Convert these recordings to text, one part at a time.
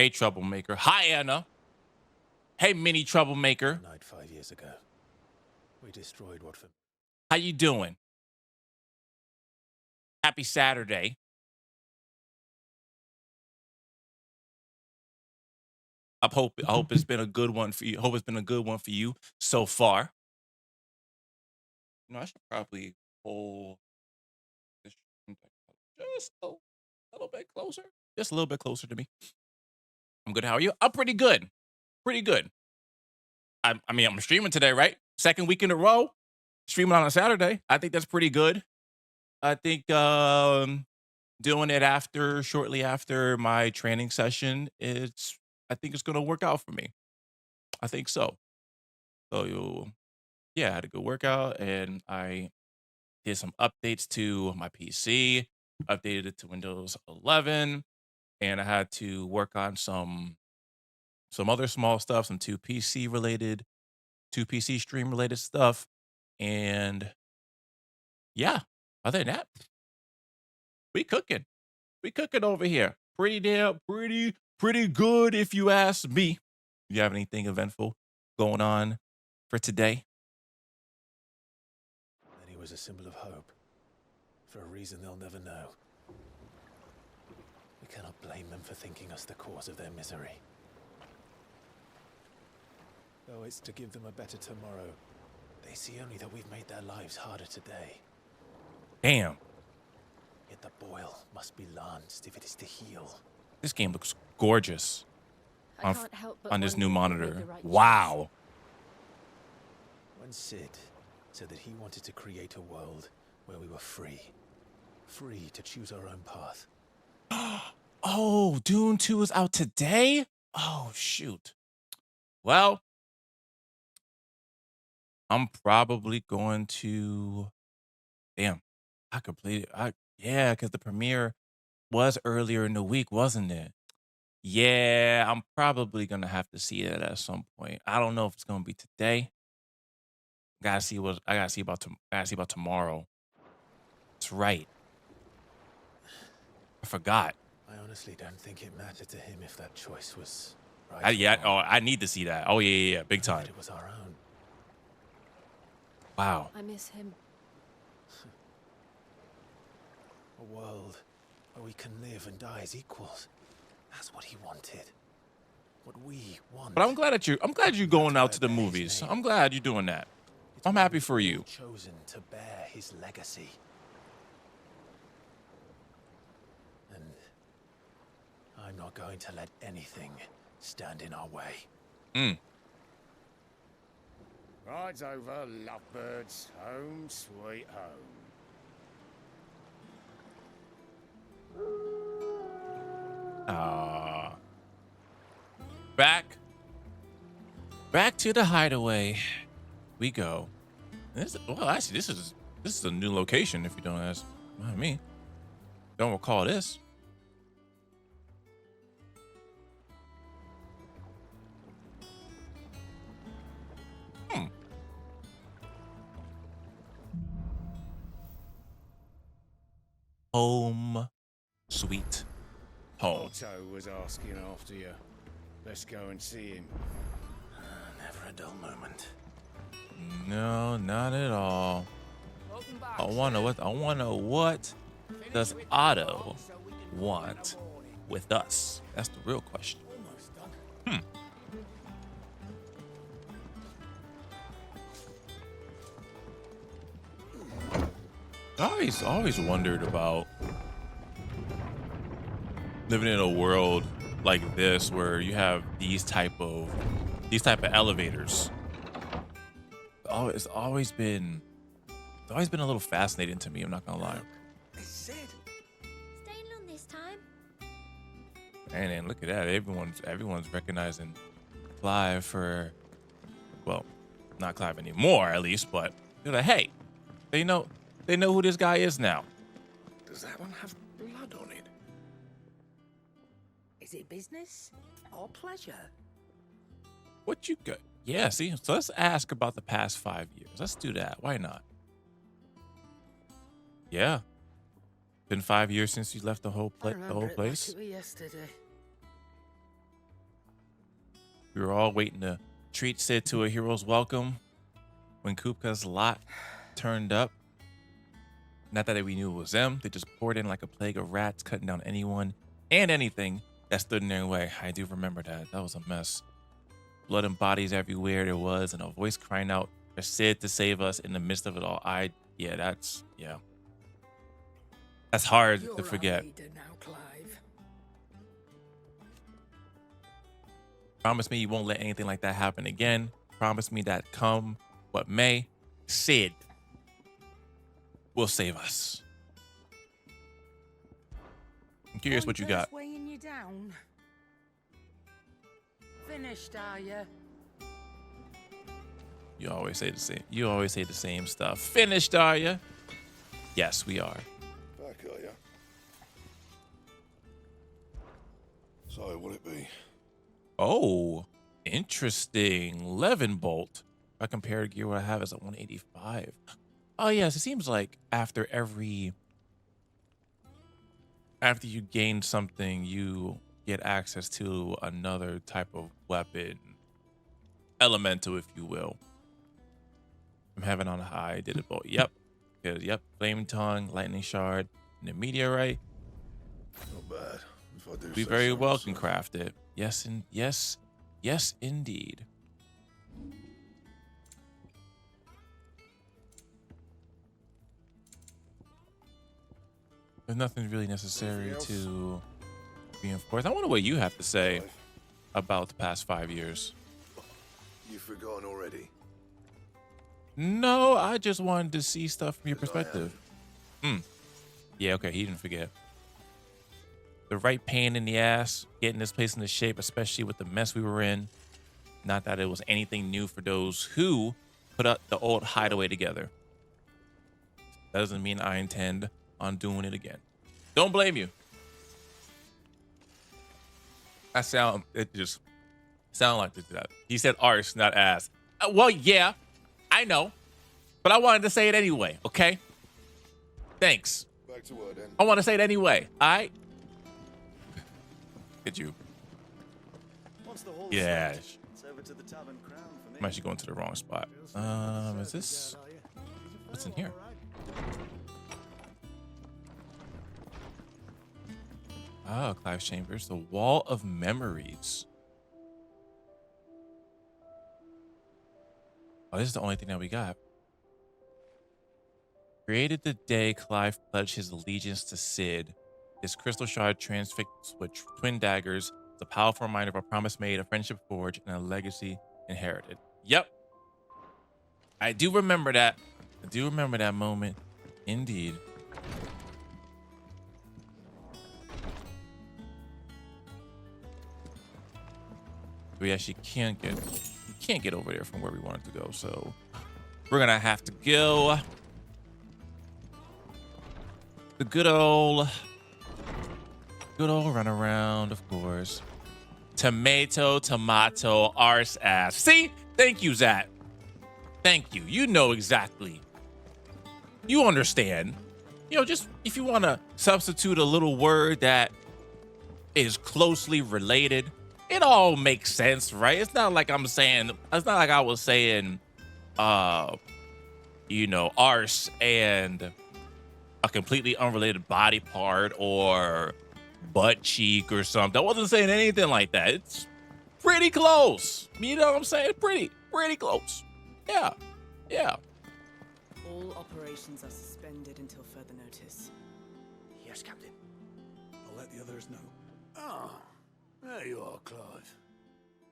Hey, troublemaker. Hi, Anna. Hey, mini troublemaker. Night 5 years ago, we destroyed what for How you doing? Happy Saturday. I hope it's been a good one for you. Hope it's been a good one for you so far. I should probably pull this just a little bit closer. Just a little bit closer to me. I'm good. How are you? I'm pretty good. Pretty good. I mean, I'm streaming today, right? Second week in a row. Streaming on a Saturday. I think that's pretty good. I think doing it shortly after my training session, I think it's gonna work out for me. I think so. Yeah, I had a good workout and I did some updates to my PC, updated it to Windows 11, and I had to work on some other small stuff, some 2 PC stream related stuff. And yeah, other than that, we cooking. We cooking over here. Pretty good if you ask me. You have anything eventful going on for today? and he was a symbol of hope. For a reason they'll never know. We cannot blame them for thinking us the cause of their misery. Though it's to give them a better tomorrow, they see only that we've made their lives harder today. Damn, Yet the boil must be lanced if it is to heal. this game looks gorgeous I on, can't help but on this new wonder if we made monitor. the right choice. Wow. When Sid said that he wanted to create a world where we were free. Free to choose our own path. Oh, Dune 2 is out today? Oh, shoot. Well, I'm probably going to. Damn, I completed. Yeah, because the premiere was earlier in the week, wasn't it? Yeah, I'm probably gonna have to see it at some point. I don't know if it's gonna be today. I gotta see about tomorrow. That's right. I forgot. I honestly don't think it mattered to him if that choice was right. Yeah. or wrong. Oh, I need to see that. Oh yeah. Big That time. it was our own. Wow. I miss him. A world where we can live and die as equals. That's what he wanted. What we want. But I'm glad you're going out to the That's why I bear his movies. name. I'm glad you're doing that. It's I'm why happy we've for all you. chosen to bear his legacy. And I'm not going to let anything stand in our way. Mm. Rides over, lovebirds, home sweet home. Ah. Back to the hideaway we go. Actually, this is a new location. If you don't ask me, don't recall this. Hmm. Home, sweet home. Otto was asking after you. Let's go and see him. Never a dull moment. No, not at all. I wonder what does Otto want with us? That's the real question. I always wondered about living in a world like this where you have these type of elevators. It's always been a little fascinating to me. I'm not gonna lie. Sid! Staying long this time? And look at that. Everyone's recognizing Clive for, well, not Clive anymore at least, but they're like, hey, they know who this guy is now. Does that one have blood on it? Is it business or pleasure? What you got? Yeah, see, so let's ask about the past 5 years. Let's do that. Why not? Yeah. Been 5 years since you left the whole I remember it like place. it was yesterday. We were all waiting to treat Sid to a hero's welcome when Kupka's lot turned up. Not that we knew it was them. They just poured in like a plague of rats, cutting down anyone and anything that stood in their way. I do remember that. That was a mess. Blood and bodies everywhere there was, and a voice crying out for Sid to save us in the midst of it all. That's hard You're to our forget. leader now, Clive. Promise me you won't let anything like that happen again. Promise me that come what may, Sid will save us. I'm curious what you got. Weighing you down. Finished, are you? You always say the same. You always say the same stuff. Finished, are you? Yes, we are. Back, are ya? So, what'll it be? Oh, interesting. Levin bolt. If I compare gear, what I have is a 185. Oh yes, it seems like after you gain something, you get access to another type of weapon, elemental, if you will. From heaven on high, did it both. Yep. Flame tongue, lightning shard, and a meteorite. Not bad. If I do We say very so well can myself. craft it. Yes, indeed. There's nothing really necessary Anything else? to reinforce. I wonder what you have to say Clive, about the past 5 years. you've forgotten already. No, I just wanted to see stuff from your 'Cause I perspective. Yeah, okay, he didn't forget. The right pain in the ass, getting this place into shape, especially with the mess we were in. Not that it was anything new for those who put up the old hideaway together. That doesn't mean I intend on doing it again. Don't blame you. It just sound like that. He said arse, not ass. Well, yeah, I know, but I wanted to say it anyway, okay? Thanks. Back to work then. I want to say it anyway. Did you? Once the hall Yeah. starts, it's over to the Tavern Crown for me. I'm actually going to the wrong spot. Is this? What's in here? Oh, Clive's Chambers. The Wall of Memories. Oh, this is the only thing that we got. Created the day Clive pledged his allegiance to Sid. His crystal shard transfixed with twin daggers. It's a powerful reminder of a promise made, a friendship forged, and a legacy inherited. Yep. I do remember that. I do remember that moment. Indeed. We actually can't get over there from where we wanted to go, so we're gonna have to go the good old run around, of course. Tomato, arse ass. See? Thank you, Zach. Thank you. You know exactly. You understand. You know, just if you want to substitute a little word that is closely related, it all makes sense, right? It's not like I was saying, arse and a completely unrelated body part or butt cheek or something. I wasn't saying anything like that. It's pretty close. You know what I'm saying? Pretty close. Yeah. All operations are suspended until further notice. Yes, Captain. I'll let the others know. Ah, there you are, Clive.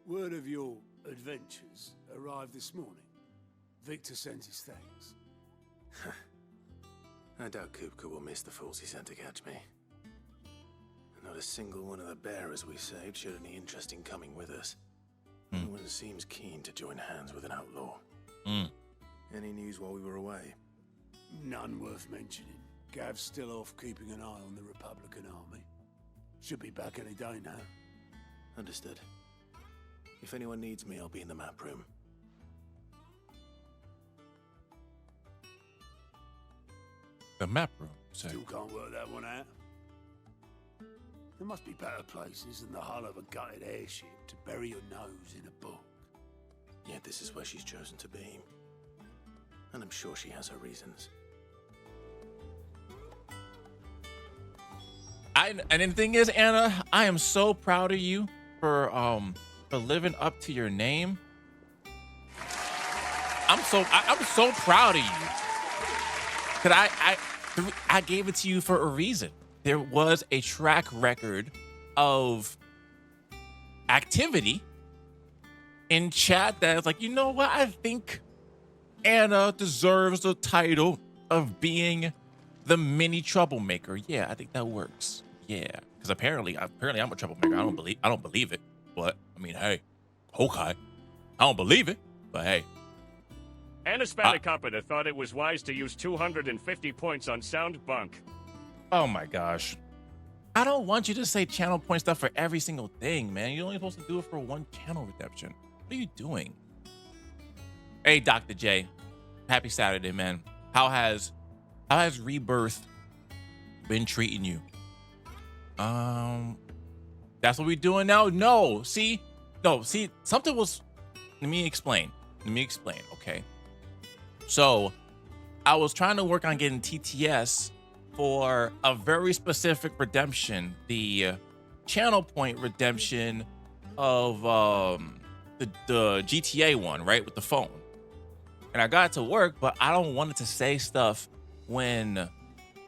Word of your adventures arrived this morning. Victor sent his thanks. I doubt Kupka will miss the fools he sent to catch me. Not a single one of the bearers we saved showed any interest in coming with us. No one seems keen to join hands with an outlaw. Any news while we were away? None worth mentioning. Gav's still off keeping an eye on the Republican army. Should be back any day now. Understood. If anyone needs me, I'll be in the map room. The map room. So Still can't work that one out. There must be better places than the hull of a gutted airship to bury your nose in a book. Yet this is where she's chosen to be. And I'm sure she has her reasons. And the thing is, Anna, I am so proud of you for living up to your name. I'm so proud of you. Cause I gave it to you for a reason. There was a track record of activity in chat that's like, you know what? I think Anna deserves the title of being the mini troublemaker. Yeah, I think that works. Yeah, because apparently I'm a troublemaker. I don't believe it, but I mean, hey, okay, I don't believe it, but hey. Anna Spanakopita thought it was wise to use 250 points on sound bunk. Oh my gosh. I don't want you to say channel point stuff for every single thing, man. You're only supposed to do it for one channel redemption. What are you doing? Hey, Dr. J. Happy Saturday, man. How has Rebirth been treating you? That's what we're doing now? No, see, something was, let me explain, okay? So, I was trying to work on getting TTS for a very specific redemption, the channel point redemption of the GTA one, right, with the phone. And I got it to work, but I don't want it to say stuff when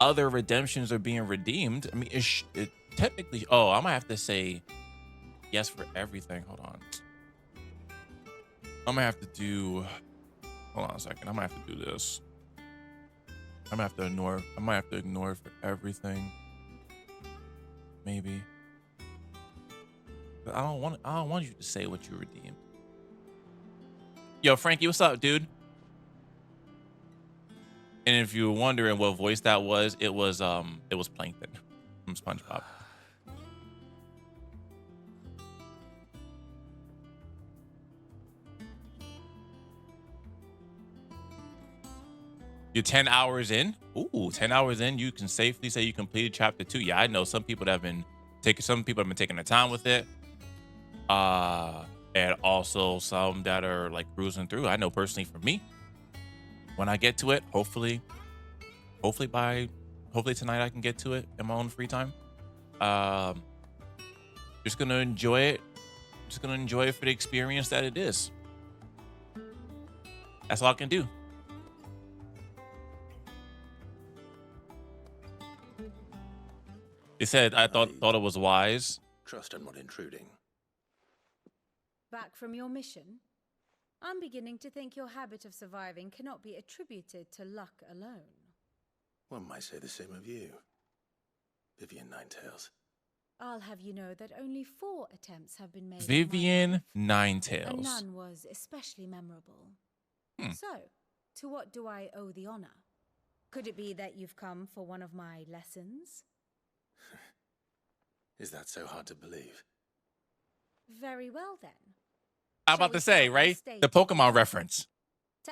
other redemptions are being redeemed. I mean, it technically, oh, I might have to say yes for everything. Hold on. I'm gonna have to do, hold on a second. I might have to do this. I might have to ignore for everything. Maybe. But I don't want you to say what you redeemed. Yo, Frankie, what's up, dude? And if you were wondering what voice that was, it was Plankton from SpongeBob. You're 10 hours in? Ooh, 10 hours in, you can safely say you completed chapter 2. Yeah, I know some people have been taking their time with it. And also some that are like cruising through. I know personally for me, when I get to it, hopefully tonight I can get to it in my own free time. Just gonna enjoy it. Just gonna enjoy it for the experience that it is. That's all I can do. They said I thought it was wise. Trust I'm not intruding. Back from your mission? I'm beginning to think your habit of surviving cannot be attributed to luck alone. One might say the same of you, Vivian Ninetails. I'll have you know that only 4 attempts have been made. Vivian Ninetails. And none was especially memorable. So, to what do I owe the honor? Could it be that you've come for one of my lessons? Is that so hard to believe? Very well then. I'm about to say, right? The Pokemon reference.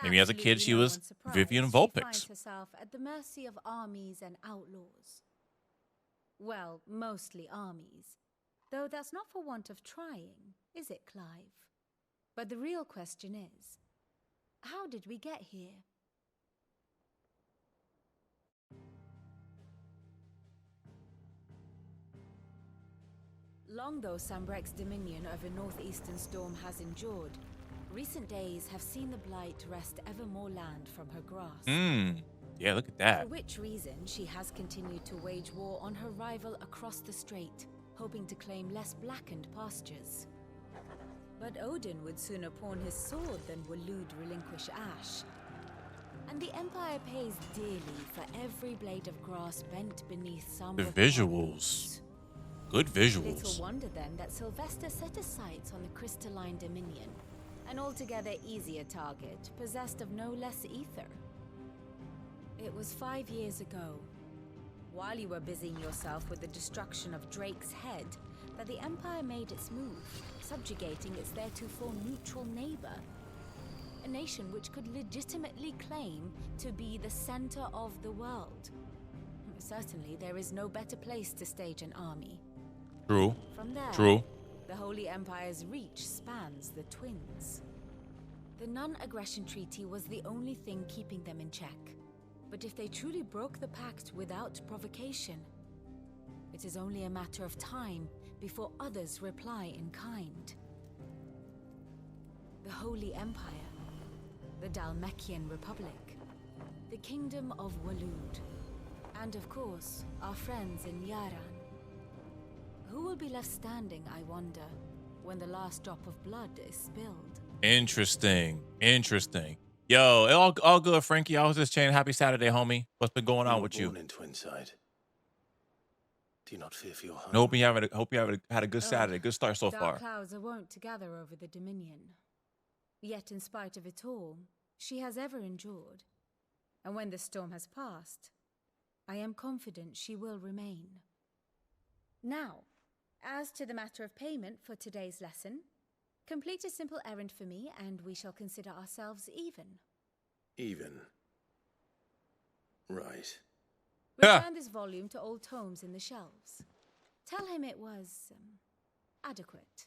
Maybe as a kid she was Vivian Vulpix. She finds herself at the mercy of armies and outlaws. Well, mostly armies. Though that's not for want of trying, is it, Clive? But the real question is, how did we get here? Long though Sambrek's dominion over northeastern Storm has endured, recent days have seen the Blight wrest ever more land from her grasp. Yeah, look at that. For which reason she has continued to wage war on her rival across the strait, hoping to claim less blackened pastures. But Odin would sooner pawn his sword than Waloed relinquish Ash. And the Empire pays dearly for every blade of grass bent beneath some The of visuals. Good visuals. Little wonder then that Sylvester set his sights on the crystalline dominion, an altogether easier target, possessed of no less ether. It was 5 years ago, while you were busying yourself with the destruction of Drake's head, that the Empire made its move, subjugating its theretofore neutral neighbor. A nation which could legitimately claim to be the center of the world. Certainly, there is no better place to stage an army. True. From there, True. the Holy Empire's reach spans the Twins. The non-aggression treaty was the only thing keeping them in check. But if they truly broke the pact without provocation, it is only a matter of time before others reply in kind. The Holy Empire, the Dalmekian Republic, the Kingdom of Waloed, and of course, our friends in Yaran. Who will be left standing, I wonder, when the last drop of blood is spilled? Interesting. Interesting. Yo, all good, Frankie. I was just saying happy Saturday, homie. What's been going on with you? Born in Twinside. Do you not fear for your home? I hope you had a good Saturday, good start so Dark far. clouds are wont to gather over the Dominion. Yet in spite of it all, she has ever endured. And when the storm has passed, I am confident she will remain. Now, as to the matter of payment for today's lesson, complete a simple errand for me and we shall consider ourselves even. Even. Right. Return this volume to old tomes in the shelves. Tell him it was adequate.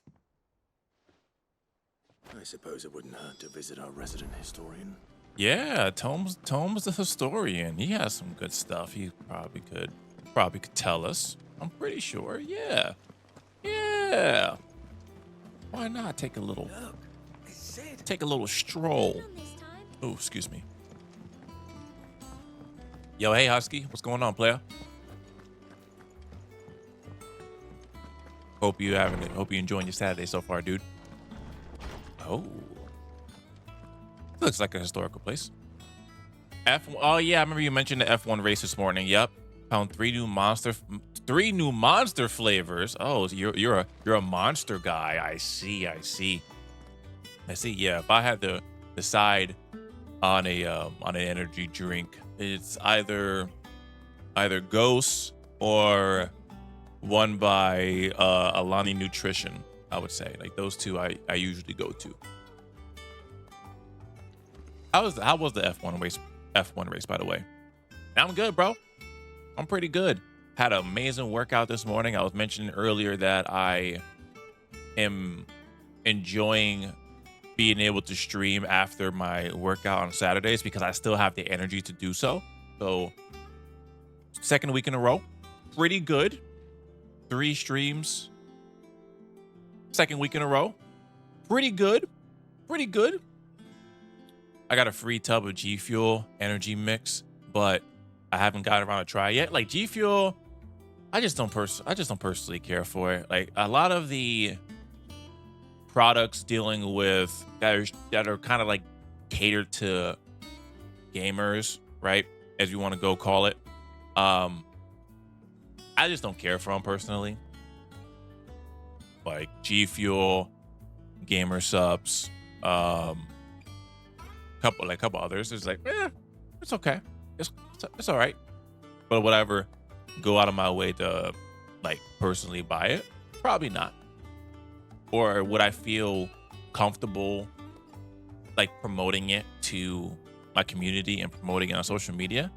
I suppose it wouldn't hurt to visit our resident historian. Yeah, Tome's the historian. He has some good stuff. He probably could tell us. I'm pretty sure. Yeah. Yeah. Why not take a little stroll? Oh, excuse me. Yo, hey Husky, what's going on, player? Hope you enjoying your Saturday so far, dude. Oh. Looks like a historical place. Oh yeah, I remember you mentioned the F1 race this morning. Yep. Found three new monster flavors. Oh, so you're a monster guy. I see. Yeah, if I had to decide on an energy drink, it's either Ghost or one by Alani Nutrition. I would say like those two I usually go to. How was the F1 race by the way? I'm good, bro. I'm pretty good. Had an amazing workout this morning. I was mentioning earlier that I am enjoying being able to stream after my workout on Saturdays because I still have the energy to do so. So, second week in a row, pretty good. 3 streams. Second week in a row, pretty good. I got a free tub of G Fuel energy mix, but I haven't gotten around to try it yet. Like G Fuel, I just don't personally care for it. Like a lot of the products dealing with that are kind of like catered to gamers, right? As you want to go call it. I just don't care for them personally. Like G Fuel, Gamer Subs, couple others. It's like, it's okay. It's all right. But whatever, go out of my way to like personally buy it? Probably not. Or would I feel comfortable like promoting it to my community and promoting it on social media?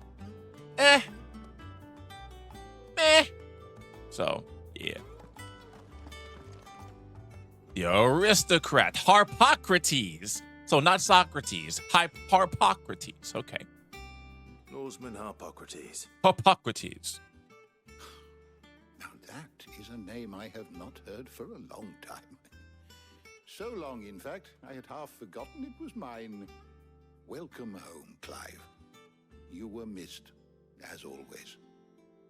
So, yeah. The aristocrat, Harpocrates. So not Socrates, Harpocrates. Okay. Norseman Harpocrates. Harpocrates. Now that is a name I have not heard for a long time. So long, in fact, I had half forgotten it was mine. Welcome home, Clive. You were missed, as always.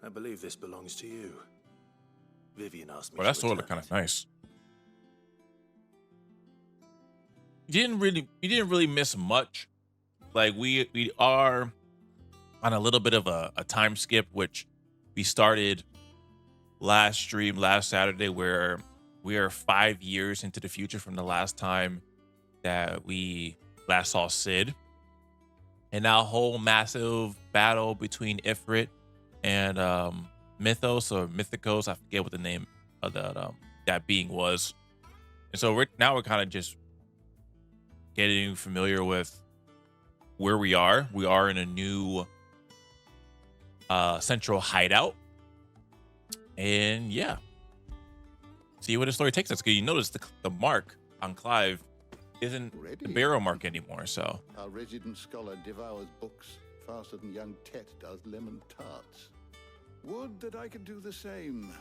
I believe this belongs to you. Vivian asked me. Well, that's sort of kind of nice. You didn't really miss much. Like we are on a little bit of a time skip, which we started last Saturday, where we are 5 years into the future from the last time that we last saw Sid. And now a whole massive battle between Ifrit and Mythos or Mythicos. I forget what the name of that being was. And so we're kind of just getting familiar with where we are. We are in a new central hideout. And yeah, See where the story takes us. Because you notice the mark on Clive isn't the barrel mark anymore. So our resident scholar devours books faster than young Tet does lemon tarts. Would that I could do the same,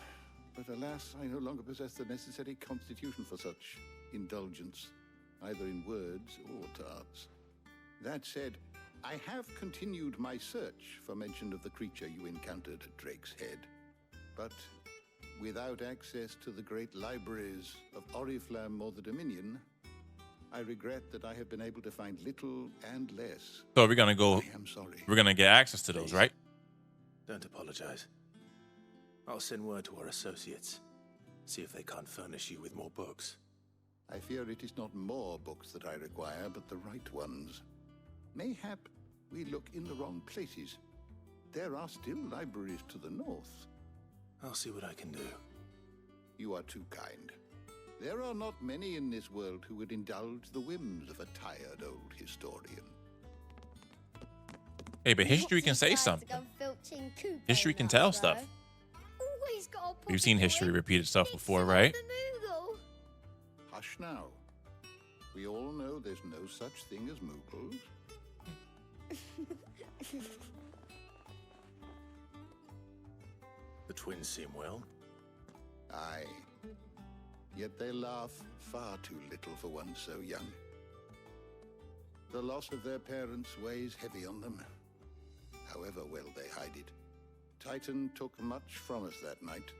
but alas, I no longer possess the necessary constitution for such indulgence, either in words or tarts. That said, I have continued my search for mention of the creature you encountered at Drake's Head, but without access to the great libraries of Oriflamme or the Dominion, I regret that I have been able to find little and less. we're gonna go. I am sorry. We're gonna get access to those, right? Don't apologize. I'll send word to our associates. See if they can't furnish you with more books. I fear it is not more books that I require, but the right ones. Mayhap we look in the wrong places. There are still libraries to the north. I'll see what I can do. You are too kind. There are not many in this world who would indulge the whims of a tired old historian. Hey, but history can say something. History can tell stuff. We've seen history repeat itself before, right? Hush now. We all know there's no such thing as Moogles. The twins seem well. Aye. Yet they laugh far too little for one so young. The loss of their parents weighs heavy on them, however well they hide it. Titan took much from us that night,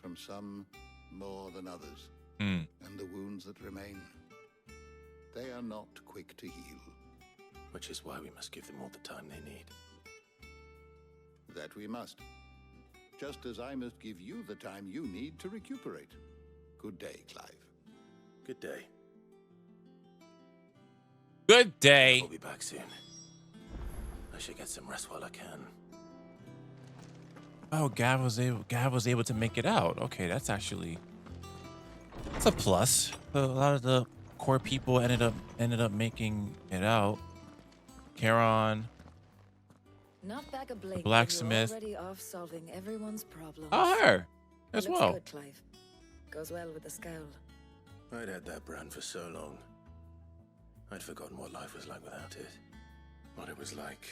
from some more than others, and the wounds that remain, they are not quick to heal. Which is why we must give them all the time they need. That we must. Just as I must give you the time you need to recuperate. Good day, Clive. Good day. Good day. I'll be back soon. I should get some rest while I can. Oh, Gav was able to make it out. Okay, that's a plus. A lot of the core people ended up making it out. Charon, Not back a Blake, blacksmith. but you're already off solving everyone's problems. Oh, her as Looks well. Good, Clive. Goes well with the scowl. I'd had that brand for so long. I'd forgotten what life was like without it. What it was like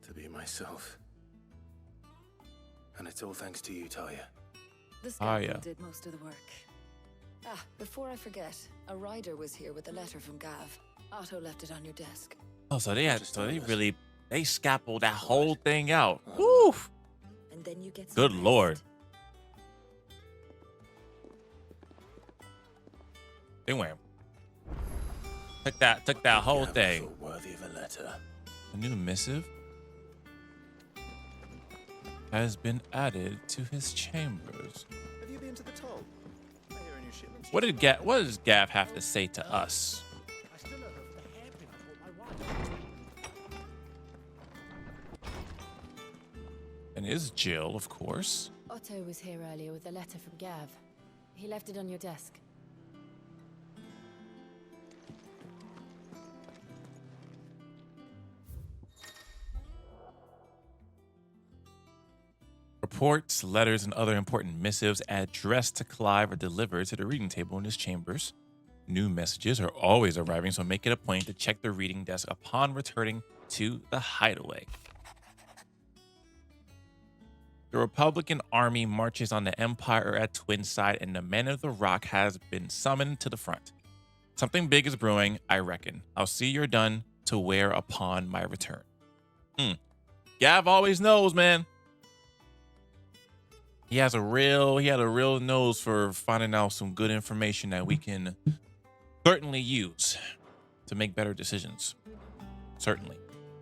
to be myself. And it's all thanks to you, Talia. The scowl yeah. did most of the work. Ah, before I forget, a rider was here with a letter from Gav. Otto left it on your desk. Oh, they scalpeled that whole thing out. Woo! And then you get some Good rest. lord. They went. Took that whole thing. Worthy of a letter. A new missive has been added to his chambers. Have you been to the toll? I hear a new shipment. What does Gav have to say to us? I still don't know if the hairpin I bought my wife. And is Jill, of course. Otto was here earlier with a letter from Gav. He left it on your desk. Reports, letters, and other important missives addressed to Clive are delivered to the reading table in his chambers. New messages are always arriving, so make it a point to check the reading desk upon returning to the hideaway. The Republican army marches on the Empire at Twinside, and the Men of the Rock has been summoned to the front. Something big is brewing, I reckon. I'll see you're done to wear upon my return. Gav always knows, man. He had a real nose for finding out some good information that we can certainly use to make better decisions. Certainly.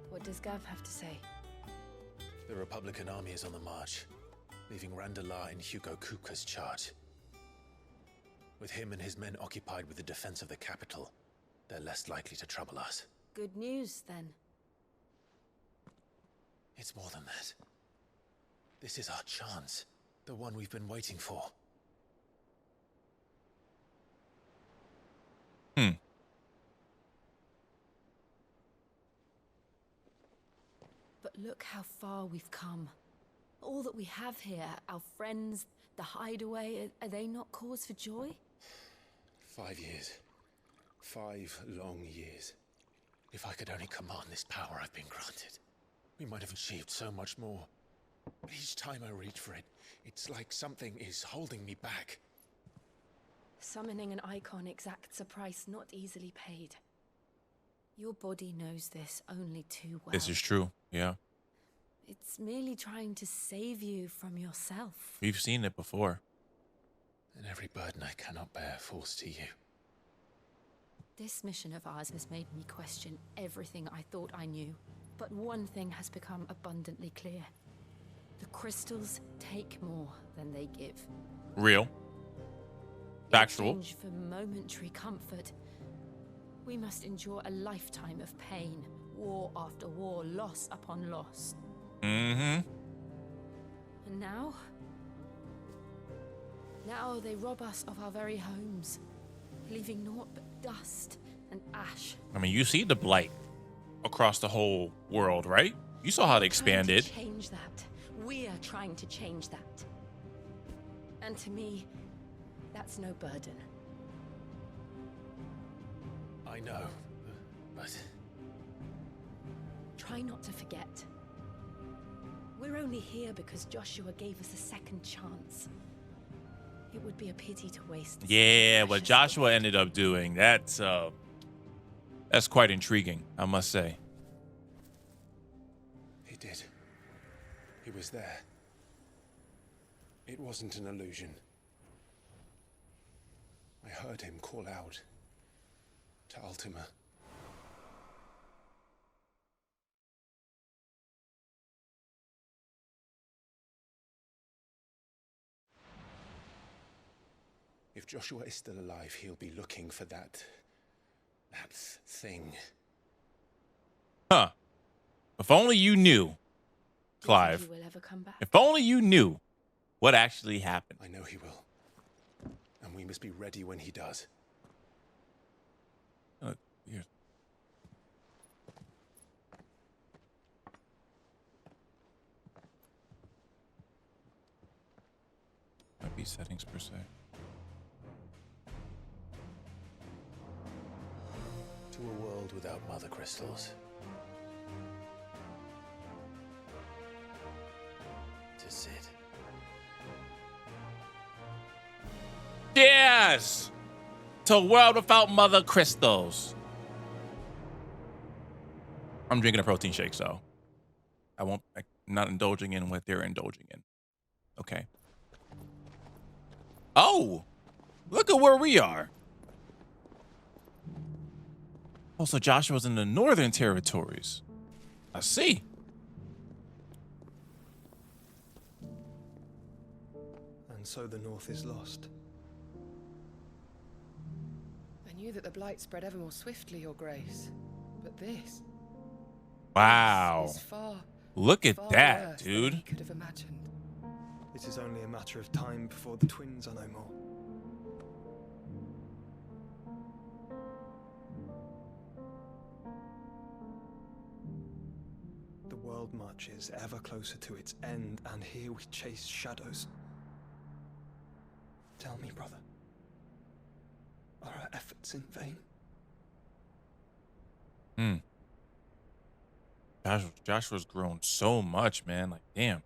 What does Gav have to say? The Republican army is on the march, leaving Randalar in Hugo Kupka's charge. With him and his men occupied with the defense of the capital, they're less likely to trouble us. Good news, then. It's more than that. This is our chance. The one we've been waiting for. But look how far we've come. All that we have here, our friends, the hideaway, are they not cause for joy? 5 years. 5 long years. If I could only command this power I've been granted, we might have achieved so much more. But each time I reach for it, it's like something is holding me back. Summoning an icon exacts a price not easily paid. Your body knows this only too well. This is true, yeah. It's merely trying to save you from yourself. We've seen it before. And every burden I cannot bear falls to you. This mission of ours has made me question everything I thought I knew. But one thing has become abundantly clear. The crystals take more than they give. Real. Factual. In exchange for momentary comfort, we must endure a lifetime of pain, war after war, loss upon loss. Mm-hmm. And now they rob us of our very homes, leaving naught but dust and ash. I mean, you see the blight across the whole world, right? You saw how they expanded. Change that. We're trying to change that. And to me, that's no burden. I know, but... Try not to forget. We're only here because Joshua gave us a second chance. It would be a pity to waste. Yeah, what Joshua ended up doing, that's quite intriguing, I must say. He did. He was there. It wasn't an illusion. I heard him call out to Ultima. If Joshua is still alive, he'll be looking for that thing. Huh. If only you knew, Clive. He will ever come back? If only you knew what actually happened. I know he will. And we must be ready when he does. Here. Might be settings per se. To a world without mother crystals. To Sid. Yes! To a world without mother crystals. I'm drinking a protein shake, so I'm not indulging in what they're indulging in. Okay. Oh! Look at where we are. Oh, so Joshua's in the northern territories. I see. And so the north is lost. I knew that the blight spread ever more swiftly, Your Grace. But this... Wow. This is far, look at far that, worse dude. than he could have imagined. It is only a matter of time before the twins are no more. The world marches ever closer to its end, and here we chase shadows. Tell me, brother, are our efforts in vain? Joshua's grown so much, man. Like, damn.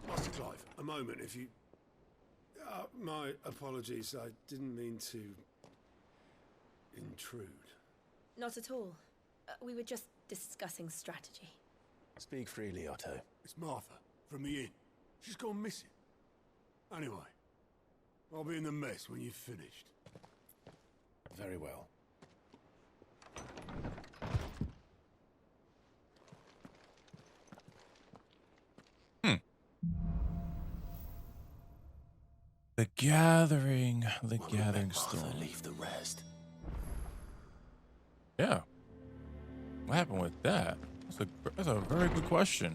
Master Clive, a moment, if you... my apologies, I didn't mean to... intrude. Not at all. We were just discussing strategy. Speak freely, Otto. It's Martha, from the inn. She's gone missing. Anyway, I'll be in the mess when you've finished. Very well. The Gathering Storm. Leave the rest. Yeah. What happened with that? That's a very good question.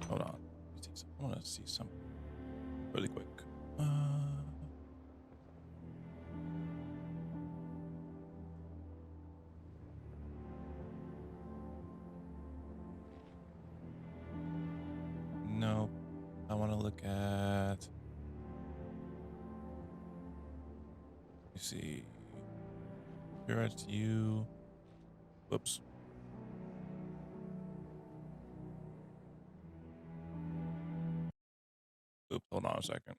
Hold on. I want to see something really quick. look at. Let me see. Here it's you. Whoops. Oops, hold on a second.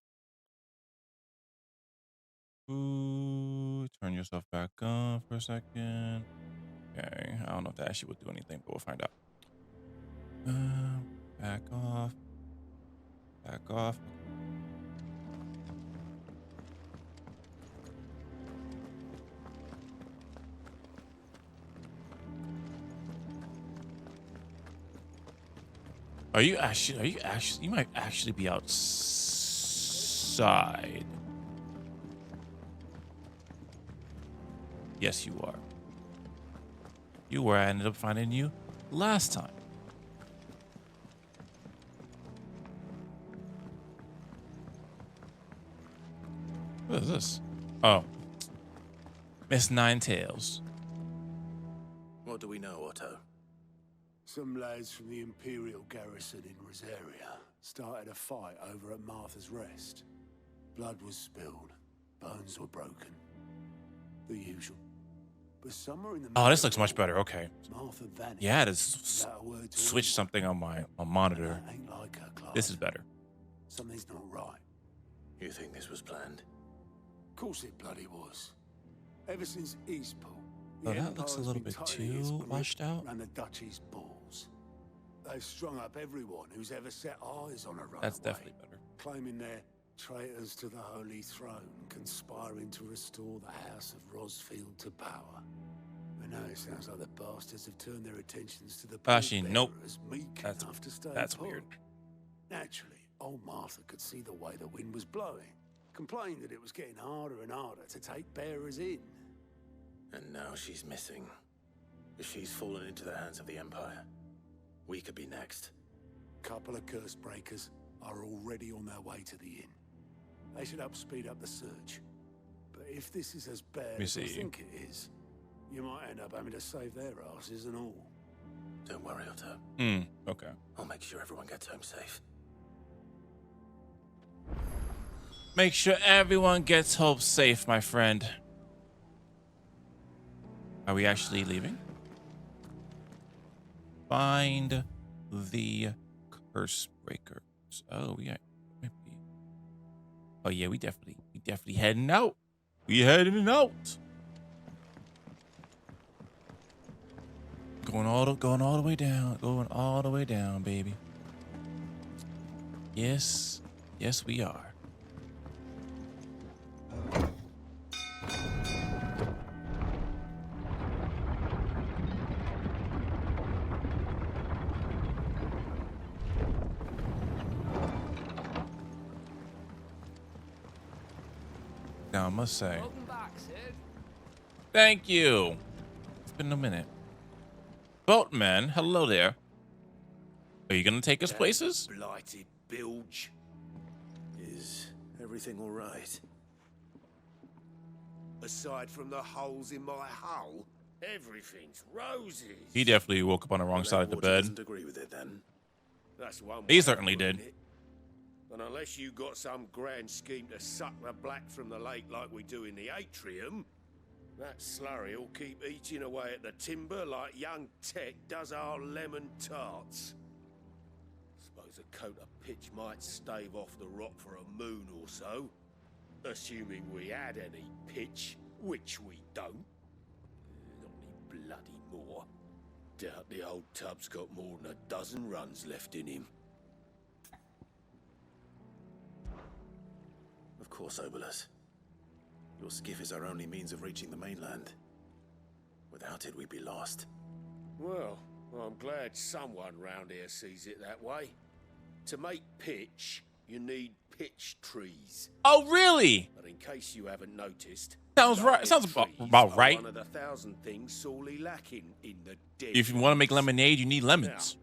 Ooh, turn yourself back on for a second. Okay, I don't know if that actually will do anything, but we'll find out. Back off. Back off. You might actually be outside. Yes, you are. You were. I ended up finding you last time. What is this? Oh. Miss Ninetails. What do we know, Otto? Some lads from the Imperial garrison in Rosaria started a fight over at Martha's Rest. Blood was spilled, bones were broken. The usual. But somewhere in the Oh, this looks much better. Okay. Martha vanished. Yeah, to switch something on my monitor. Ain't like her, Clive. This is better. Something's not right. You think this was planned? Of course it bloody was. Ever since Eastpool, Oh, that looks a little bit too washed out. And the Duchy's balls. They've strung up everyone who's ever set eyes on a runaway. That's definitely better. Claiming they're traitors to the Holy Throne, conspiring to restore the House of Rosfield to power. But now it sounds like the bastards have turned their attentions to the Actually, nope. meek enough to stay That's put. weird. Naturally, old Martha could see the way the wind was blowing, complained that it was getting harder and harder to take bearers in. And now she's missing. If she's fallen into the hands of the Empire, we could be next. Couple of curse breakers are already on their way to the inn. They should help speed up the search. But if this is as bad as I think it is, you might end up having to save their asses and all. Don't worry, Otto. Okay. I'll make sure everyone gets home safe. Make sure everyone gets home safe, my friend. Are we actually leaving? Find the curse breakers. Oh, yeah. Oh yeah, we definitely heading out. We heading out. Going all the way down. Going all the way down, baby. Yes, yes, we are. Now, I must say, Welcome back, Sid. thank you. It's been a minute. Boatman, hello there. Are you gonna take us places? Blighted bilge. Is everything all right? Aside from the holes in my hull, everything's roses. He definitely woke up on the wrong side of the bed. Doesn't agree with it then. That's one. He certainly did. And unless you got some grand scheme to suck the black from the lake like we do in the atrium, that slurry will keep eating away at the timber like young Tech does our lemon tarts. Suppose a coat of pitch might stave off the rot for a moon or so, assuming we had any pitch, which we don't. Not any bloody more. Doubt the old tub's got more than a dozen runs left in him. Of course, Obolus. Your skiff is our only means of reaching the mainland. Without it, we'd be lost. Well, I'm glad someone round here sees it that way. To make pitch, you need pitch trees. Oh, really? But in case you haven't noticed, sounds right. Sounds about right. One of the 1,000 things sorely lacking in the dead. If you want to make lemonade, you need lemons,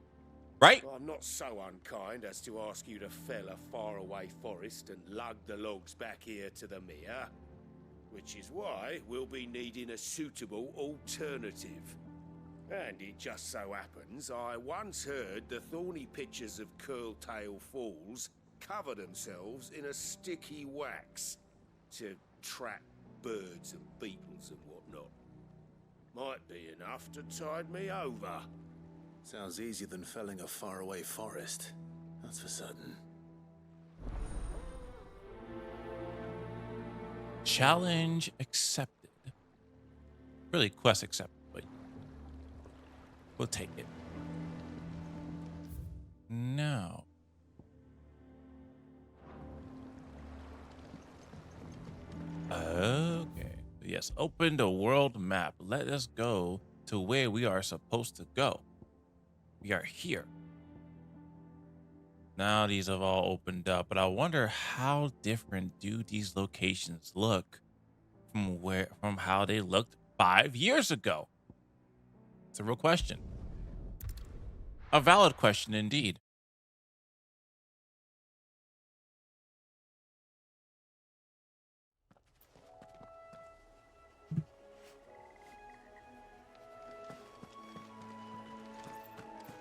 right? I'm not so unkind as to ask you to fell a faraway forest and lug the logs back here to the mere, which is why we'll be needing a suitable alternative. And it just so happens I once heard the thorny pitchers of Curltail Falls cover themselves in a sticky wax to trap birds and beetles and whatnot. Might be enough to tide me over. Sounds easier than felling a faraway forest. That's for certain. Challenge accepted. Really, quest accepted, but we'll take it. Now. Okay. Yes, open the world map. Let us go to where we are supposed to go. We are here. Now these have all opened up, but I wonder how different do these locations look from how they looked 5 years ago? It's a real question. A valid question indeed.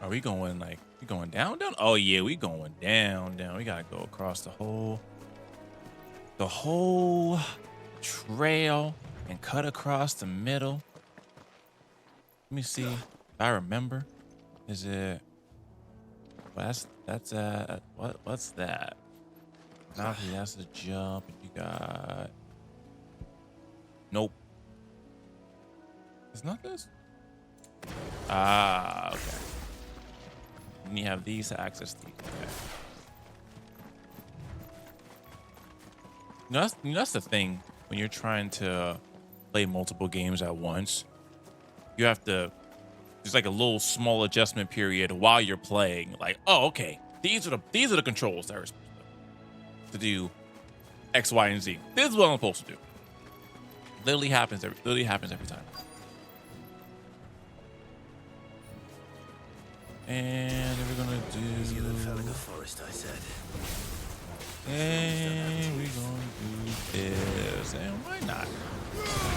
Are we going like we going down? Oh yeah, we going down. We gotta go across the whole trail and cut across the middle. Let me see if I remember. Is it? Well, what's that? Now that's a jump. You got. Nope. It's not this. Ah, okay. And you have these to access these. Okay. That's the thing when you're trying to play multiple games at once. You have to. There's like a little small adjustment period while you're playing. Like, oh, okay, these are the controls that are supposed to do X, Y, and Z. This is what I'm supposed to do. Literally happens every time. And then we're gonna do. Felling a forest, I said. And we're gonna do this. And why not?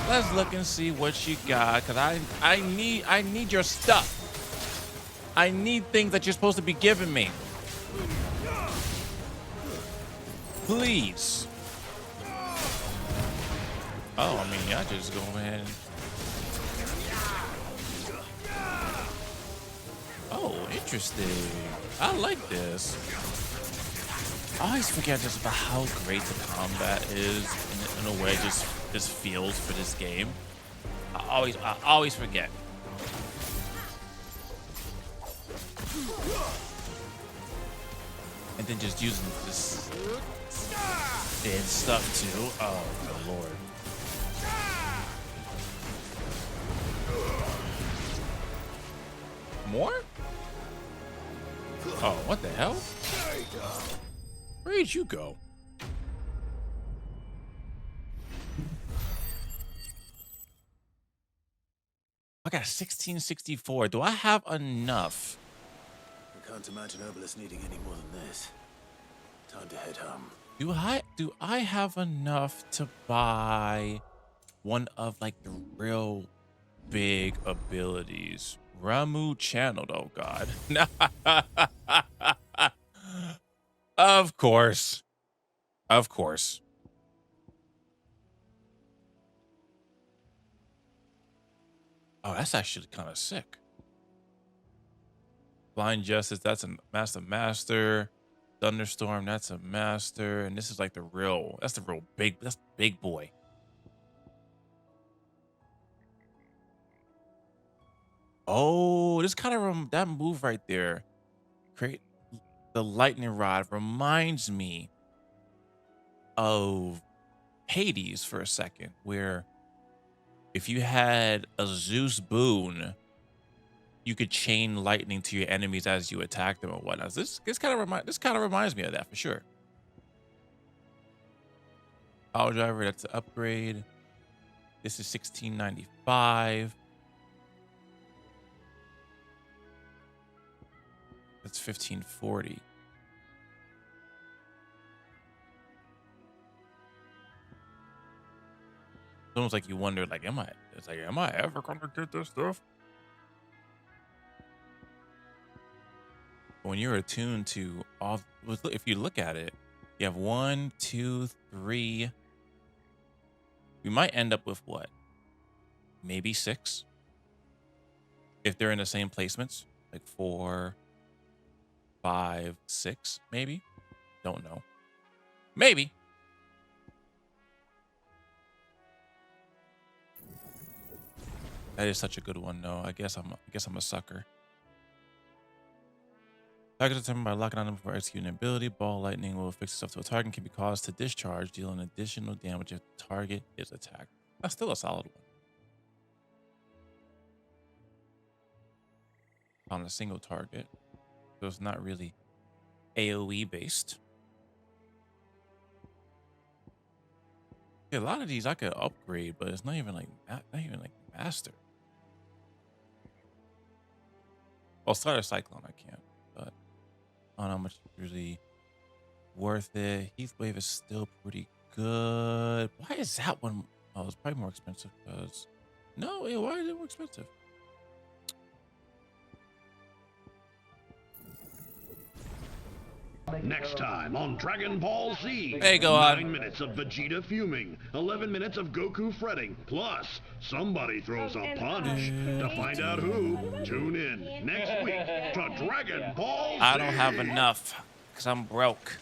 Let's look and see what you got, cause I need your stuff. I need things that you're supposed to be giving me. Please. Oh, I mean, I just go ahead and. Oh, interesting. I like this. I always forget just about how great the combat is in a way just feels for this game. I always forget. And then just using this dead stuff too. Oh my lord. More? Oh, what the hell? Where'd you go? I got 1664. Do I have enough? I can't imagine Obelisk needing any more than this. Time to head home. Do I have enough to buy one of like the real big abilities? Ramu channeled, oh god. Of course. Of course. Oh, that's actually kind of sick. Blind Justice, that's a master. Thunderstorm, that's a master. And this is like that's the big boy. Oh, this kind of that move right there. Create the lightning rod reminds me of Hades for a second, where if you had a Zeus boon, you could chain lightning to your enemies as you attack them or whatnot. This kind of reminds me of that for sure. Power driver, that's an upgrade. This is 1695. That's 1540. It's almost like you wonder, like, am I ever gonna get this stuff? when you're attuned to all, if you look at it, you have 1, 2, 3. We might end up with what? Maybe 6. If they're in the same placements, like 4, 5, 6, maybe. Don't know. Maybe. That is such a good one, though. I guess I'm a sucker. Target determined by locking on them before executing an ability. Ball lightning will fix itself to a target and can be caused to discharge, dealing additional damage if the target is attacked. That's still a solid one. On a single target. So it's not really AoE based. Yeah, a lot of these I could upgrade, but it's not even like master. Well, Starter Cyclone I can't, but I don't know how much it's really worth it. Heatwave is still pretty good. Why is that one? Oh, it's probably more expensive because no, yeah, why is it more expensive? Next time on Dragon Ball Z. Hey, go on. 9 minutes of Vegeta fuming, 11 minutes of Goku fretting, plus somebody throws a punch. To find out who, tune in next week to Dragon Ball Z. I don't have enough because I'm broke.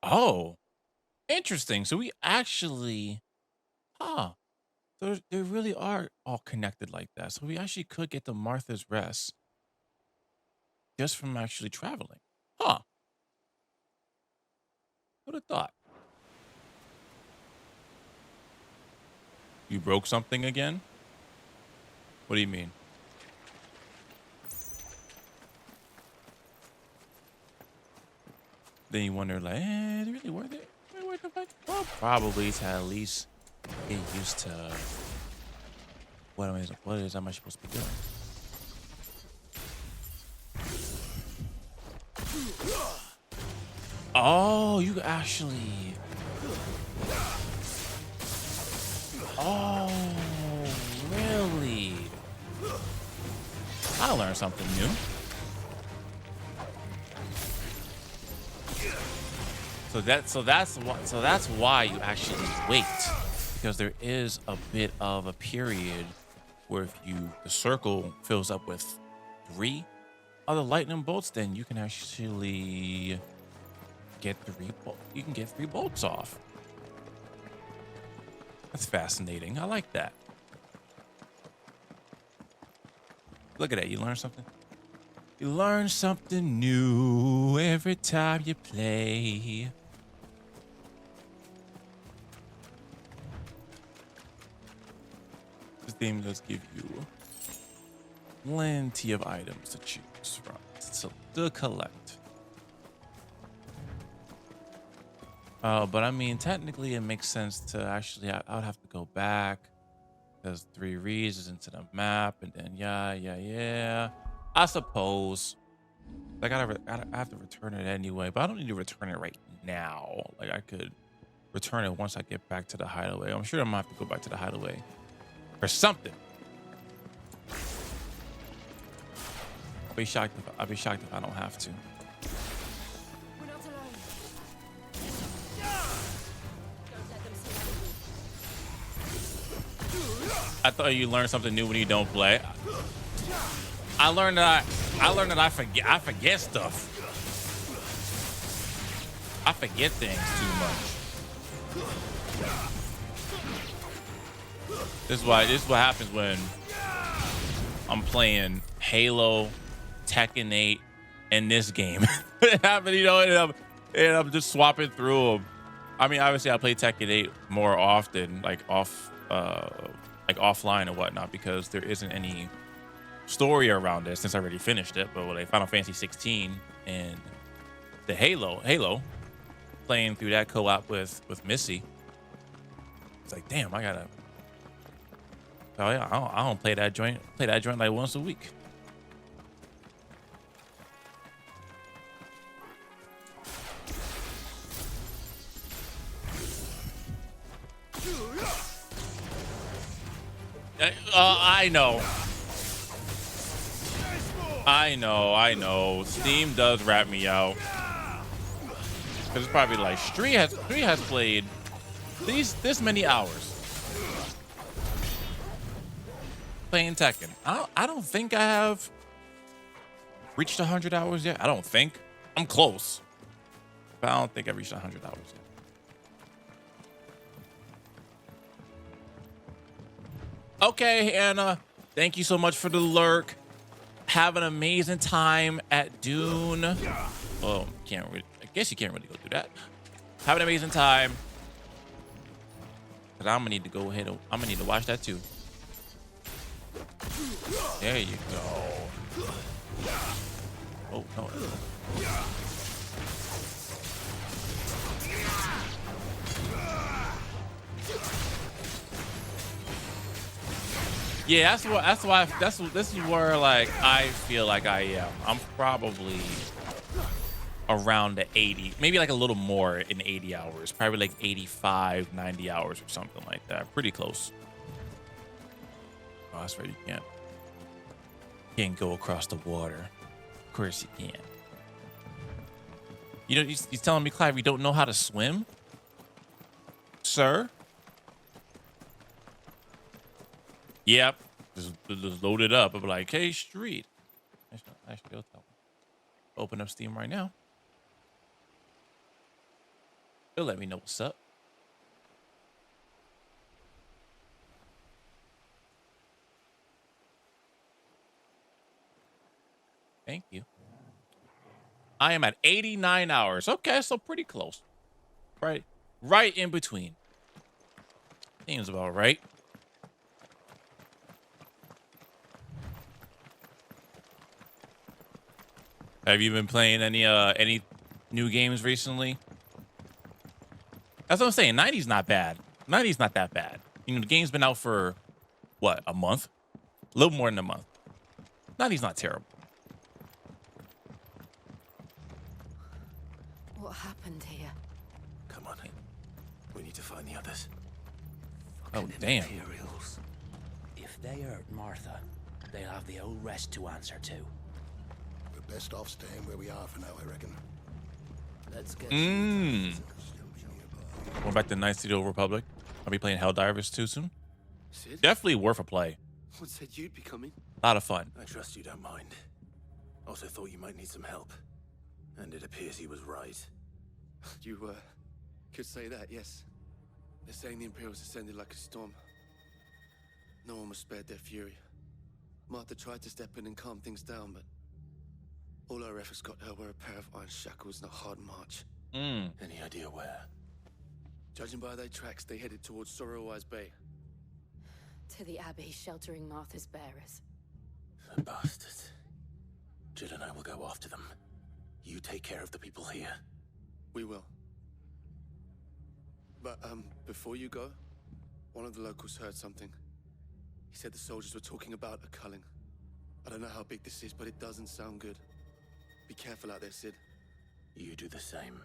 Oh, interesting. So we actually, so they really are all connected like that. So we actually could get to Martha's Rest just from actually traveling. Huh. Who'd have thought? You broke something again? What do you mean? Then you wonder, like, is it really worth it? Well, probably to at least get used to what am I supposed to be doing? Oh, you actually. Oh, really? I learned something new. So that's why you actually wait, because there is a bit of a period where if the circle fills up with 3 other lightning bolts, then you can actually get 3 bolts off. That's fascinating. I like that. Look at that. You learn something. You learn something new every time you play. This game does give you plenty of items to choose from to collect. But I mean, technically it makes sense to actually, I would have to go back. There's 3 reasons into the map, and then yeah. I suppose. Like I have to return it anyway, but I don't need to return it right now. Like I could return it once I get back to the hideaway. I'm sure I'm gonna have to go back to the hideaway or something. I'll be shocked if I don't have to. We're not alone. I thought you learned something new when you don't play. I learned that I forget stuff. I forget things too much. This is what happens when I'm playing Halo, Tekken 8, and this game. It happened, and I'm just swapping through them. I mean, obviously I play Tekken 8 more often, like offline and whatnot, because there isn't any story around it since I already finished it. But with like Final Fantasy 16 and the Halo, playing through that co-op with Missy, it's like, damn, I gotta. Oh yeah, I don't play that joint. Play that joint like once a week. I know. I know. Steam does rat me out. Because it's probably like Stree has played this many hours playing Tekken. I don't think I have reached 100 hours yet. I don't think. I'm close. But I don't think I've reached 100 hours yet. Okay, Hannah. Thank you so much for the lurk. Have an amazing time at Dune. Oh, can't really. I guess you can't really go do that. Have an amazing time. Cause I'm gonna need to go ahead. I'm gonna need to watch that too. There you go. Oh no. Yeah, this is where like I feel like I am. I'm probably around the 80, maybe like a little more in 80 hours, probably like 85, 90 hours or something like that. Pretty close. Oh, that's right. You can't go across the water. Of course you can. You know, he's telling me, Clive, you don't know how to swim, sir? Yep. Just load it up. I'll be like, hey, Street. Actually, tell me. Open up Steam right now. He'll let me know what's up. Thank you. I am at 89 hours. Okay, so pretty close. Right in between. Seems about right. Have you been playing any new games recently? That's what I'm saying. 90's not bad. 90's not that bad. You know, the game's been out for what, a month? A little more than a month. 90's not terrible. What happened here? Come on. We need to find the others. Oh, damn. Imperials. If they hurt Martha, they'll have the whole rest to answer to. We're best off staying where we are for now, I reckon. Let's get Going back to Knights of the Old Republic. I'll be playing Helldivers 2 soon. Sid? Definitely worth a play. What said you'd be coming? A lot of fun. I trust you don't mind. Also thought you might need some help. And it appears he was right. You, could say that, yes. They're saying the Imperials ascended like a storm. No one was spared their fury. Martha tried to step in and calm things down, but all our efforts got her were a pair of iron shackles and a hard march. Any idea where? Judging by their tracks, they headed towards Sorrowwise Bay. To the Abbey sheltering Martha's bearers. The bastards. Jill and I will go after them. You take care of the people here. We will. But, before you go, one of the locals heard something. He said the soldiers were talking about a culling. I don't know how big this is, but it doesn't sound good. Be careful out there, Sid. You do the same.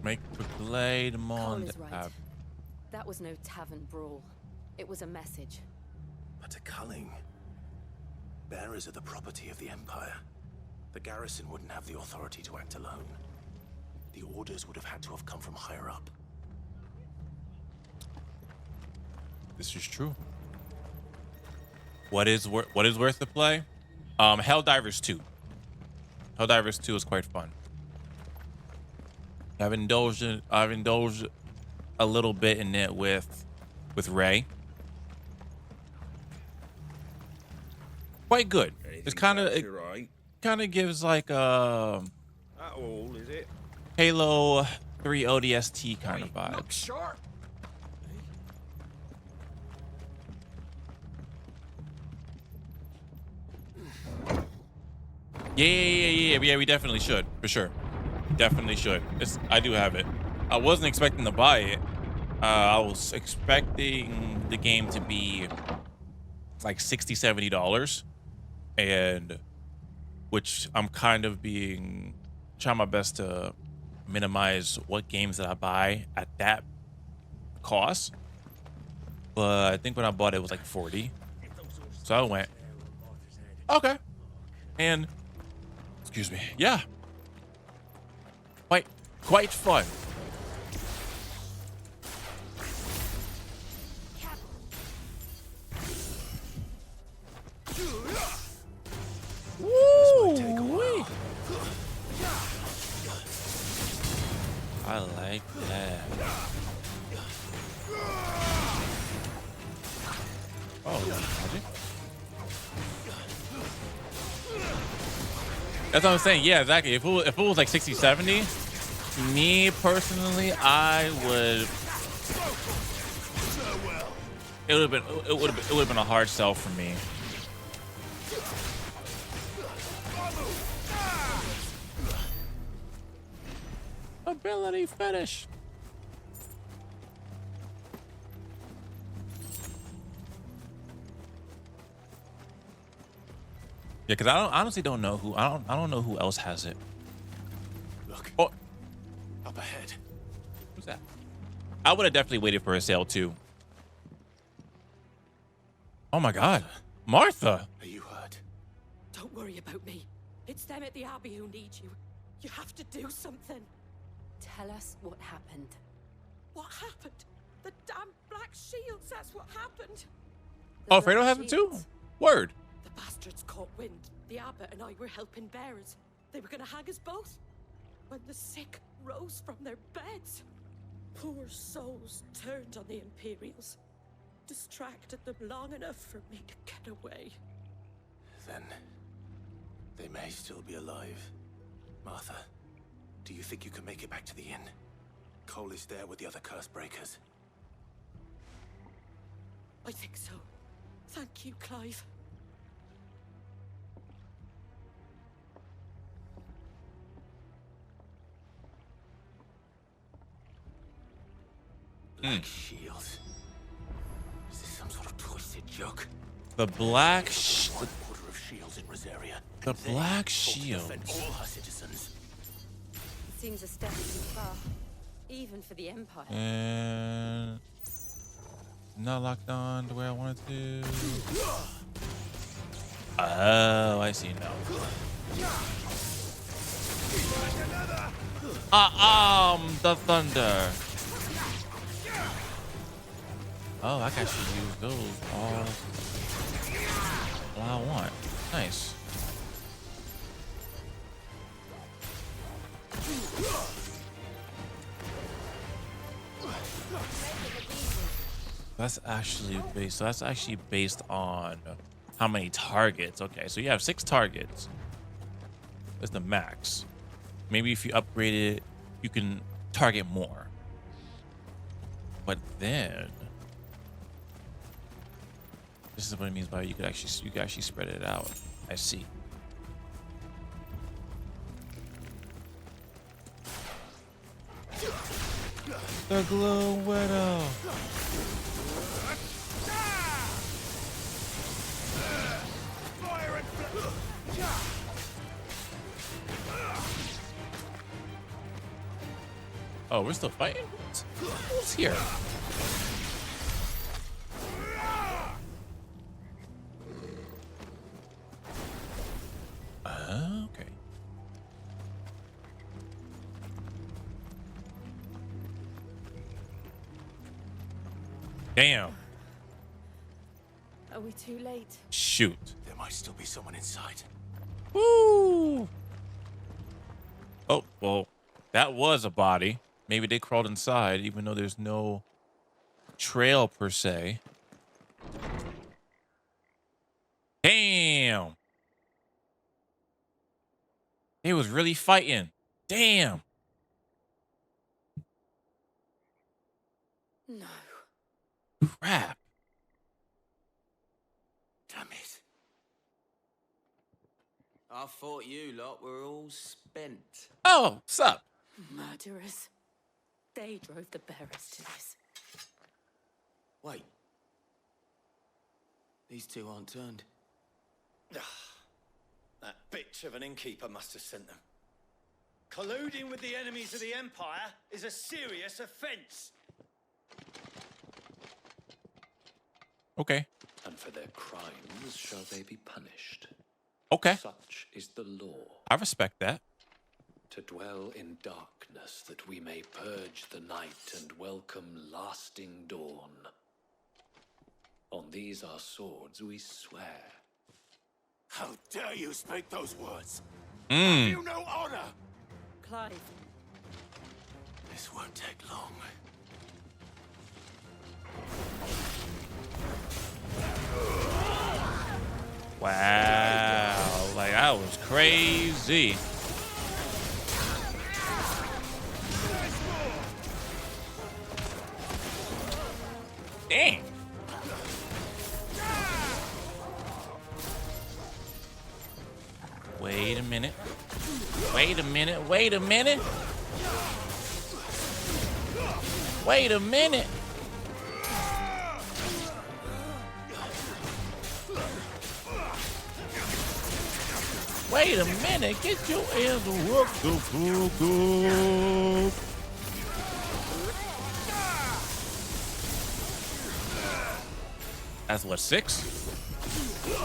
Make the blade Cole on is the right. app. That was no tavern brawl. It was a message. But a culling. Bearers are the property of the Empire. The garrison wouldn't have the authority to act alone. The orders would have had to have come from higher up. This is true. What is worth the play? Helldivers 2. Helldivers 2 is quite fun. I've indulged a little bit in it with Ray. Quite good. It's kind of gives like That all, is it? Halo 3 ODST kind of vibe. Look sharp. Yeah, we definitely should, for sure. Definitely should. I do have it. I wasn't expecting to buy it. I was expecting the game to be like $60, $70. And which I'm kind of trying my best to minimize what games that I buy at that cost. But I think when I bought it was like 40. So I went, okay. And excuse me. Yeah. Quite fun. Woo! I like that. Oh, magic. That's what I'm saying. Yeah, exactly. If it was like 60, 70, me personally, I would. It would have been a hard sell for me. Ability fetish. Yeah, because I honestly don't know who I don't know who else has it. Look. Oh, up ahead. Who's that? I would have definitely waited for a sale too. Oh my God, Martha. Are you hurt? Don't worry about me. It's them at the Abbey who need you. You have to do something. Tell us what happened. What happened? The damn black shields, that's what happened. Oh, Fredo has it too? Word. The bastards caught wind. The abbot and I were helping bearers. They were gonna hang us both. When the sick rose from their beds, poor souls turned on the Imperials. Distracted them long enough for me to get away. Then they may still be alive. Martha, do you think you can make it back to the inn? Cole is there with the other curse breakers. I think so. Thank you, Clive. Black shields. Is this some sort of twisted joke? The black Order of shields in Rosaria. The black shield. All her citizens. Seems a step too far, even for the Empire. And not locked on the way I wanted to. Oh, I see now. The thunder. Oh, I can actually use those all I want. Nice. That's actually based on how many targets. Okay, so you have 6 targets. That's the max. Maybe if you upgrade it, you can target more. But then this is what it means by you can actually spread it out. I see. The Glow Widow. Oh, we're still fighting? Who's here? Okay. Damn. Are we too late? Shoot. There might still be someone inside. Woo! Oh, well, that was a body. Maybe they crawled inside, even though there's no trail per se. Damn. He was really fighting. Damn. No. Crap. Damn it. I thought you lot were all spent. Oh, sup? Murderers. They drove the bearers to this. Wait. These two aren't turned. That bitch witch of an innkeeper must have sent them. Colluding with the enemies of the Empire is a serious offense. Okay. And for their crimes shall they be punished. Okay. Such is the law. I respect that. To dwell in darkness that we may purge the night and welcome lasting dawn. On these our swords we swear. How dare you speak those words? Mm. Have you no honor? Clive. This won't take long. Wow. Like, that was crazy. Dang. Wait a minute. Wait a minute. Wait a minute. Wait a minute. Wait a minute. Get your ass to work. Go. That's what, 6?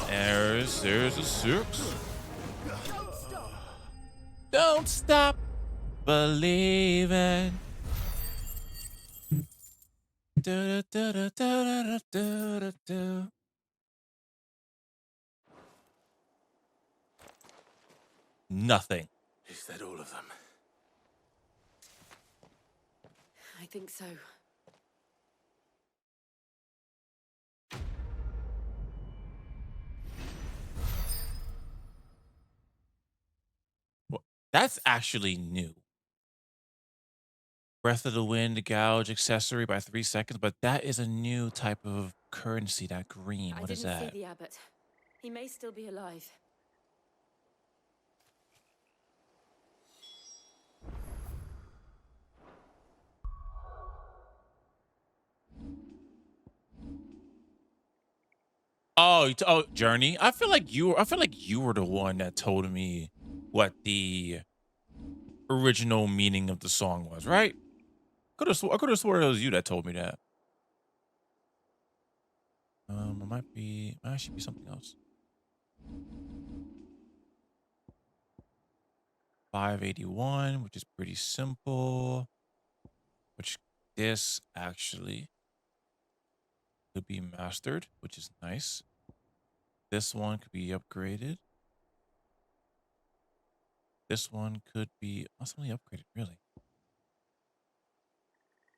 There's a 6. Don't stop believing. Nothing. Is that all of them? I think so. Well, that's actually new. Breath of the Wind gouge accessory by 3 seconds, but that is a new type of currency, that green. What is I didn't that? see the abbot. He may still be alive. Oh, Journey. I feel like you were the one that told me what the original meaning of the song was, right? I could have swore it was you that told me that. It might actually be something else. 581, which is pretty simple. Which this actually could be mastered, which is nice. This one could be upgraded. This one could be awesomely upgraded, really.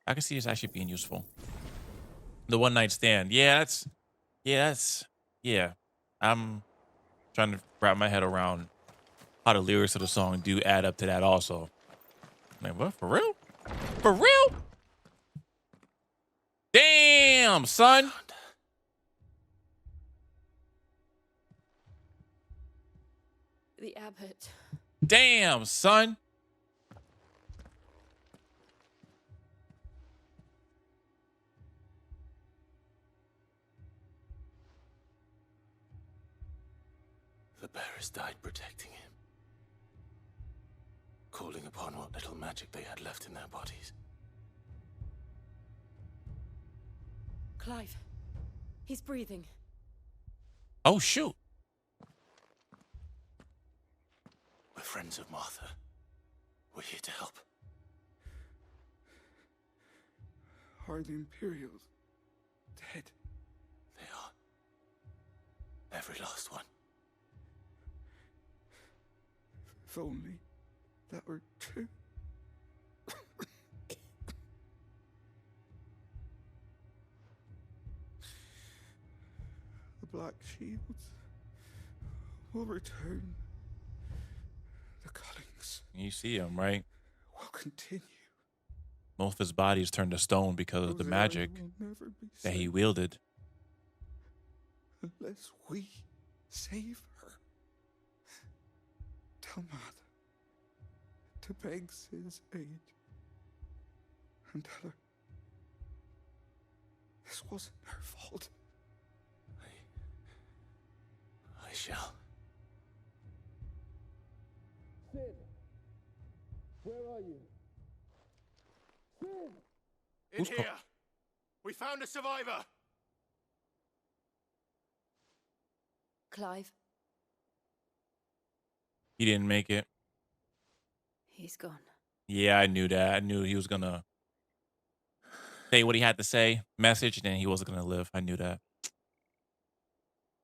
I can see this actually being useful. The one night stand. Yeah. I'm trying to wrap my head around how the lyrics of the song do add up to that also. Like, what? For real? For real? Damn, son. The abbot. Damn, son. The bearers died protecting him, calling upon what little magic they had left in their bodies. Clive. He's breathing. Oh, shoot. We're friends of Martha. We're here to help. Are the Imperials dead? They are. Every last one. If only that were true. The Black Shields will return. The Cullings You see him, right? will continue. Most of his body is turned to stone because of the Rosaria magic will never be that he safe wielded. unless we save her. Tell Mother to beg Sid's aid and tell her this wasn't her fault. I shall. Sid! Where are you? Sid! In here! We found a survivor! Clive, He didn't make it. he's gone. Yeah, I knew that. I knew he was gonna say what he had to say, message, and then he wasn't gonna live. I knew that.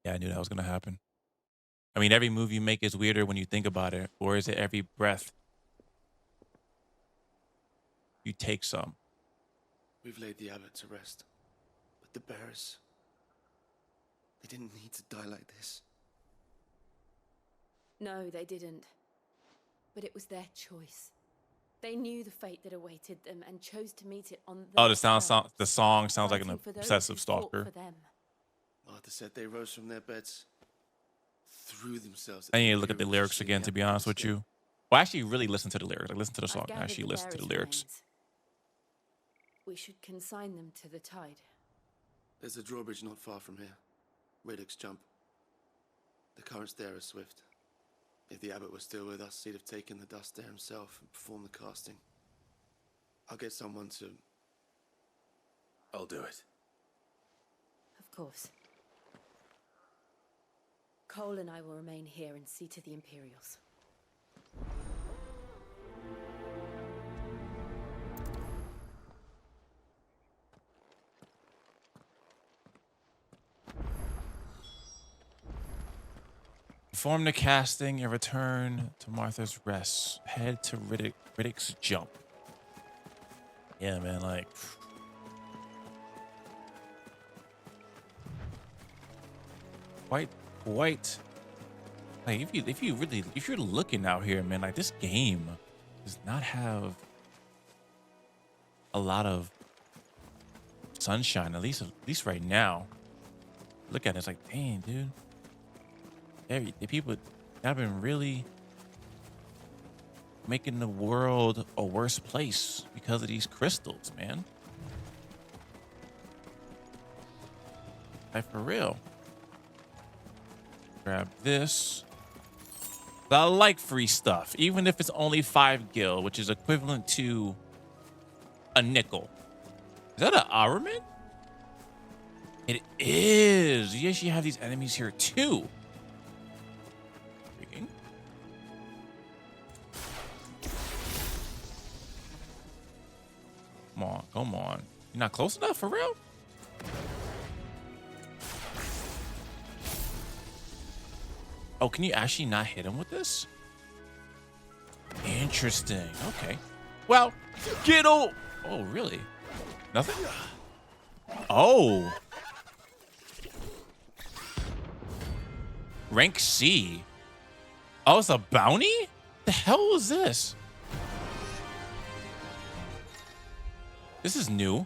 Yeah, I knew that was gonna happen. I mean, every move you make is weirder when you think about it, or is it every breath you take some? We've laid the abbot to rest. But the bearers, they didn't need to die like this. No, they didn't. But it was their choice. They knew the fate that awaited them and chose to meet it on their Oh, the terms, the song sounds like an fighting for those obsessive who fought stalker. for them. Martha said they rose from their beds, threw themselves at I the need to look at the Imperial lyrics machine again, to be honest with you. Well, actually, really listen to the lyrics. Like, listen to the song. I've Actually, gathered listen to the bearers' lyrics. remains. We should consign them to the tide. There's a drawbridge not far from here. Riddick's jump. The currents there are swift. If the abbot was still with us, he'd have taken the dust there himself and performed the casting. I'll get someone to... I'll do it. Of course. Cole and I will remain here and see to the Imperials. Perform the casting and return to Martha's rest. Head to Riddick's jump. Yeah, man, like... Quite... Like, if you're looking out here, man, like, this game does not have a lot of sunshine, at least right now. Look at it, it's like, dang, dude. The people have been really making the world a worse place because of these crystals, man. Like, for real. Grab this. I like free stuff, even if it's only 5 gil, which is equivalent to a nickel. Is that an armament? It is. Yes, you have these enemies here too. Come on, come on. You're not close enough, for real? Oh, can you actually not hit him with this? Interesting. Okay. Well, get over. Oh, really? Nothing? Oh. Rank C. Oh, it's a bounty? The hell is this? This is new.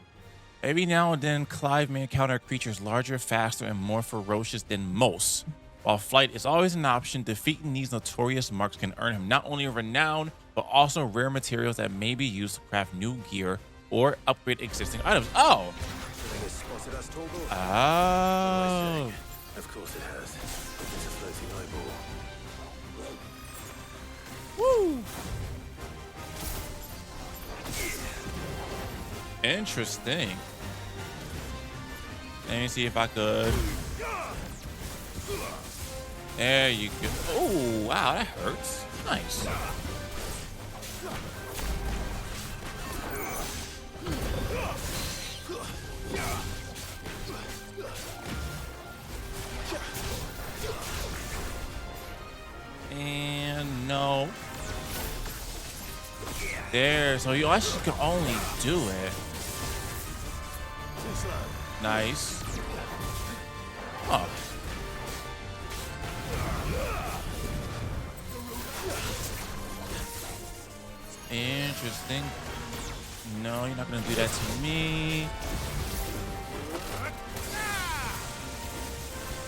Every now and then, Clive may encounter creatures larger, faster, and more ferocious than most. While flight is always an option, defeating these notorious marks can earn him not only renown, but also rare materials that may be used to craft new gear or upgrade existing items. Oh! Oh. Of course it has. It's a floating eyeball. Woo! Interesting. Let me see if I could. There you go. Oh, wow, that hurts. Nice. And no. There, so you actually can only do it. Nice. Oh. Interesting. No, you're not gonna do that to me.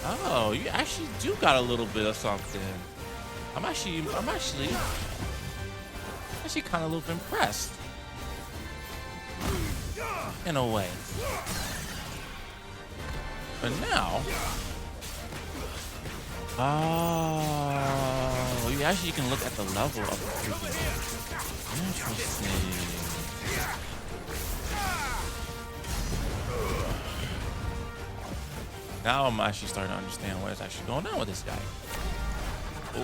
Oh, you actually do got a little bit of something. I'm actually kind of a little impressed. In a way. But now, oh, you actually can look at the level of the freaking. Interesting. Now I'm actually starting to understand what is actually going on with this guy. Ooh.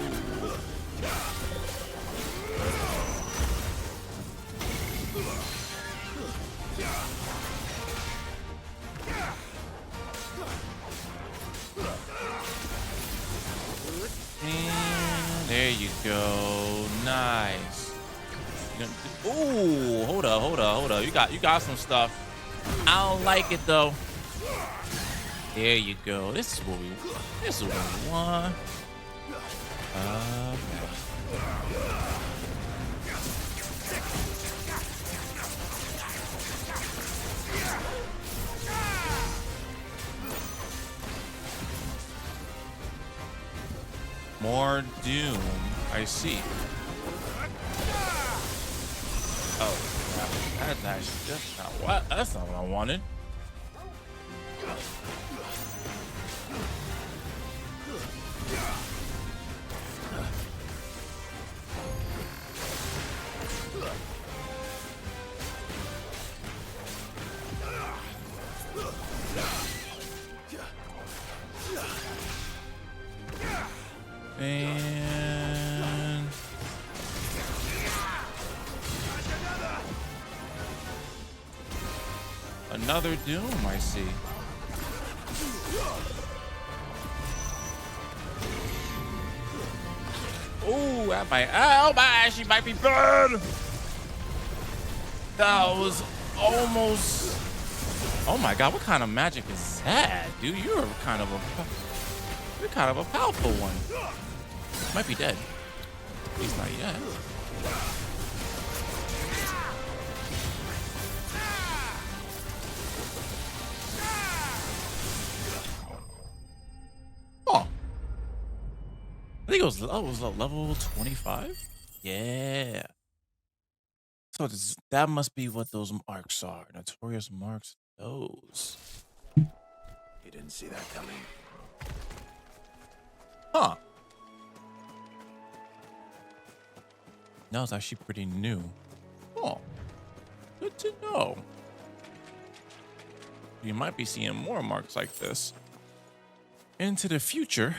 And there you go. Nice. Ooh, hold up. You got some stuff. I don't like it though. There you go. This is what we want. More Doom. I see. Oh, that's actually just not what. That's not what I wanted. And another Doom, I see. Oh, that might, she might be burned. That was almost. Oh my God, what kind of magic is that, dude? You're kind of a powerful one. Might be dead. At least not yet. Oh. I think it was level 25? Yeah. So that must be what those marks are. Notorious marks. Those. You didn't see that coming. Huh. That was actually pretty new. Oh, good to know. You might be seeing more marks like this into the future.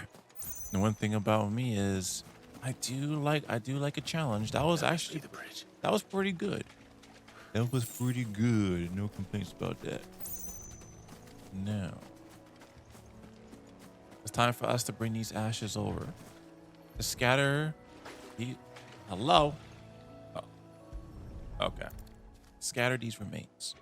The one thing about me is I do like a challenge. That was actually that was pretty good. That was pretty good. No complaints about that. Now it's time for us to bring these ashes over. To scatter the hello. Oh. Okay. Scatter these remains.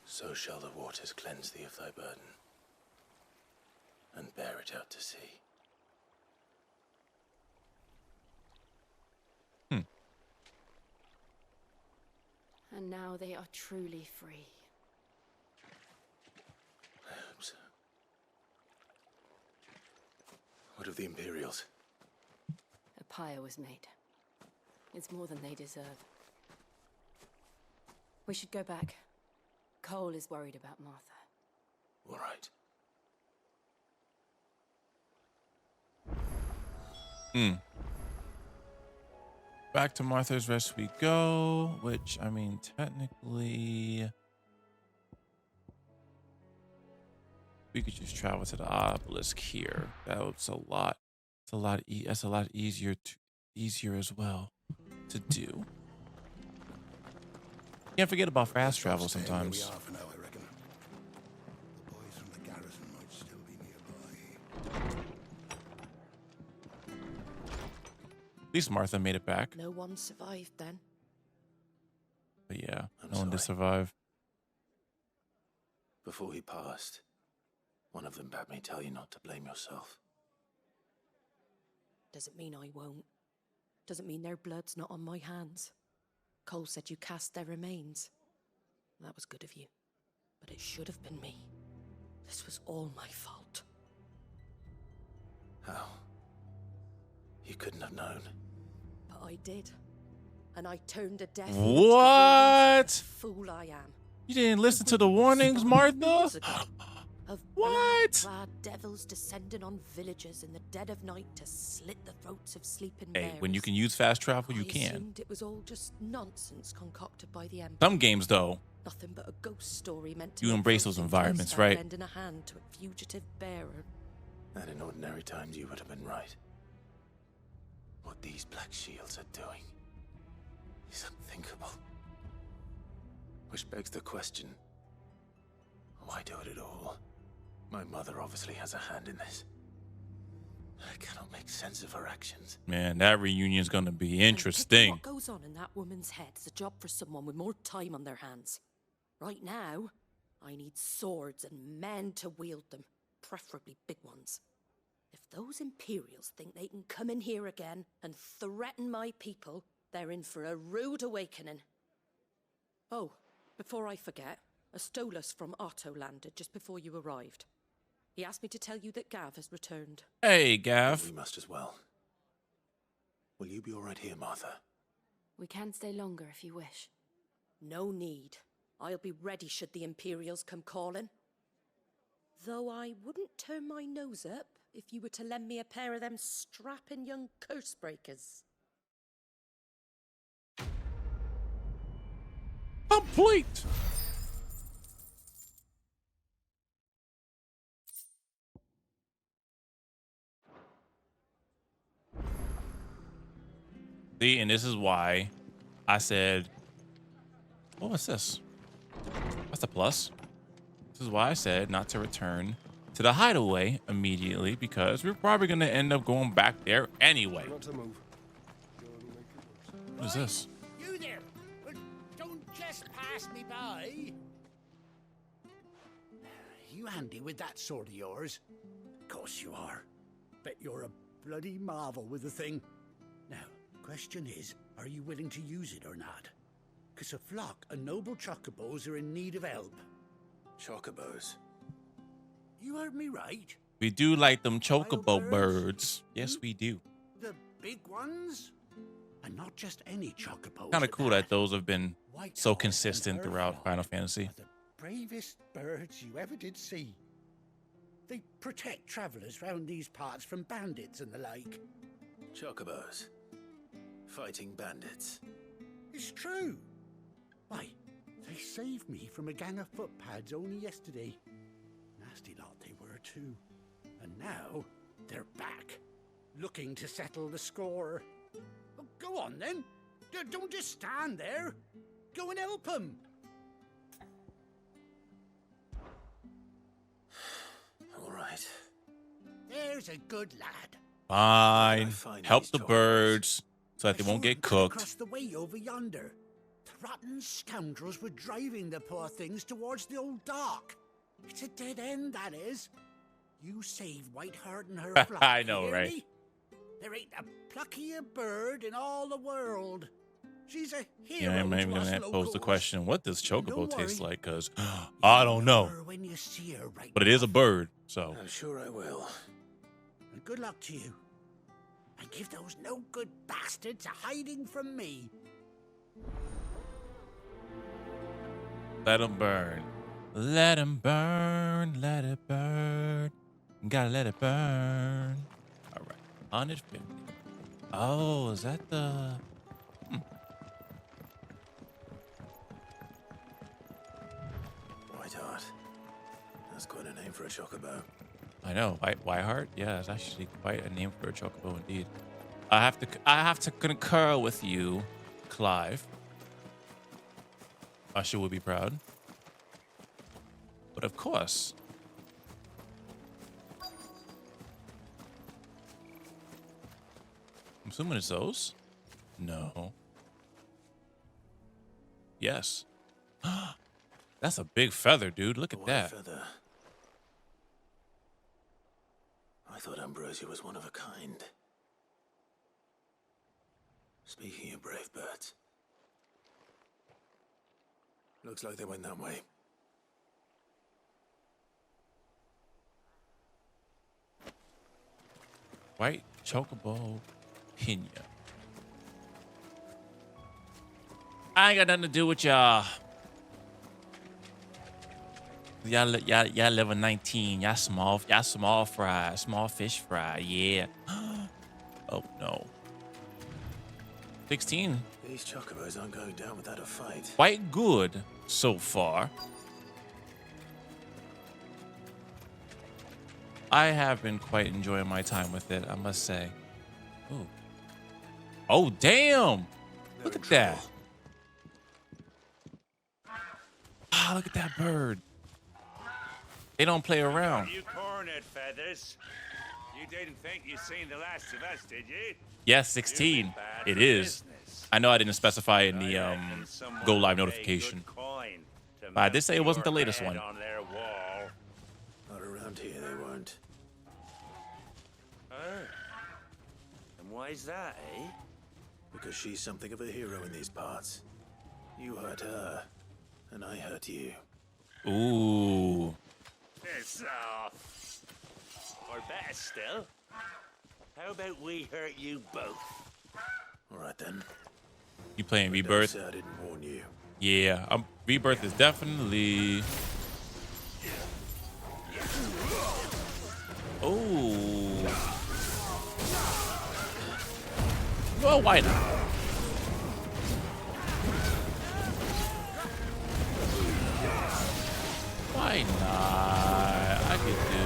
So shall the waters cleanse thee of thy burden, and bear it out to sea. And now they are truly free. I hope so. What of the Imperials? A pyre was made. It's more than they deserve. We should go back. Cole is worried about Martha. All right. Back to Martha's Rest we go, which, I mean, technically we could just travel to the obelisk here. That's a lot. That's a lot easier as well to do. Can't forget about fast travel sometimes. At least Martha made it back. No one survived then. But yeah, no one did survive. Before he passed, one of them bade me tell you not to blame yourself. Doesn't mean I won't. Doesn't mean their blood's not on my hands. Cole said you cast their remains. That was good of you. But it should have been me. This was all my fault. How? You couldn't have known. But I did. And I turned a deaf ear to What? the fool I am. You didn't listen to the warnings, Martha? Of What? blood-clad devils descending on villagers in the dead of night to slit the throats of sleeping Hey, bears. when you can use fast travel, you I can. assumed it was all just nonsense concocted by the Empire. Some games, though, Nothing but a ghost story meant to you make embrace folks those think environments, start right? lending a hand to a fugitive bearer. And in ordinary times, you would have been right. What these Black Shields are doing is unthinkable. Which begs the question, why do it at all? My mother obviously has a hand in this. I cannot make sense of her actions. Man, that reunion's gonna be Picking interesting. what goes on in that woman's head is a job for someone with more time on their hands. Right now, I need swords and men to wield them, preferably big ones. If those Imperials think they can come in here again and threaten my people, they're in for a rude awakening. Oh, before I forget, a Stolas from Otto landed just before you arrived. He asked me to tell you that Gav has returned. Hey, Gav. We must as well. Will you be all right here, Martha? We can stay longer if you wish. No need. I'll be ready should the Imperials come calling. Though I wouldn't turn my nose up if you were to lend me a pair of them strapping young curse breakers. Complete. See, and this is why I said, "Oh, what's this? That's a plus." This is why I said not to return to the hideaway immediately, because we're probably going to end up going back there anyway. Not to move. What is this? You there! Don't just pass me by. You handy with that sword of yours? Of course you are. Bet you're a bloody marvel with the thing. Now, question is, are you willing to use it or not? 'Cause a flock of noble chocobos are in need of help. Chocobos? You heard me right. We do like them chocobo birds. Yes, we do. The big ones? And not just any chocobos. Kind of cool that those have been so consistent throughout Final Fantasy. Bravest birds you ever did see. They protect travelers round these parts from bandits and the like. Chocobos. Fighting bandits. It's true. Why, they saved me from a gang of footpads only yesterday. Nasty lot they were too. And now they're back, looking to settle the score. Well, go on then. Don't just stand there. Go and help them. All right. There's a good lad. Fine. Help the birds so that they won't get cooked. Across the way over yonder. The rotten scoundrels were driving the poor things towards the old dock. It's a dead end, that is. You save Whiteheart and her flock. I know, hear right? me? There ain't a pluckier bird in all the world. She's a hero. Yeah, I'm to even us gonna pose the locals. question: what does chocobo Don't taste worry. like? Cause I don't know, When you see her right but it is a bird. So I'm sure I will. And good luck to you. And give those no good bastards a hiding from me. let them burn. Let them burn. Let it burn. Gotta let it burn. All right, 150. Oh, is that the? Whiteheart. That's quite a name for a chocobo. I know, Whiteheart. Yeah, it's actually quite a name for a chocobo indeed. I have to concur with you, Clive. Usher would be proud. But of course. I'm assuming it's those. No. Yes. That's a big feather, dude. Look at that. Feather. I thought Ambrosia was one of a kind. Speaking of brave birds. Looks like they went that way. White chocobo pina. I ain't got nothing to do with y'all. Y'all level 19. Y'all small fry, small fish fry. Yeah. Oh no. 16. These chocobos aren't going down without a fight. Quite good so far. I have been quite enjoying my time with it, I must say. Ooh. Oh, damn. Look at that. Ah, look at that bird. They don't play around. You cornered, Feathers. You didn't think you'd seen the last of us, did you? Yes, 16. It is. I know I didn't specify in the go live notification. But I did say it wasn't the latest one. On their wall. Not around here, they weren't. Oh. And why's that, eh? Because she's something of a hero in these parts. You hurt her, and I hurt you. Ooh. Piss off. Or better still, how about we hurt you both? All right then. You playing Rebirth? I didn't warn you. Yeah, Rebirth is definitely. Oh. Well, why not? Why not? I could do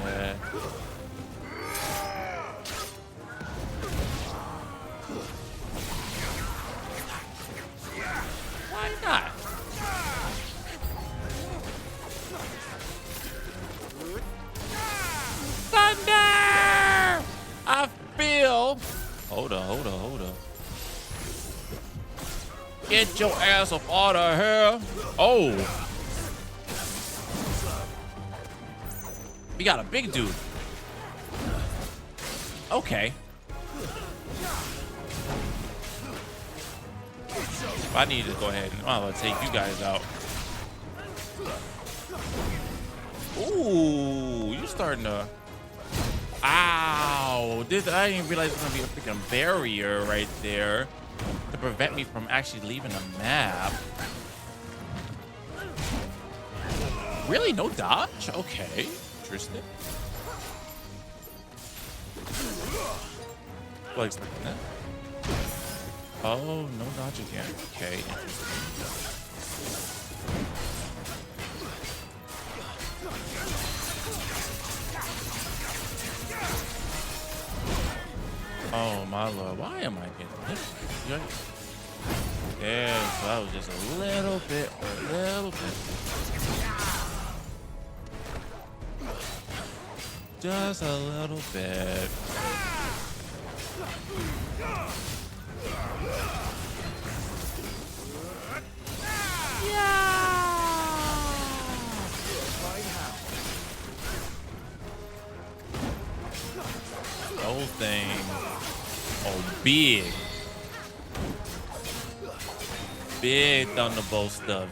it. Why not? Thunder! I feel. Hold on. Get your ass up out of here. Oh. We got a big dude. Okay. I need to go ahead and I'll take you guys out. Ooh, you starting to. Ow! I didn't realize it was gonna be a freaking barrier right there to prevent me from actually leaving a map. Really, no dodge? Okay, interesting. Well, expecting that. Oh, no dodge again. Okay, interesting. Oh my lord, why am I getting this? Yeah, so that was just a little bit. Just a little bit. Whole thing. Oh, big. Big Thunderbolt stuff.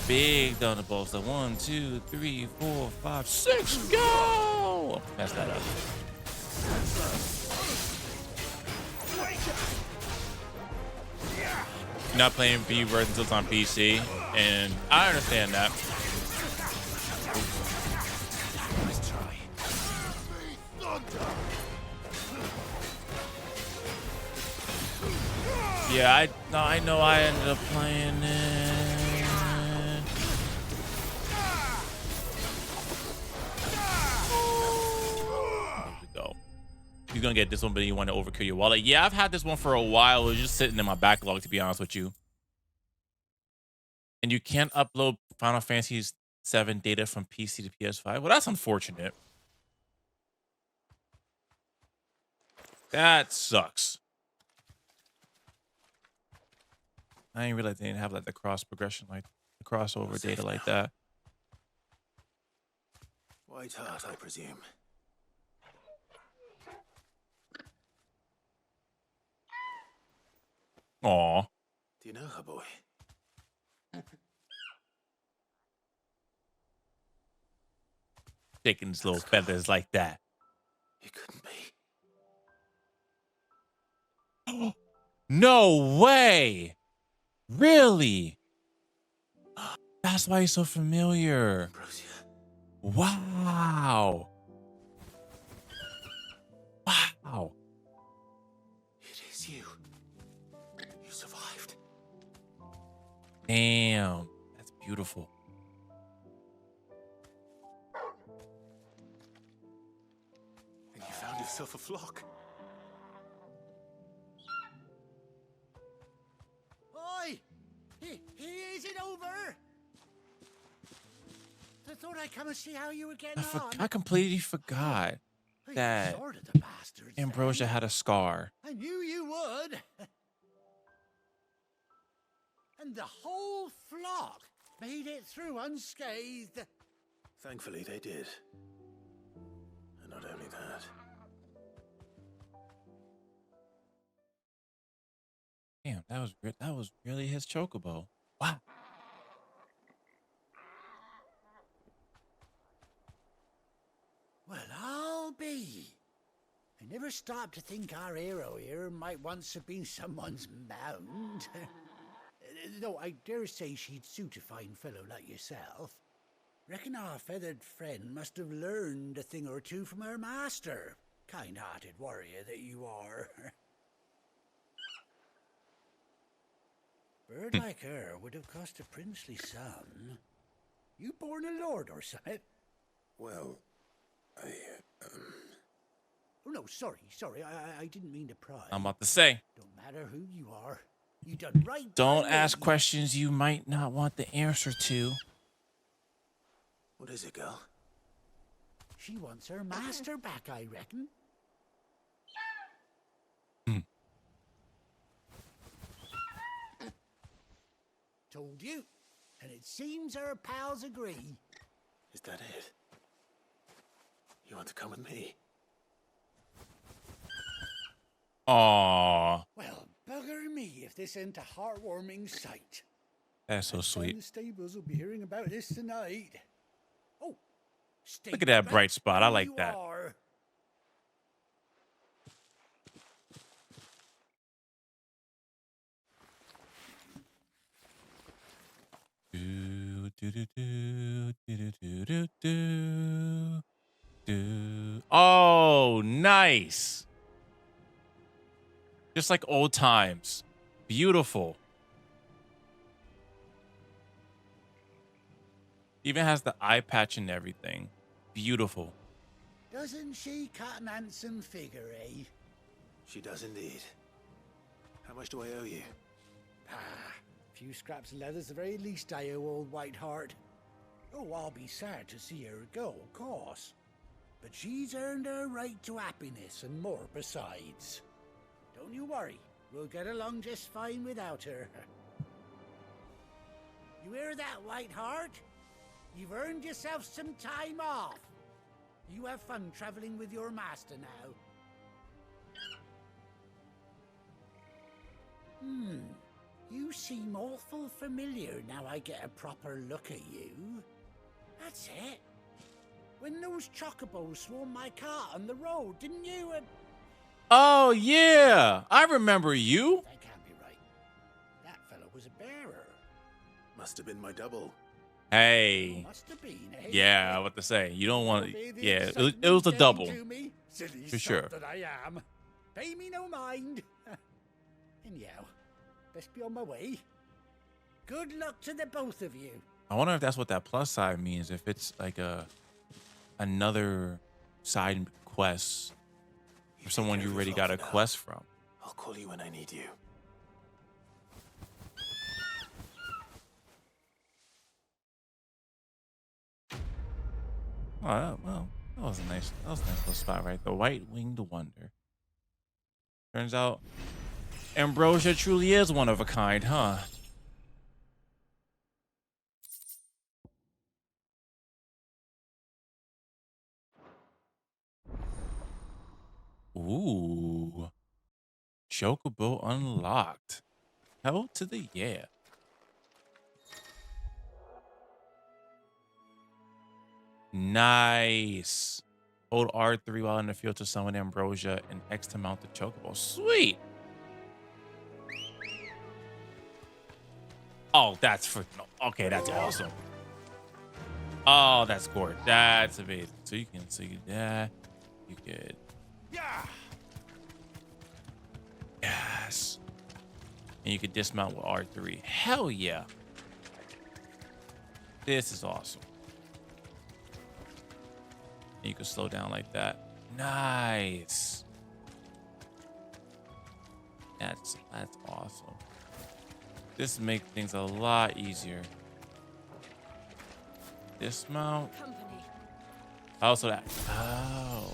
Big Thunderbolt stuff. 1, 2, 3, 4, 5, 6. Go! Mess that up. You're not playing Rebirth until it's on PC, and I understand that. Yeah, I know I ended up playing it. There we go. You're gonna get this one, but you want to overkill your wallet. Yeah, I've had this one for a while. It was just sitting in my backlog, to be honest with you. And you can't upload Final Fantasy VII data from PC to PS5. Well, that's unfortunate. That sucks. I didn't realize they didn't have like the cross progression, like the crossover data like that. White Heart, I presume. Aw. Do you know her, boy? Taking his little feathers like that. It couldn't be. No way! Really? That's why he's so familiar. Wow. Wow. It is you. You survived. Damn. That's beautiful. And you found yourself a flock. Oi! Is it over? I thought I'd come and see how you were getting on. I completely forgot that Sword of the bastards, Ambrosia had a scar. I knew you would. And the whole flock made it through unscathed. Thankfully, they did. And not only that. Damn, that was really his chocobo. Wow. Well, I'll be. I never stopped to think our hero here might once have been someone's mount. Though I dare say she'd suit a fine fellow like yourself. Reckon our feathered friend must have learned a thing or two from her master. Kind-hearted warrior that you are. Bird like her would have cost a princely sum. You born a lord or something? Well, Oh no, sorry. I didn't mean to pry. I'm about to say. Don't matter who you are. You done right. Don't ask questions you might not want the answer to. What is it, girl? She wants her master back, I reckon. Told you. And it seems her pals agree. Is that it? You want to come with me? Aww. Well, bugger me if this ain't a heartwarming sight. That's so The sweet. stables will be hearing about this tonight. Oh, stay Look at that right bright spot. I where like you that. are. Do, do, do, do, do, do, do, do, do. Oh, nice. Just like old times. Beautiful. Even has the eye patch and everything. Beautiful. Doesn't she cut an handsome figure, eh? She does indeed. How much do I owe you? A few scraps of leather's the very least I owe old Whiteheart. Oh, I'll be sad to see her go, of course. But she's earned her right to happiness and more besides. Don't you worry, we'll get along just fine without her. You hear that, Whiteheart? You've earned yourself some time off. You have fun traveling with your master now. You seem awful familiar now I get a proper look at you. That's it. When those chocobos swarmed my car on the road, didn't you? Oh, yeah. I remember you. That can't be right. That fellow was a bearer. Must have been my double. Hey. Must have been, eh? Yeah, I was about to say. You don't want Obey to. the Yeah, excitement it was a getting double. to me, silly For sot sure. that I am. Pay me no mind. Anyhow, best be on my way. Good luck to the both of you. I wonder if that's what that plus side means. If it's like another side quest for someone you already got a quest from. I'll call you when I need you. Oh, well, that was a nice little spot, right? The white-winged wonder. Turns out Ambrosia truly is one of a kind, huh? Ooh. Chocobo unlocked. Hell to the yeah. Nice. Hold R3 while in the field to summon Ambrosia and X to mount the chocobo. Sweet. Oh, that's freaking okay. That's awesome. Oh, that's gorgeous. That's amazing. So you can see that. You could. Yes. And you could dismount with R3. Hell yeah. This is awesome. And you can slow down like that. Nice. That's awesome. This makes things a lot easier. Dismount. Also that. Oh.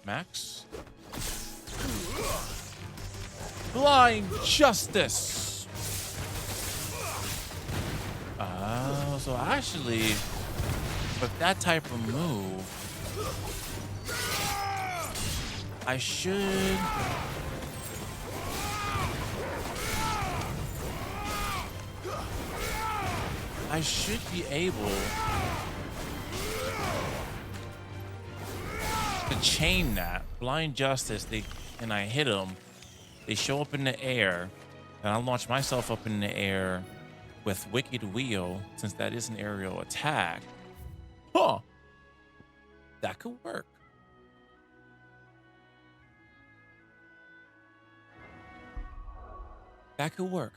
Max. Blind justice. Oh, so actually, with that type of move, I should. I should be able to chain that. Blind Justice, and I hit them. They show up in the air, and I launch myself up in the air with Wicked Wheel, since that is an aerial attack. Huh. That could work. That could work.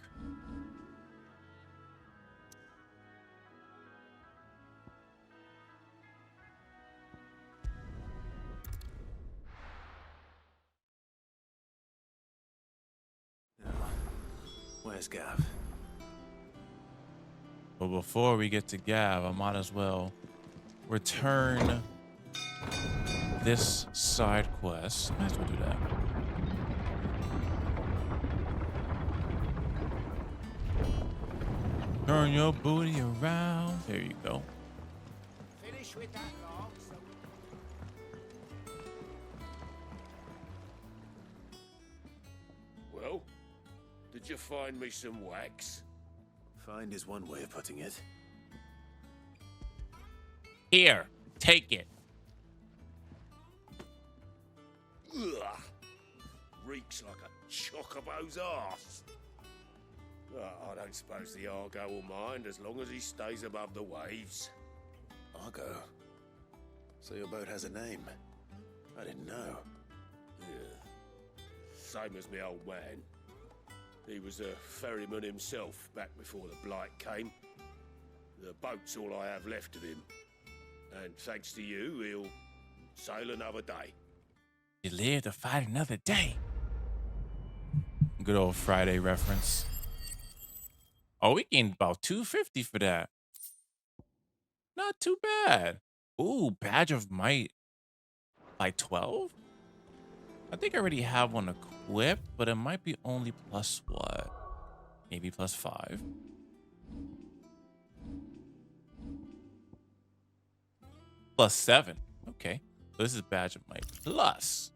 Where's Gav? But before we get to Gav, I might as well return this side quest. Might as well do that. Turn your booty around. There you go. Finish with that log. Well, did you find me some wax? Find is one way of putting it. Here, take it. Ugh. Reeks like a chocobo's arse. I don't suppose the Argo will mind as long as he stays above the waves. Argo? So your boat has a name? I didn't know. Yeah. Same as my old man. He was a ferryman himself back before the Blight came. The boat's all I have left of him. And thanks to you, he'll sail another day. You live to fight another day. Good old Friday reference. Oh, we gained about 250 for that. Not too bad. Ooh, Badge of Might. Like 12? I think I already have one equipped, but it might be only plus what? Maybe plus 5. Plus 7. Okay. So this is Badge of Might. Plus.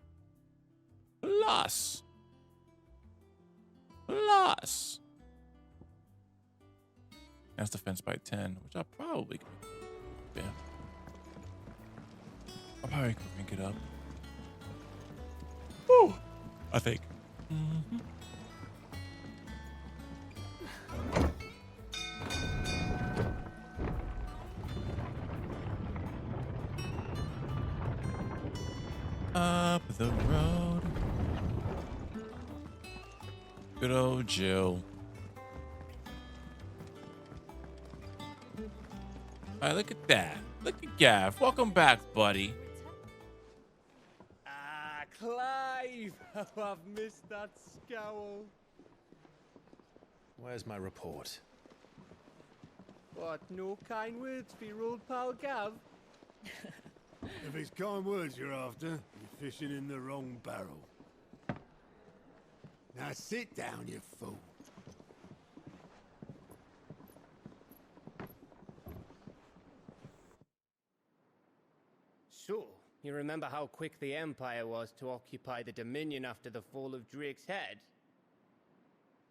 That's defense by 10, which I'll probably could. Yeah. I'll probably could rank it up. Woo! I think. Up the road. Good old Jill. All right, look at that. Look at Gav. Welcome back, buddy. Ah, Clive! Oh, I've missed that scowl. Where's my report? What, no kind words for your old pal Gav? If it's kind words you're after, you're fishing in the wrong barrel. Now sit down, you fool. So, you remember how quick the Empire was to occupy the Dominion after the fall of Drake's head?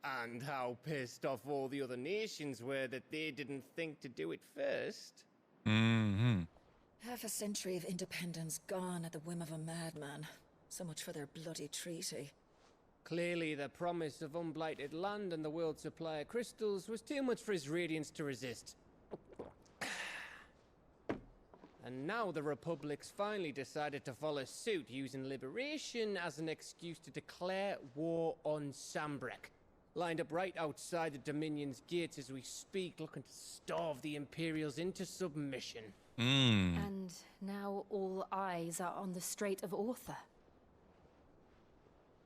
And how pissed off all the other nations were that they didn't think to do it first? Mm-hmm. Half a century of independence gone at the whim of a madman. So much for their bloody treaty. Clearly, the promise of unblighted land and the world's supply of crystals was too much for his radiance to resist. And now the Republic's finally decided to follow suit, using liberation as an excuse to declare war on Sambrek. Lined up right outside the Dominion's gates as we speak, looking to starve the Imperials into submission. And now all eyes are on the Strait of Author.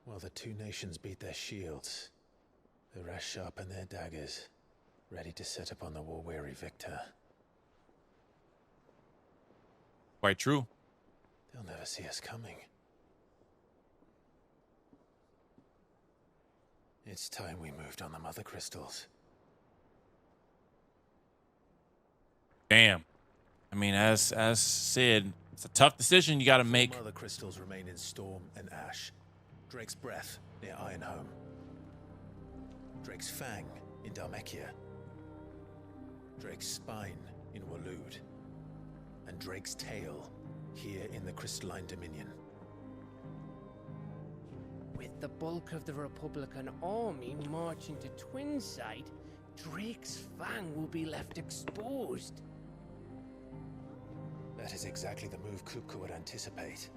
While the two nations beat their shields, the rest sharpen their daggers, ready to set upon the war-weary victor. Quite true. They'll never see us coming. It's time we moved on the mother crystals. Damn. I mean, as said, it's a tough decision you got to make. Mother crystals remain in Storm and Ash. Drake's Breath near Ironhome. Drake's Fang in Dharmekia. Drake's Spine in Waloed. And Drake's Tail here in the Crystalline Dominion. With the bulk of the Republican army marching to Twinside, Drake's Fang will be left exposed. That is exactly the move Kupka would anticipate.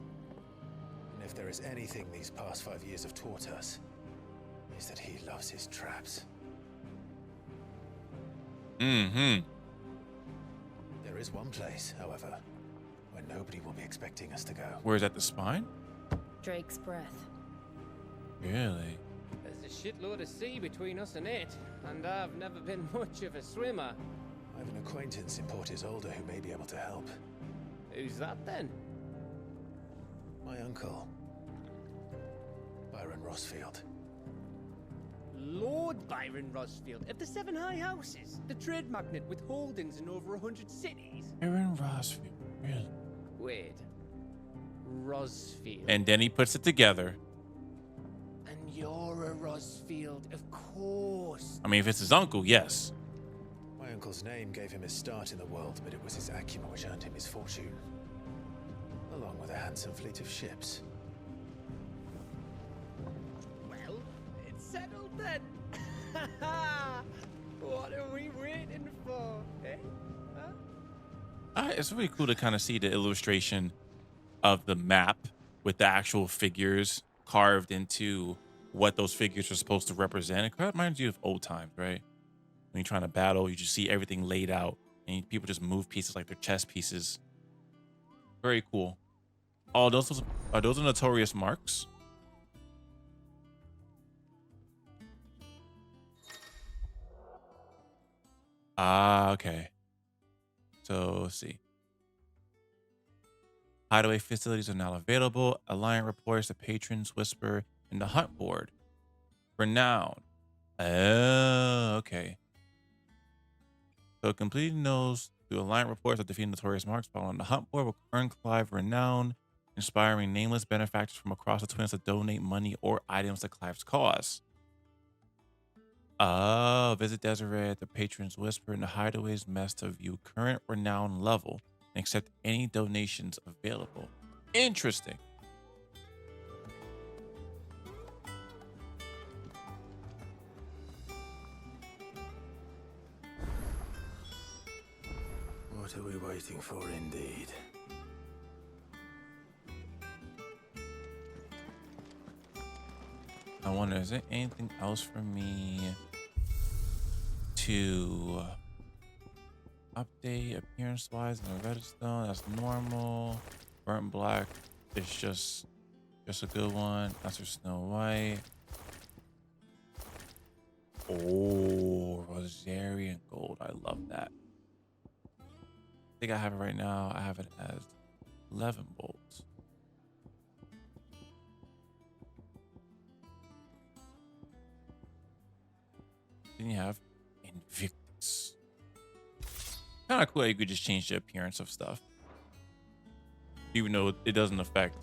And if there is anything these past 5 years have taught us, is that he loves his traps. Mm-hmm. There is one place, however, where nobody will be expecting us to go. Where's that, the Spine? Drake's Breath. Really? There's a shitload of sea between us and it, and I've never been much of a swimmer. I have an acquaintance in Port Isolde who may be able to help. Who's that then? My uncle, Byron Rosfield. Lord Byron Rosfield of the Seven High Houses, the trade magnate with holdings in over 100 cities. Byron Rosfield, really? Wait. Rosfield. And then he puts it together. And you're a Rosfield, of course. I mean, if it's his uncle, yes. My uncle's name gave him his start in the world, but it was his acumen which earned him his fortune. Along with a handsome fleet of ships. Well, it's settled then. What are we waiting for, eh? Huh? It's really cool to kind of see the illustration of the map with the actual figures carved into what those figures are supposed to represent. It kind of reminds you of old times, right? When you're trying to battle, you just see everything laid out, and people just move pieces like they're chess pieces. Very cool. Oh, are those notorious marks? Ah, okay. So let's see. Hideaway facilities are now available. Alliant reports the Patron's Whisper and the Hunt Board. Renowned. Oh, okay. So completing those through Alliant reports of defeating notorious marks following the Hunt Board will earn Clive renown, inspiring nameless benefactors from across the Twins to donate money or items to Clive's cause. Oh, visit Desiree at the Patron's Whisper in the Hideaway's mess to view current renown level and accept any donations available. Interesting. What are we waiting for, indeed? I wonder, is there anything else for me to update appearance-wise in the redstone? That's normal. Burnt black is just a good one. That's for Snow White. Oh, Rosarian Gold. I love that. I think I have it right now. I have it as 11 bolts. Then you have Invictus. Kind of cool that you could just change the appearance of stuff. Even though it doesn't affect,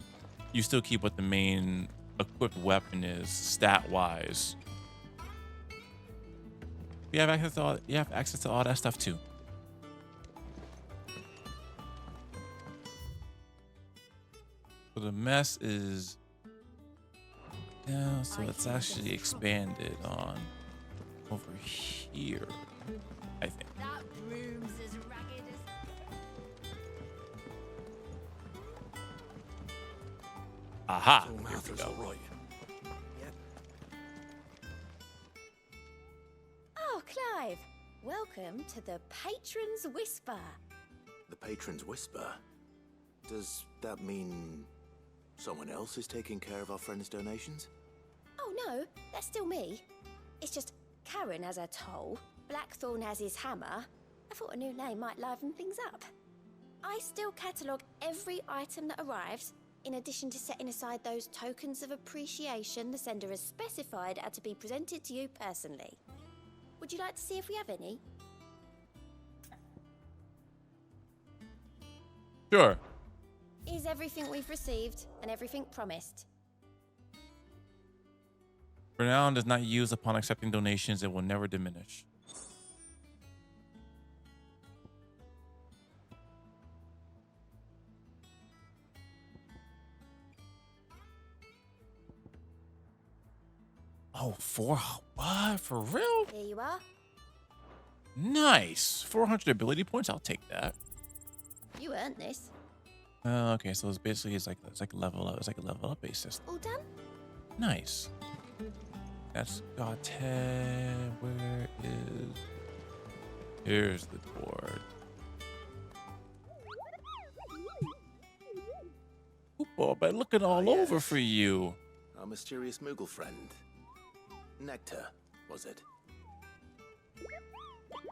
you still keep what the main equipped weapon is stat-wise. You have access to all that stuff too. So the mess is Yeah, so it's actually expanded on over here, I think. That broom's as ragged as... Aha! So Here we Martha's go. all right. Oh, Clive. Welcome to the Patron's Whisper. The Patron's Whisper? Does that mean someone else is taking care of our friend's donations? Oh, no. That's still me. It's just Karen has her toll, Blackthorn has his hammer. I thought a new name might liven things up. I still catalogue every item that arrives, in addition to setting aside those tokens of appreciation the sender has specified are to be presented to you personally. Would you like to see if we have any? Sure. Is everything we've received and everything promised? Renown does not use upon accepting donations. It will never diminish. Oh, what? For real? Here you are. Nice. 400 ability points. I'll take that. You earned this. Okay, so it's basically it's like level up. It's like a level up basis. All done? Nice. That's got 10. Where is? Here's the board. Oh, but looking all over for you. Our mysterious Moogle friend. Nectar, was it?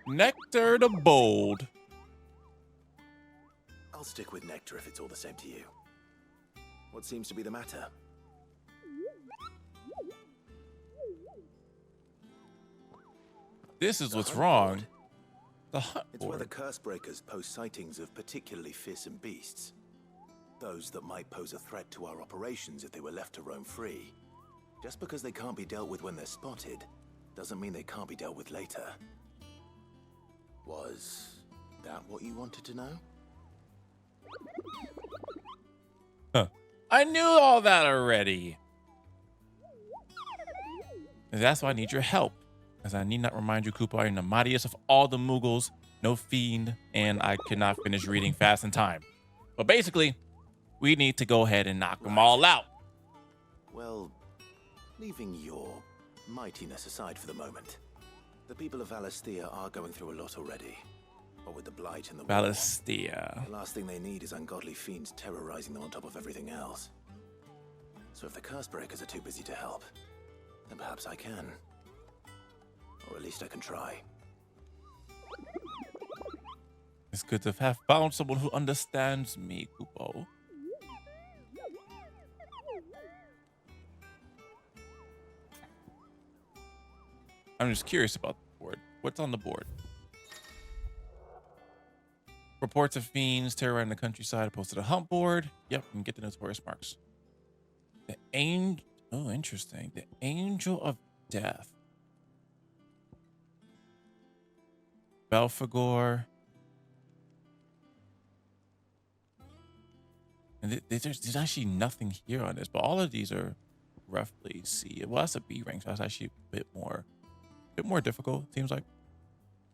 Nectar the Bold. I'll stick with Nectar if it's all the same to you. What seems to be the matter? This is what's wrong. The hunt It's where the board. curse breakers post sightings of particularly fearsome beasts. Those that might pose a threat to our operations if they were left to roam free. Just because they can't be dealt with when they're spotted, doesn't mean they can't be dealt with later. Was that what you wanted to know? Huh. I knew all that already. And that's why I need your help. As I need not remind you, Koopa, I am the mightiest of all the Moogles, no fiend, and I cannot finish reading fast in time. But basically, we need to go ahead and knock them all out. Well, leaving your mightiness aside for the moment, the people of Valisthea are going through a lot already. What with the Blight and the war, Valisthea. the last thing they need is ungodly fiends terrorizing them on top of everything else. So if the curse breakers are too busy to help, then perhaps I can. Or at least I can try. It's good to have found someone who understands me, Koopo. I'm just curious about the board. What's on the board? Reports of fiends terrorizing the countryside posted a hunt board. Yep, and get the notorious marks. The angel. Oh, interesting. The Angel of Death. Belphegor. And there's actually nothing here on this, but all of these are roughly C. Well, that's a B rank, so that's actually a bit more difficult, seems like.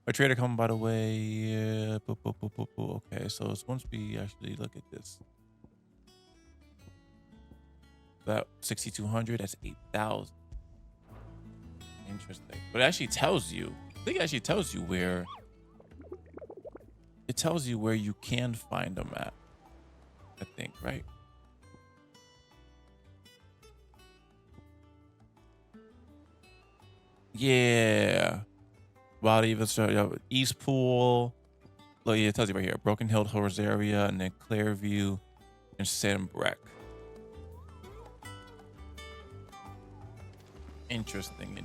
A trader coming by the way. Okay, so it's once we actually look at this. That 6,200, that's 8,000. Interesting. But it actually tells you, I think it actually tells you where, it tells you where you can find them at. I think, right? Yeah. Body of East Pool. Look, yeah, it tells you right here. Broken Hill, Rosaria, and then Clairview and Sandbreck. Interesting.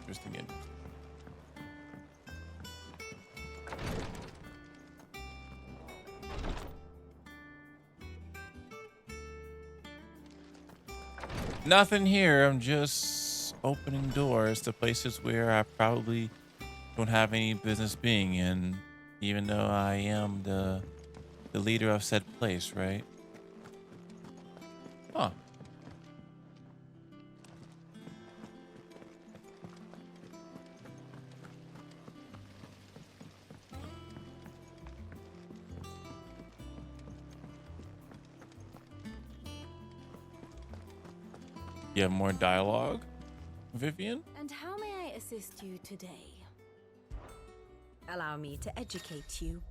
Nothing here. I'm just opening doors to places where I probably don't have any business being in, even though I am the leader of said place, right? Huh. You have more dialogue, Vivian? And how may I assist you today? Allow me to educate you.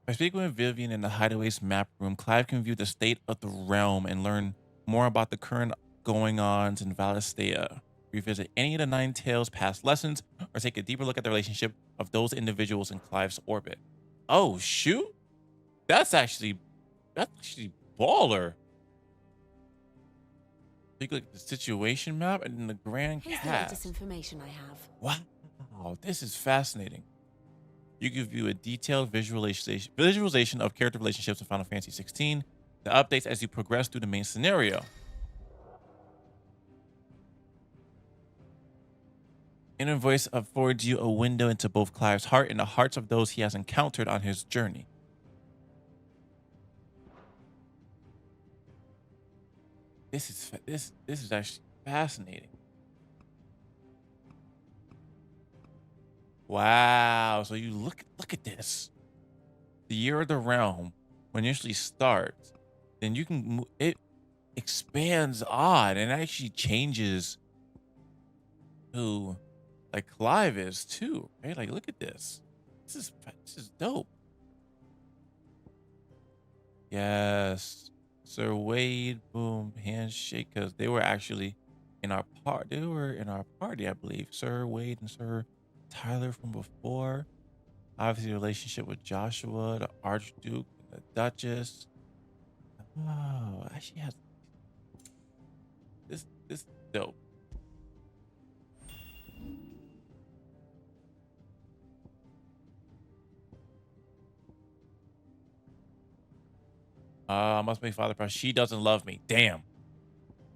By speaking with Vivian in the Hideaway's map room, Clive can view the state of the realm and learn more about the current going-ons in Valistea. Revisit any of the Nine Tails' past lessons, or take a deeper look at the relationship of those individuals in Clive's orbit. Oh, shoot! That's actually baller. Take a look at the situation map and then the grand Here's the latest cast. information I have. Wow, this is fascinating. You can view a detailed visualization of character relationships in Final Fantasy XVI, the updates as you progress through the main scenario. Inner voice affords you a window into both Clive's heart and the hearts of those he has encountered on his journey. This is actually fascinating. Wow, so you look at this. The Year of the Realm, when it initially starts, then you can it expands on and actually changes who like Clive is too, right? Like look at this. This is dope. Yes. Sir Wade, boom, handshake, because they were actually in our party, I believe. Sir Wade and Sir Tyler from before. Obviously, the relationship with Joshua, the Archduke, and the Duchess. Oh, actually has this is dope. Must make father proud. She doesn't love me. Damn.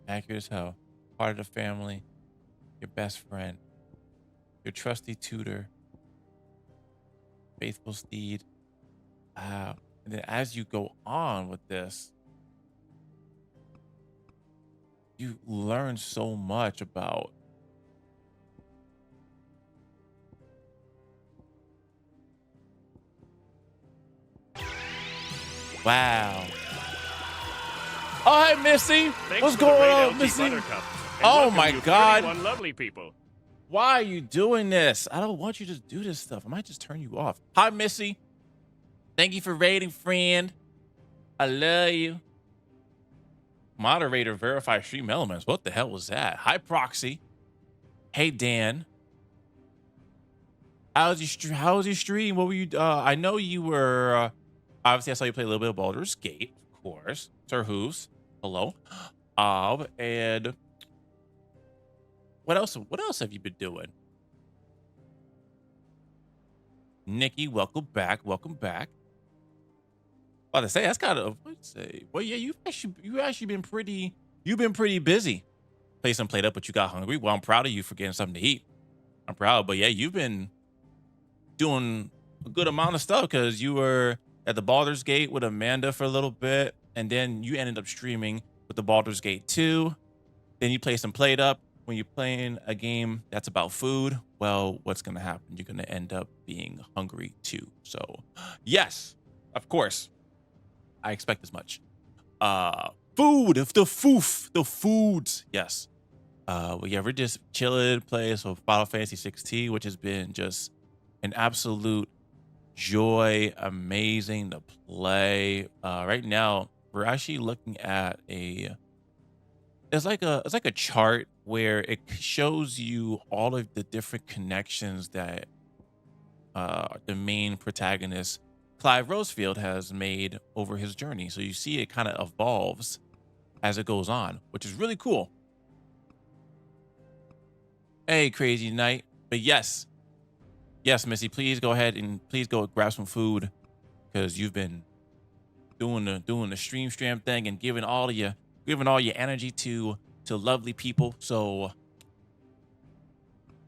Accurate as hell. Part of the family. Your best friend. Your trusty tutor. Faithful steed. Wow. And then as you go on with this, you learn so much about wow. Oh, hey, Missy. Thanks What's for the going raid, on, LT Missy? Buttercup. And Oh welcome, my you God. 31 lovely people. Why are you doing this? I don't want you to do this stuff. I might just turn you off. Hi, Missy. Thank you for raiding, friend. I love you. Moderator verify stream elements. What the hell was that? Hi, Proxy. Hey, Dan. How was your stream? What were you? I know you were. Obviously, I saw you play a little bit of Baldur's Gate, of course. Sir Hooves. Hello. And what else? What else have you been doing? Nikki, welcome back. Welcome back. About to say that's kind of what to say. Well, yeah, you've actually been pretty. You've been pretty busy. Play some played up, but you got hungry. Well, I'm proud of you for getting something to eat. I'm proud, but yeah, you've been doing a good amount of stuff because you were at the Baldur's Gate with Amanda for a little bit, and then you ended up streaming with the Baldur's Gate 2. Then you play some played up. When you're playing a game that's about food, well, what's gonna happen? You're gonna end up being hungry too. So, yes, of course, I expect as much. Food, the foods, yes. Well, yeah, we're just chilling, playing some Final Fantasy XVI, which has been just an absolute joy, amazing to play. Right now, we're actually looking at it's like a chart where it shows you all of the different connections that the main protagonist Clive Rosefield has made over his journey. So you see it kind of evolves as it goes on, which is really cool. Hey, Crazy Knight. But yes, Missy, please go ahead and please go grab some food because you've been doing the stream thing and giving all your energy to lovely people. So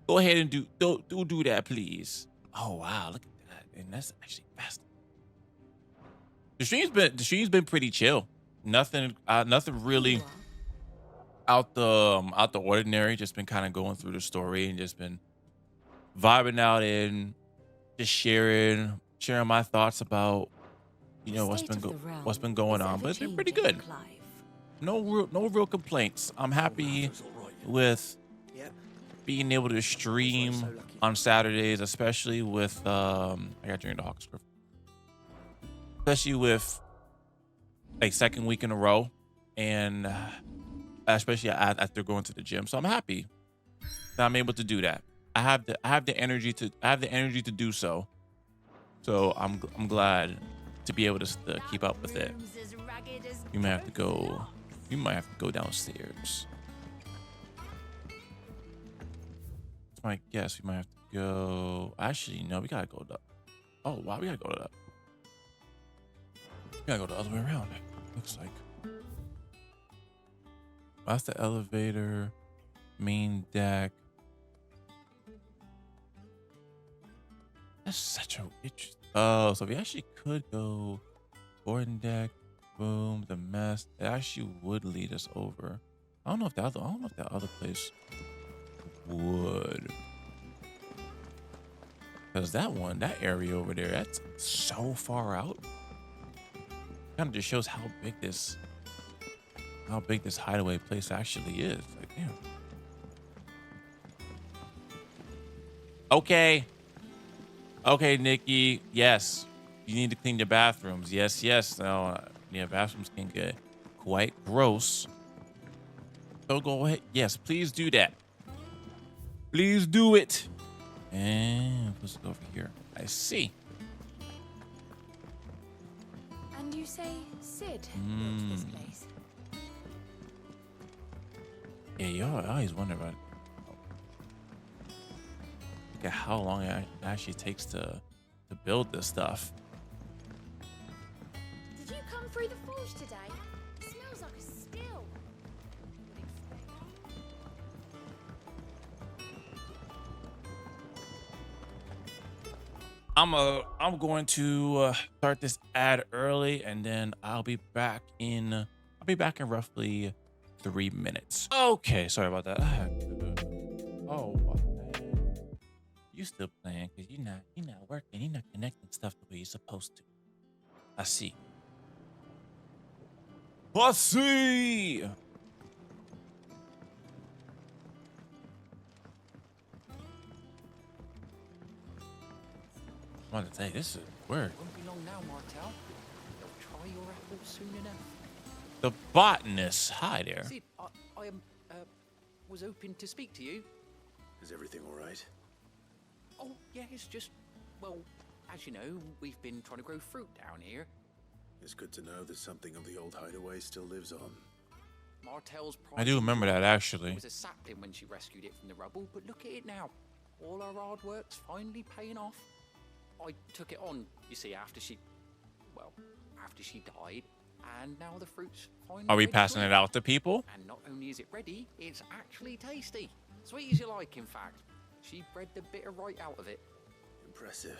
go ahead and do that, please. Oh wow, look at that, and that's actually fast. The stream's been pretty chill. Nothing really out the ordinary. Just been kind of going through the story and just been vibing out and just sharing my thoughts about what's been going on. But it's been pretty good. no real complaints. I'm happy with being able to stream on Saturdays, especially with I got drink the Hawks, especially with like second week in a row, and especially after going to the gym. So I'm happy that I'm able to do that. I have the energy to do so. So I'm glad to be able to keep up with it. You might have to go. You might have to go downstairs. That's my guess. We might have to go. Actually, no. We gotta go up. Oh wow, we gotta go up. We gotta go the other way around. Looks like. That's the elevator, main deck. That's such a interesting. Oh, so we actually could go boarding deck, boom, the mess. It actually would lead us over. I don't know if that other place would. Because that area over there, that's so far out. Kind of just shows how big this hideaway place actually is. Like, damn. Okay, Nikki. Yes, you need to clean your bathrooms. Yes. Now, yeah, bathrooms can get quite gross. So go ahead. Yes, please do that. Please do it. And let's go over here. I see. And you say Sid built this place? Yeah, you always wonder about it. Look at how long it actually takes to build this stuff. Did you come through the forge today? It smells like a still. I'm going to start this ad early, and then I'll be back in roughly 3 minutes. Okay, sorry about that. I had to. Oh, man. You still playing because you're not working. You're not connecting stuff the way you're supposed to. I see. I want to tell you, this is weird. Won't be long now, Martel. You'll try your apples soon enough. The botanist. Hi there. Sid, I was hoping to speak to you. Is everything all right? Oh, yeah, it's just, well, as you know, we've been trying to grow fruit down here. It's good to know that something of the old hideaway still lives on. Martel's I do remember that, actually. It was a sapling when she rescued it from the rubble, but look at it now. All our hard work's finally paying off. I took it on, you see, after she died, and now the fruit's finally Are we ready to passing eat. it out to people? And not only is it ready, it's actually tasty. Sweet as you like, in fact. She bred the bitter right out of it. Impressive.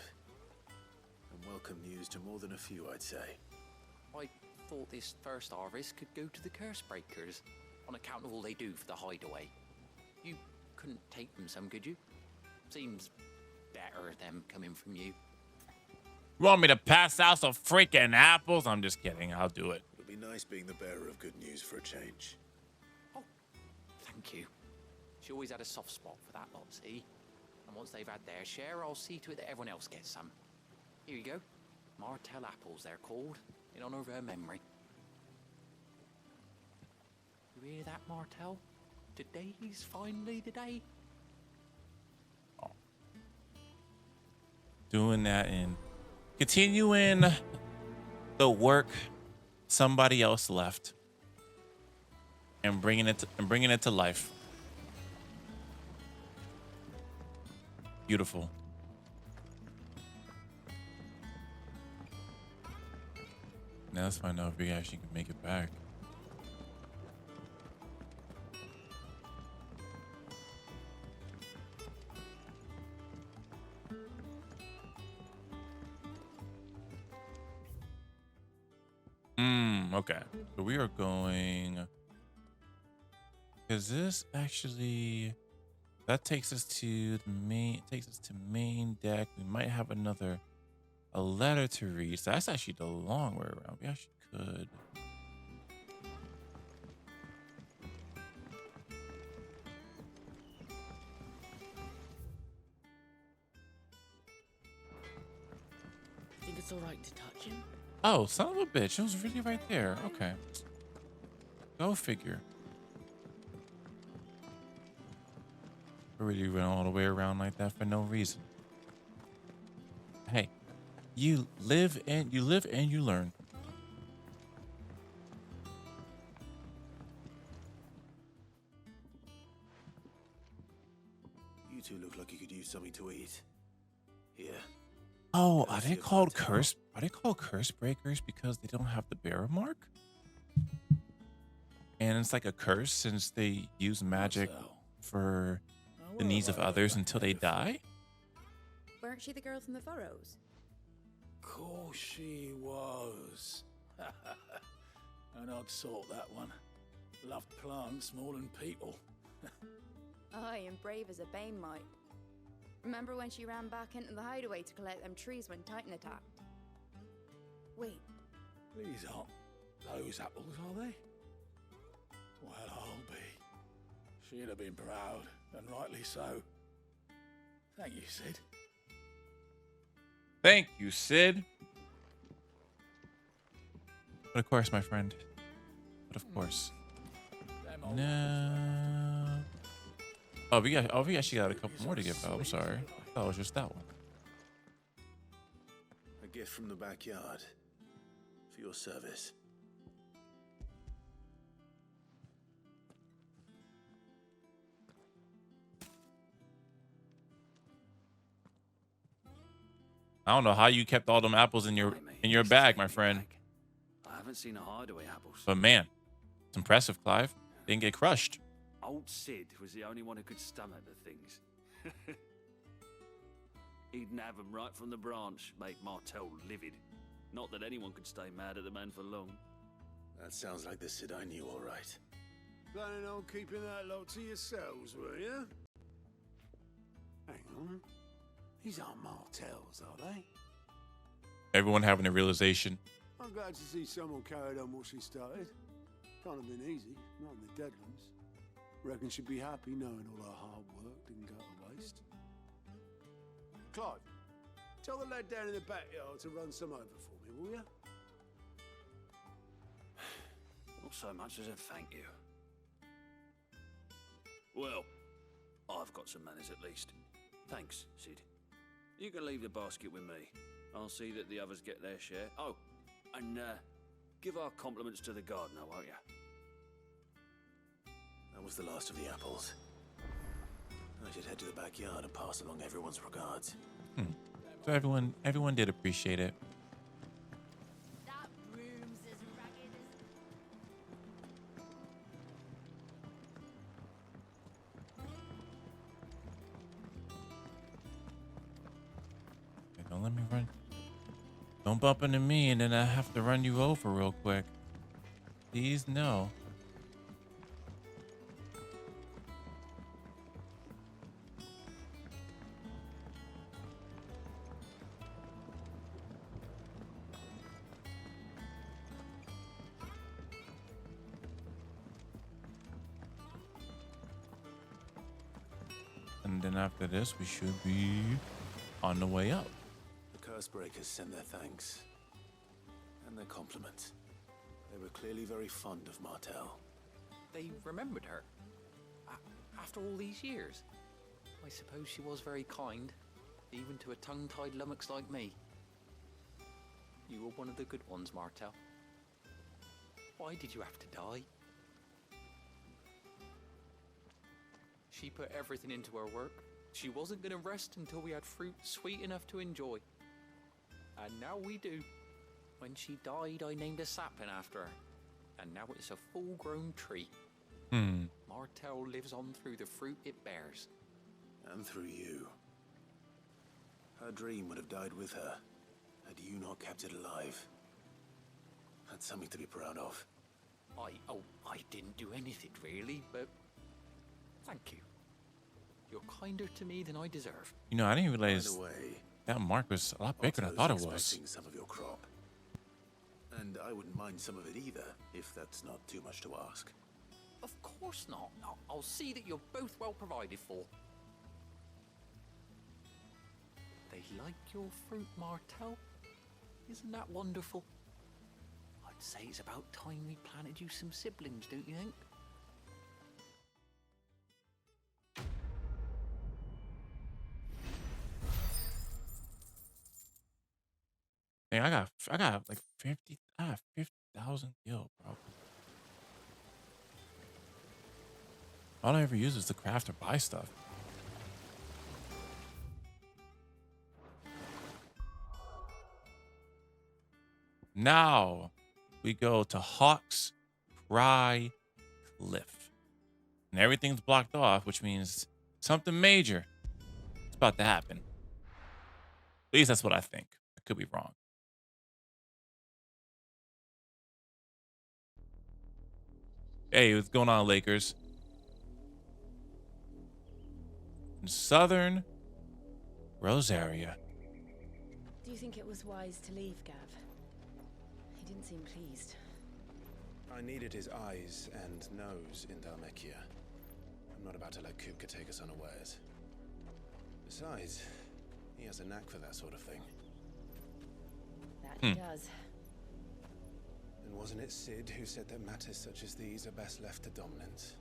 And welcome news to more than a few, I'd say. I thought this first harvest could go to the curse breakers, on account of all they do for the hideaway. You couldn't take them some, could you? Seems better them coming from you. You want me to pass out some freaking apples? I'm just kidding. I'll do it. It'll be nice being the bearer of good news for a change. Thank you. She always had a soft spot for that lot, see? And once they've had their share, I'll see to it that everyone else gets some. Here you go. Martel apples, they're called, in honor of her memory. You hear that, Martel? Today's finally the day. Doing that and continuing the work somebody else left and bringing it to life. Beautiful. Now let's find out if we actually can make it back. Okay. So we are going. Is this actually? That takes us to the main. Takes us to main deck. We might have a letter to read. So that's actually the long way around. We actually could. It's all right to touch him. Oh, son of a bitch. It was really right there. Okay. Go figure. I really went all the way around like that for no reason. Hey, you live and you learn. You two look like you could use something to eat. Here. Oh, are they called curse? Are they called curse breakers because they don't have the bearer mark? And it's like a curse since they use magic for the needs of others until they die. Weren't she the girl from the Furrows? Course she was. An odd sort, that one. Loved plants more than people. Aye, and brave as a bane might. Remember when she ran back into the hideaway to collect them trees when Titan attacked? Wait. These aren't those apples, are they? Well, I'll be. She'd have been proud, and rightly so. Thank you, Sid. Thank you, Sid. But of course, my friend. But of course. No. Oh, we actually got a couple more to give out. I'm sorry. I thought it was just that one. A gift from the backyard. For your service. I don't know how you kept all them apples in your bag, my friend. I haven't seen a hideaway apples. But man, it's impressive, Clive. Didn't get crushed. Old Sid was the only one who could stomach the things. He'd have them right from the branch, made Martel livid. Not that anyone could stay mad at the man for long. That sounds like the Sid I knew, all right. Planning on keeping that lot to yourselves, were you? Hang on. These aren't Martels, are they? Everyone having a realization. I'm glad to see someone carried on what she started. Can't have been easy, not in the Deadlands. Reckon she'd be happy knowing all her hard work didn't go to waste. Clive, tell the lad down in the backyard to run some over for me, will you? Not so much as a thank you. Well, I've got some manners at least. Thanks, Sid. You can leave the basket with me. I'll see that the others get their share. Oh, and give our compliments to the gardener, won't you? That was the last of the apples. I should head to the backyard and pass along everyone's regards. So everyone did appreciate it. That room's as ragged as... Okay, don't let me run. Don't bump into me and then I have to run you over real quick. Please, no. And then after this, we should be on the way up. The curse breakers send their thanks and their compliments. They were clearly very fond of Martel. They remembered her. After all these years. I suppose she was very kind, even to a tongue-tied lummox like me. You were one of the good ones, Martel. Why did you have to die? She put everything into her work. She wasn't going to rest until we had fruit sweet enough to enjoy. And now we do. When she died, I named a sapling after her. And now it's a full-grown tree. Martel lives on through the fruit it bears. And through you. Her dream would have died with her, had you not kept it alive. That's something to be proud of. I didn't do anything really, but thank you. You're kinder to me than I deserve. You know, I didn't realize By the way, that mark was a lot bigger than I thought it was. expecting some of your crop. And I wouldn't mind some of it either, if that's not too much to ask. Of course not. I'll see that you're both well provided for. They like your fruit, Martel? Isn't that wonderful? I'd say it's about time we planted you some siblings, don't you think? Dang, I got like 50, I have 50,000 gil, bro. All I ever use is to craft or buy stuff. Now we go to Hawk's Cry Cliff. And everything's blocked off, which means something major is about to happen. At least that's what I think. I could be wrong. Hey, what's going on, Lakers? In southern Rosaria. Do you think it was wise to leave, Gav? He didn't seem pleased. I needed his eyes and nose in Dhalmekia. I'm not about to let Kupka take us unawares. Besides, he has a knack for that sort of thing. That he does. And wasn't it Sid who said that matters such as these are best left to dominance?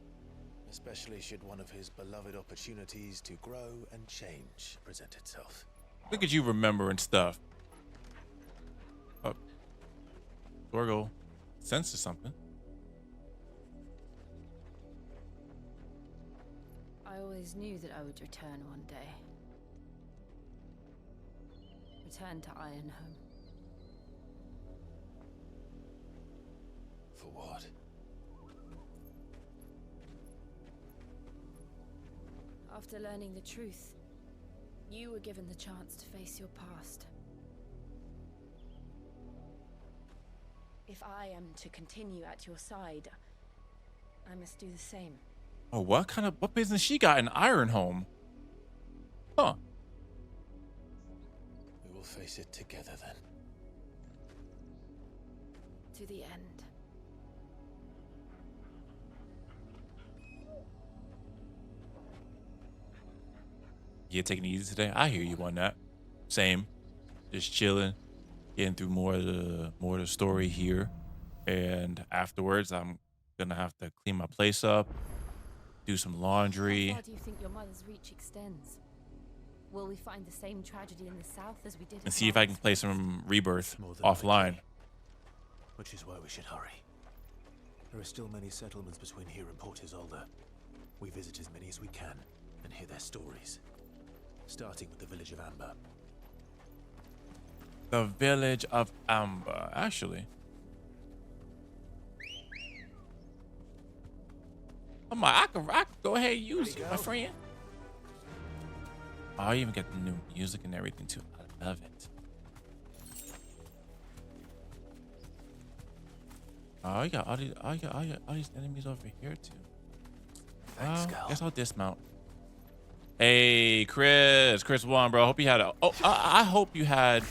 Especially should one of his beloved opportunities to grow and change present itself. Look at you remembering stuff. Oh. Gorgo senses something. I always knew that I would return one day. Return to Ironhome. For what? After learning the truth, you were given the chance to face your past. If I am to continue at your side, I must do the same. Oh, what business she got in Ironhome? Huh. We will face it together then. To the end. Yeah, taking it easy today. I hear you on that. Same. Just chilling, getting through more of the story here, and afterwards, I'm gonna have to clean my place up, do some laundry. How far do you think your mother's reach extends? Will we find the same tragedy in the south as we did? And see if I can play some Rebirth More than offline. likely. Which is why we should hurry. There are still many settlements between here and Port Isolde. We visit as many as we can and hear their stories. Starting with the village of Amber. The village of Amber, actually. I'm like, I could go ahead and use you, my friend. Oh, I even get the new music and everything too. I love it. Oh, you got all these enemies over here too. Thanks, Well, guess I'll dismount. Hey, Chris One, bro. Hope you had I hope you had.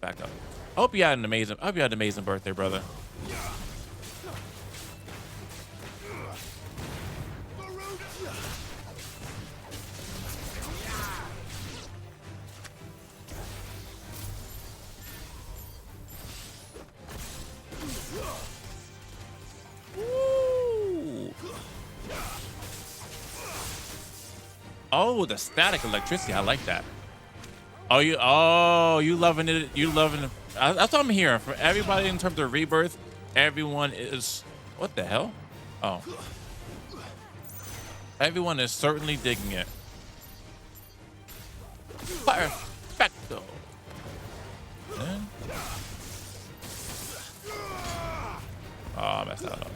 Back up. I hope you had an amazing birthday, brother. Ooh. Oh, the static electricity. I like that. You loving it. You loving it. That's what I'm hearing from everybody in terms of Rebirth. Everyone is, what the hell? Oh. Everyone is certainly digging it. Perfecto. Then. Oh, I messed that up.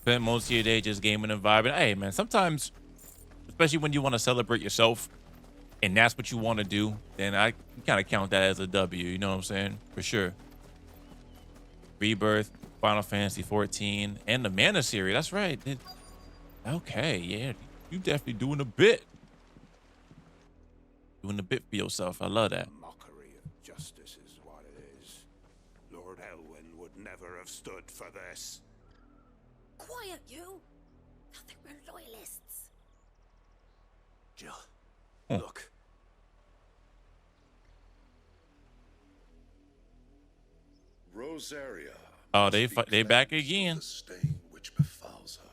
Spent most of your day just gaming and vibing. Hey, man, sometimes, especially when you want to celebrate yourself, and that's what you want to do, then I kind of count that as a W. You know what I'm saying? For sure. Rebirth, Final Fantasy XIV, and the Mana series. That's right. Okay, yeah. You definitely doing a bit. Doing a bit for yourself. I love that. Mockery of justice is what it is. Lord Elwyn would never have stood for this. Quiet, you! I think we're loyalists. Jill, look. Rosaria. Oh, must be they back cleansed of again. The stain which befouls her,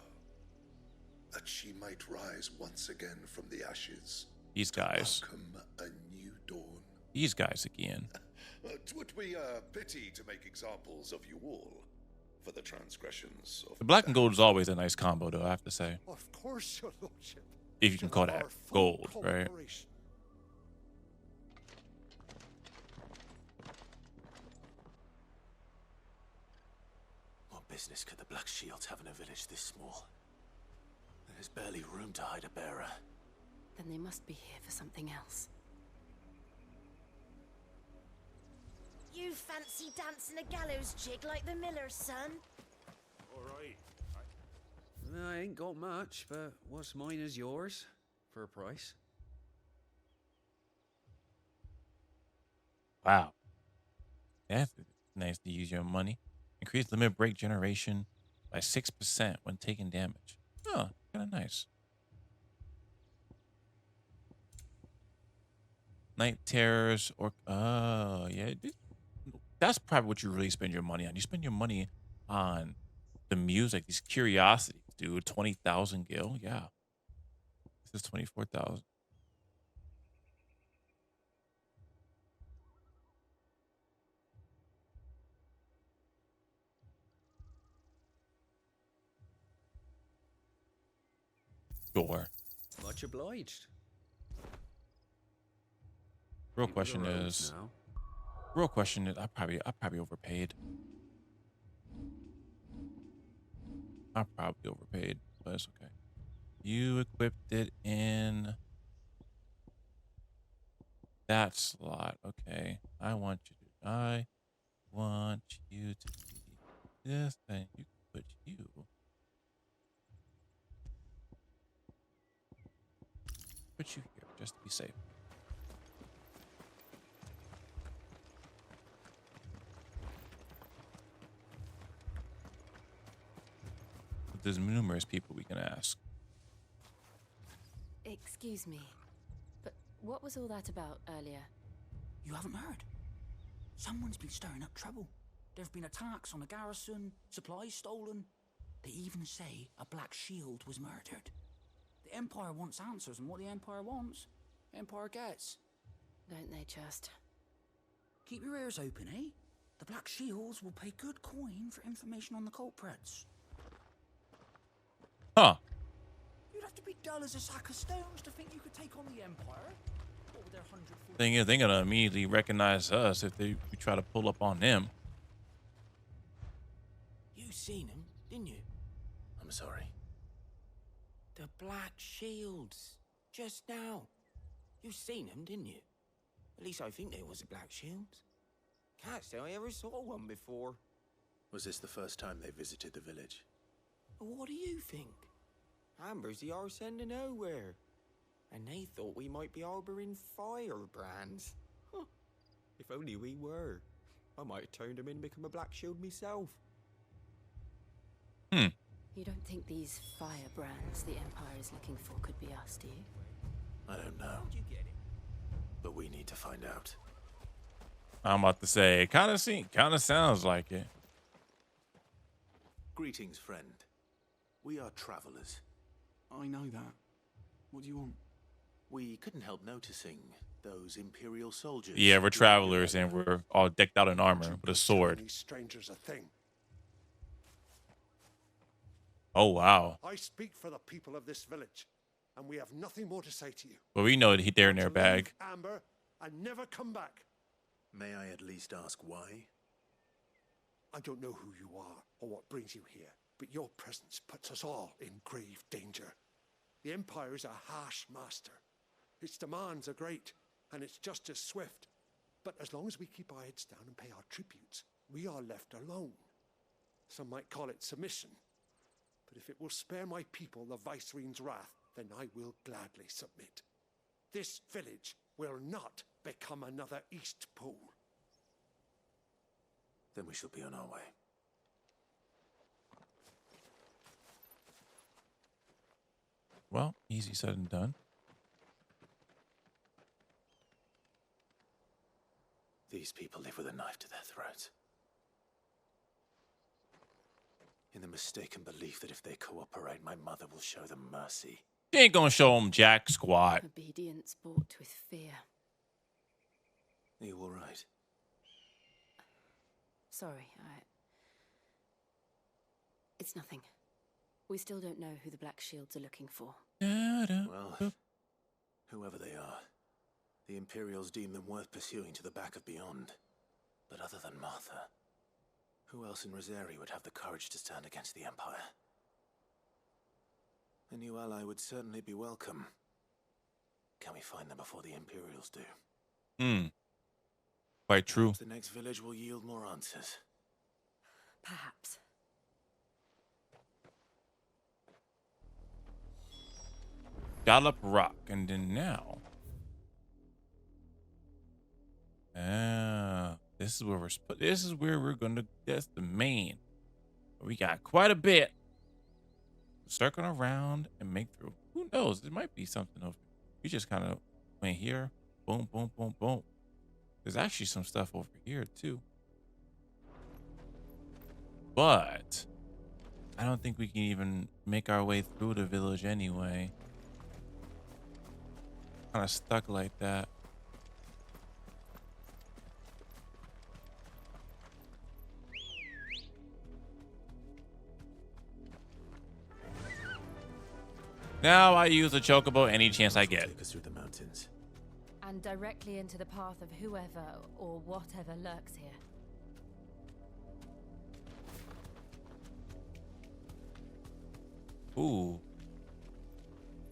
that she might rise once again from the ashes. These guys. Welcome a new dawn. These guys again. It would be a pity to make examples of you all for the transgressions of The black and gold is always a nice combo, though, I have to say. Of course, your lordship. If you can call that gold, right? What business could the Black Shields have in a village this small? There's barely room to hide a bearer. Then they must be here for something else. You fancy dancing a gallows jig like the miller's son? All right. I ain't got much, but what's mine is yours for a price. Wow. That's nice to use your money. Increase limit break generation by 6% when taking damage. Oh, kind of nice. Night terrors or oh yeah, that's probably what you really spend your money on. You spend your money on the music, these curiosities, dude. 20,000 gil, yeah. This is 24,000. Sure. Much obliged. Real question is, I probably overpaid. I probably overpaid, but it's okay. You equipped it in that slot. Okay. I want you to be this, and you can put you. Put you here just to be safe. There's numerous people we can ask. Excuse me, but what was all that about earlier? You haven't heard? Someone's been stirring up trouble. There have been attacks on the garrison, supplies stolen. They even say a Black Shield was murdered. The Empire wants answers, and what the Empire wants, the Empire gets. Don't they just? Keep your ears open, eh? The Black Shields will pay good coin for information on the culprits. Huh. You'd have to be dull as a sack of stones to think you could take on the Empire. What with their 140... Thing is, they're gonna immediately recognize us if we try to pull up on them. You seen him, didn't you? I'm sorry. The Black Shields. Just now. You seen them, didn't you? At least I think there was a Black Shield. Can't say I ever saw one before. Was this the first time they visited the village? What do you think? Amber's the arse end of nowhere. And they thought we might be harboring firebrands. Huh. If only we were. I might have turned them in and become a Black Shield myself. You don't think these firebrands the Empire is looking for could be us, do you? I don't know. But we need to find out. I'm about to say, kind of sounds like it. Greetings, friend. We are travelers. I know that. What do you want? We couldn't help noticing those Imperial soldiers. Yeah, we're travelers and we're all decked out in armor with a sword. These strangers a thing. Oh wow. I speak for the people of this village, and we have nothing more to say to you. Well, we know that they're in their bag. Amber, and never come back. May I at least ask why? I don't know who you are or what brings you here, but your presence puts us all in grave danger. The Empire is a harsh master. Its demands are great, and its justice swift. But as long as we keep our heads down and pay our tributes, we are left alone. Some might call it submission. But if it will spare my people the Viceroy's wrath, then I will gladly submit. This village will not become another East Pool. Then we shall be on our way. Well, easy said and done. These people live with a knife to their throats. in the mistaken belief that if they cooperate, my mother will show them mercy. You ain't gonna show them jack squat. Obedience bought with fear. Are you all right? Sorry, It's nothing. We still don't know who the Black Shields are looking for. Well, whoever they are, the Imperials deem them worth pursuing to the back of beyond. But other than Martha, who else in Rosari would have the courage to stand against the Empire? A new ally would certainly be welcome. Can we find them before the Imperials do? Quite true. Perhaps the next village will yield more answers. Perhaps. Gallop Rock, and then now. This is where we're gonna. That's the main. We got quite a bit. Circling around and make through. Who knows? There might be something over. We just kind of went here. Boom, boom, boom, boom. There's actually some stuff over here too. But I don't think we can even make our way through the village anyway. Kind of stuck like that. Now I use the chocobo any chance I get. Take us through the mountains. And directly into the path of whoever or whatever lurks here. Ooh.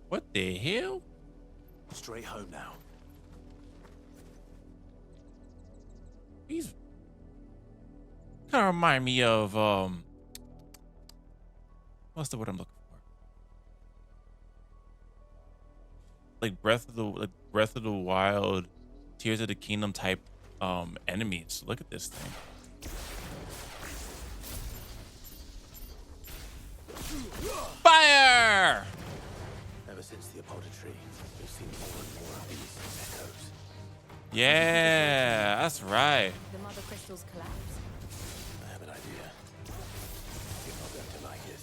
What the hell? Straight home now. These kind of remind me of what's the word I'm looking for? Like Breath of the Wild, Tears of the Kingdom type enemies. Look at this thing. Fire! Ever since the apothecary, we've seen more and more of these echoes. Yeah, that's right. The mother crystals collapse. I have an idea. You're not going to like it.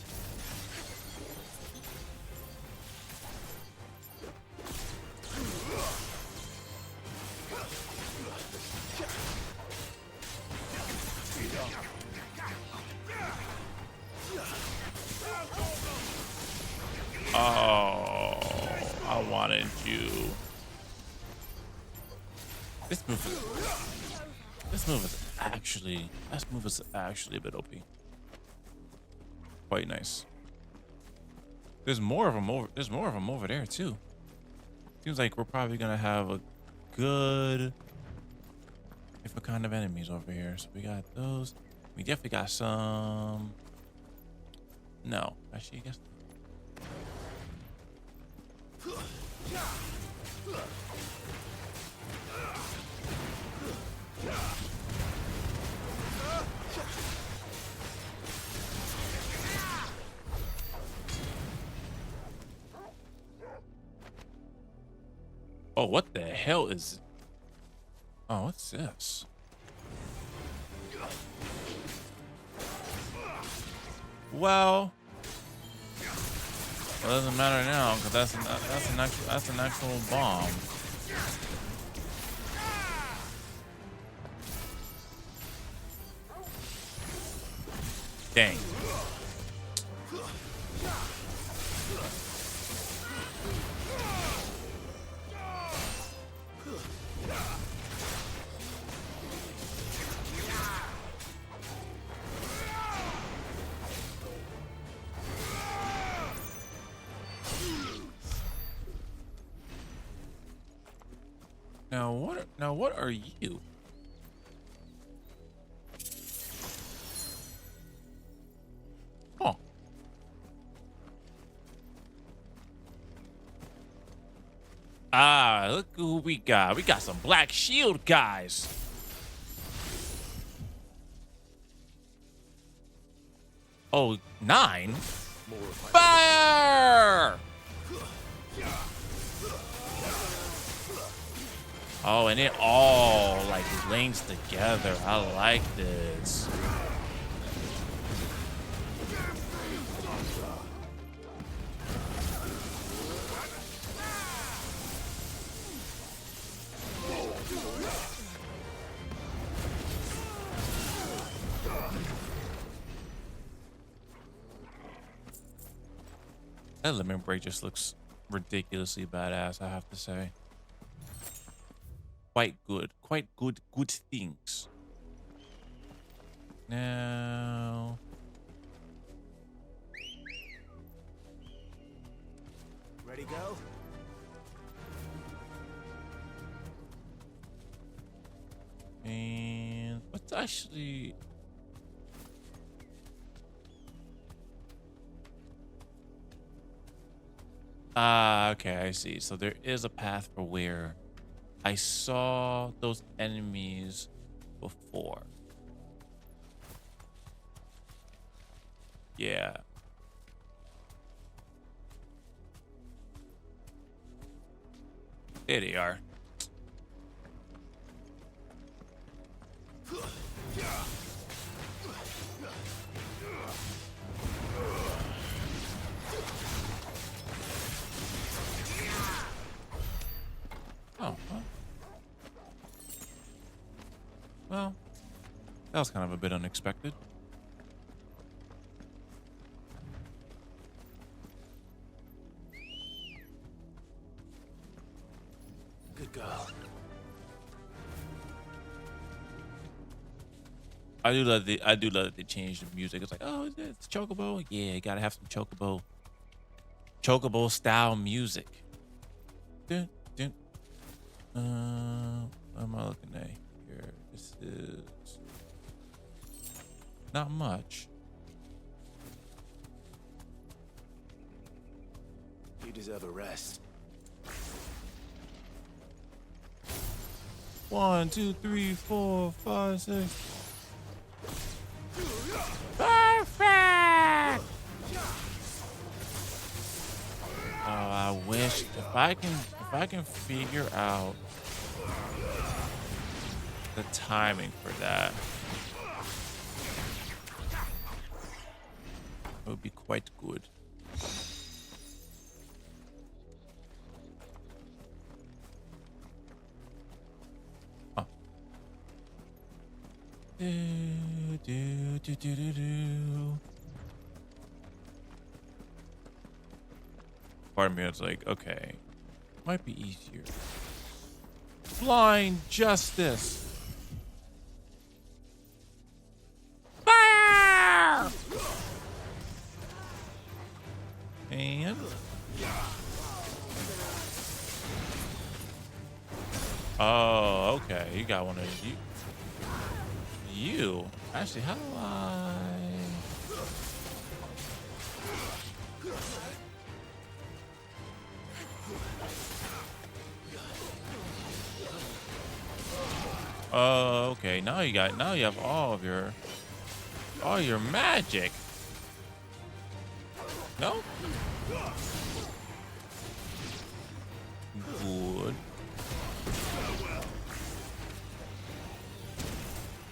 Oh, I wanted you. This move is actually a bit OP. Quite nice. There's more of them over there too. Seems like we're probably gonna have a good different kind of enemies over here. So we got those. We definitely got some. No, actually, I guess. Oh, what the hell is... Oh, what's this? Well, it doesn't matter now because that's an actual bomb. Dang. Now what are you? Oh. Ah, look who we got. We got some Black Shield guys. Oh, 9? Fire! Oh, and it all like links together. I like this. That limit break just looks ridiculously badass, I have to say. Quite good. Quite good things. Now... Ready, go? And what's actually... Ah, okay, I see. So there is a path for where I saw those enemies before. Yeah. There they are. Oh, well, that was kind of a bit unexpected. Good girl. I do love that they changed the music. It's like, oh, it's Chocobo. Yeah, you gotta have some Chocobo style music. Dun, dun. What am I looking at here? This is not much. You deserve a rest. 1, 2, 3, 4, 5, 6. Perfect. Oh, I wish if I can figure out the timing for that, it would be quite good. Oh. Part of me was like, okay, might be easier. Blind justice. Fire! And oh, okay, you got one of you. You actually, how do I? Oh, okay. Now you have all your magic. No? Good.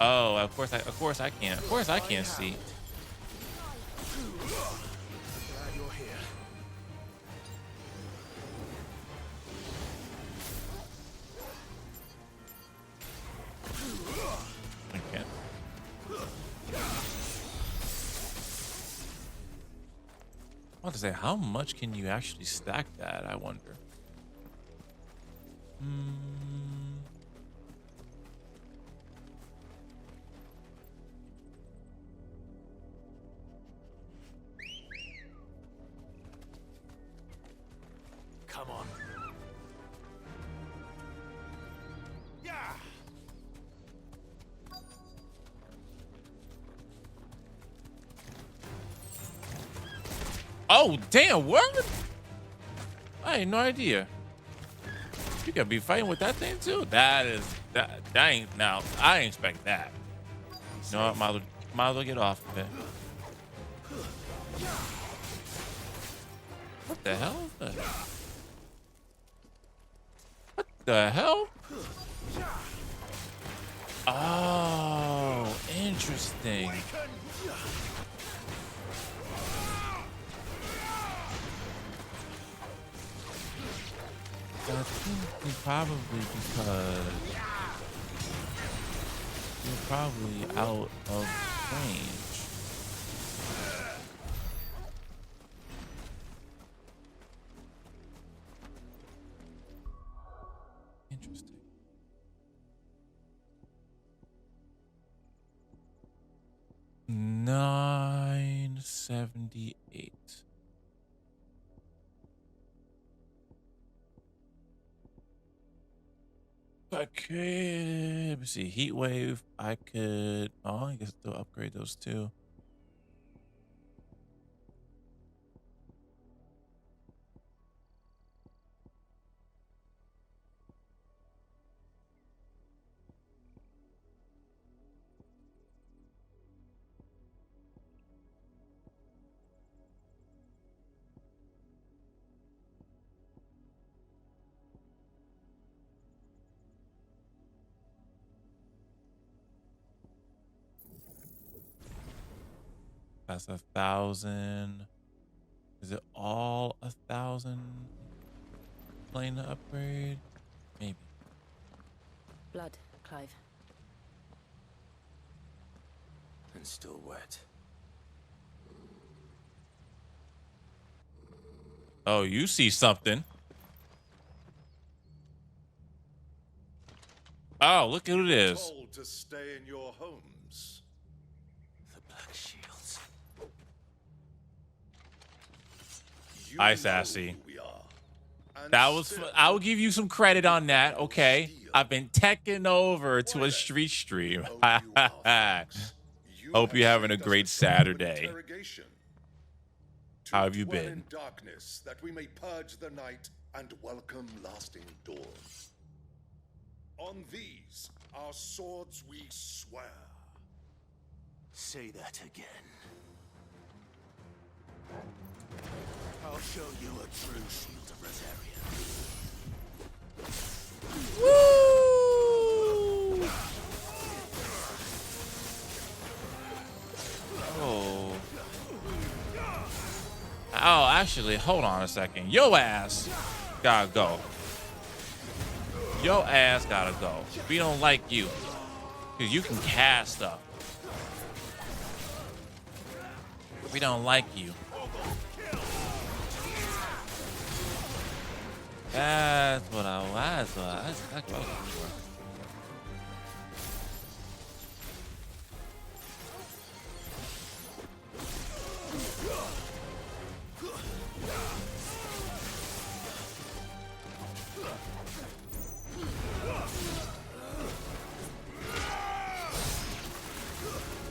Oh, of course I can't see. Glad you're here. I can't. I want to say, how much can you actually stack that? I wonder. Come on. Yeah. Oh, damn, what? I had no idea. You gotta be fighting with that thing too? That ain't, now, I ain't expect that. You know what, might as well get off of it. What the hell? What the hell? Oh, interesting. I think probably because you're probably out of range. Interesting. $978. Okay, let me see. Heat wave. I could. Oh, I guess still upgrade those too. That's 1,000. Is it all 1,000? Plane to upgrade? Maybe. Blood, Clive. And still wet. Oh, you see something. Oh, look who it is. Told to stay in your homes. The Black Shields. Hi, Sassy. That was. I will give you some credit on that. Okay, I've been teching over to a street stream. Hope you're having a great Saturday. How have you been? In darkness, that we may purge the night and welcome lasting dawn. On these, our swords we swear. Say that again. I'll show you a true shield of Rosaria. Woo! Oh. Oh, actually, hold on a second. Yo ass gotta go. Yo ass gotta go. We don't like you. Because you can cast stuff. We don't like you. That's what I was. That's what I was looking for.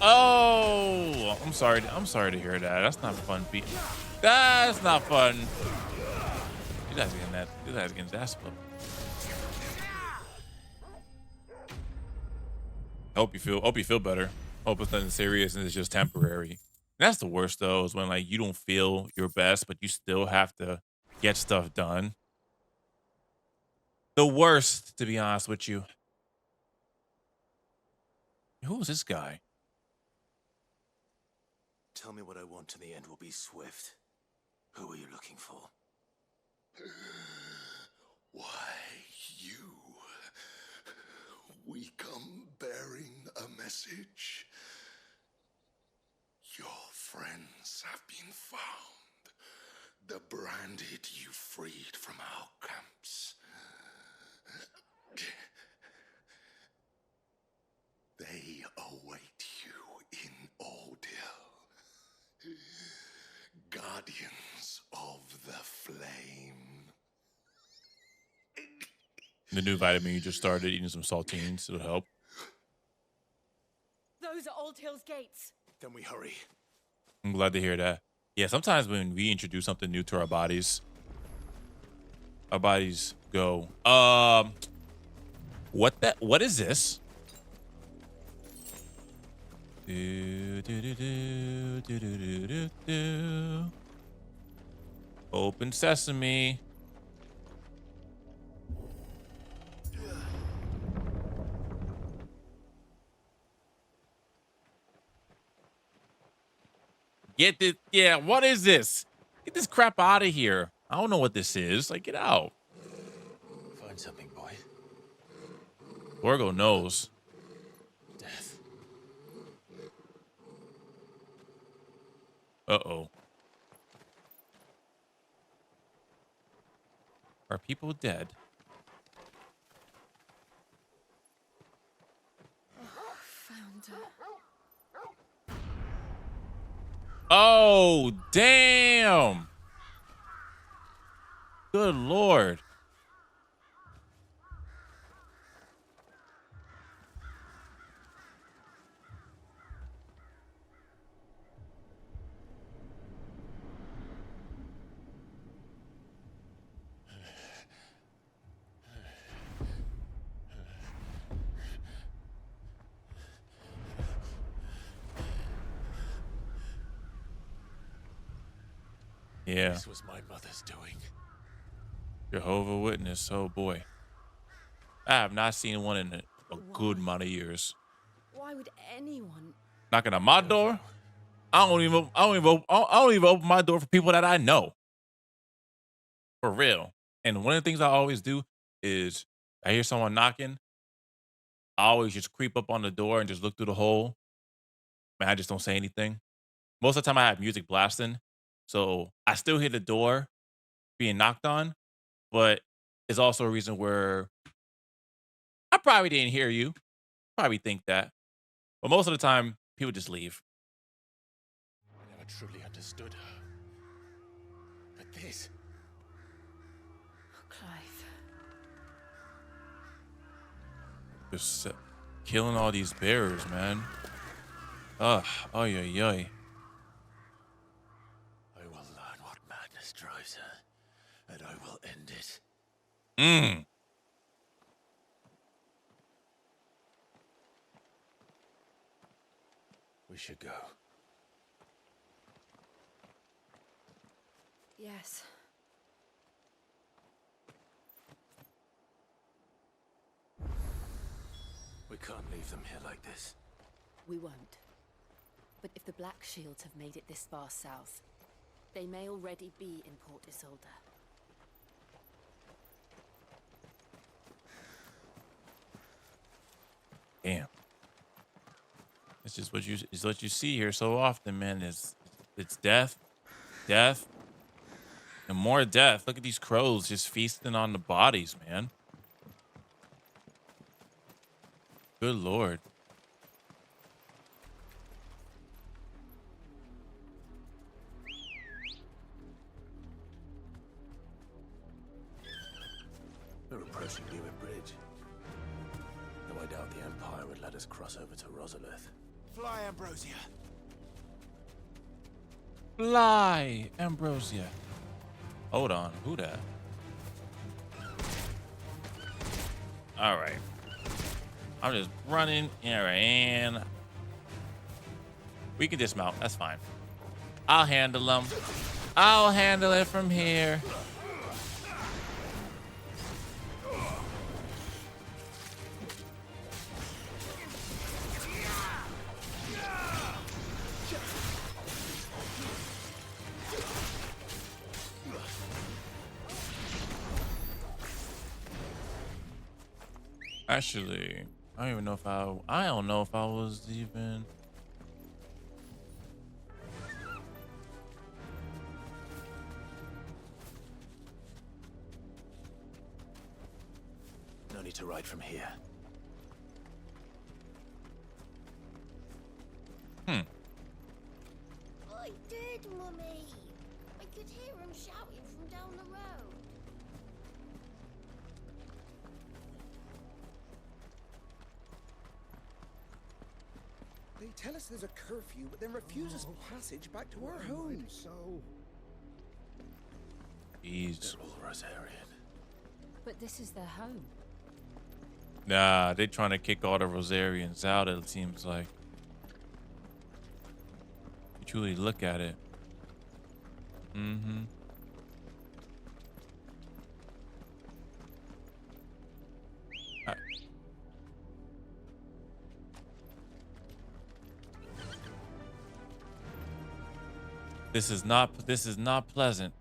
Oh, I'm sorry. I'm sorry to hear that. That's not fun, Pete. That's not fun. You guys are getting that. You guys are getting that split. Hope you feel better. Hope it's nothing serious and it's just temporary. That's the worst though, is when like you don't feel your best, but you still have to get stuff done. The worst, to be honest with you. Who is this guy? Tell me what I want and the end will be swift. Who are you looking for? Why, you. We come bearing a message. Your friends have been found. The branded you freed from our camps. They await you in Ordeal. Guardians of the Flame. The new vitamin you just started, eating some saltines, it'll help. Those are Old Hill's gates. Then we hurry. I'm glad to hear that. Yeah, sometimes when we introduce something new to our bodies go, what is this? Open sesame. Get this. Yeah, what is this? Get this crap out of here. I don't know what this is. Like, get out. Find something, boy. Borgo knows. Death. Uh-oh. Are people dead? Oh, damn. Good Lord. Yeah. This was my mother's doing. Jehovah Witness. Oh boy. I have not seen one in a good amount of years. Why would anyone? Knocking on my door. I don't even open my door for people that I know. For real. And one of the things I always do is I hear someone knocking. I always just creep up on the door and just look through the hole. Man, I just don't say anything. Most of the time I have music blasting. So I still hear the door being knocked on, but it's also a reason where I probably didn't hear you. Probably think that. But most of the time, people just leave. I never truly understood her. But this. Clive. Just killing all these bears, man. Ugh. Oy, oy, oy. I will learn what madness drives her, and I will end it. Mmm. We should go. Yes. We can't leave them here like this. We won't. But if the Black Shields have made it this far south, they may already be in Port Isolde. Damn. It's just what you see here so often, man. It's death, death, and more death. Look at these crows just feasting on the bodies, man. Good Lord. We're approaching Newer Bridge. Though I doubt the Empire would let us cross over to Rosalith. Fly, Ambrosia. Fly, Ambrosia. Hold on, who that? All right. I'm just running here, and we can dismount. That's fine. I'll handle them. I'll handle it from here. Actually, I don't even know if I don't know if I was even. No need to ride from here. I did, Mummy. I could hear him shouting from down the road. They tell us there's a curfew, but then refuse us passage back to our homes. So. Jeez. They're all Rosarian. But this is their home. Nah, they're trying to kick all the Rosarians out, it seems like. You truly look at it. Mm-hmm. This is not pleasant.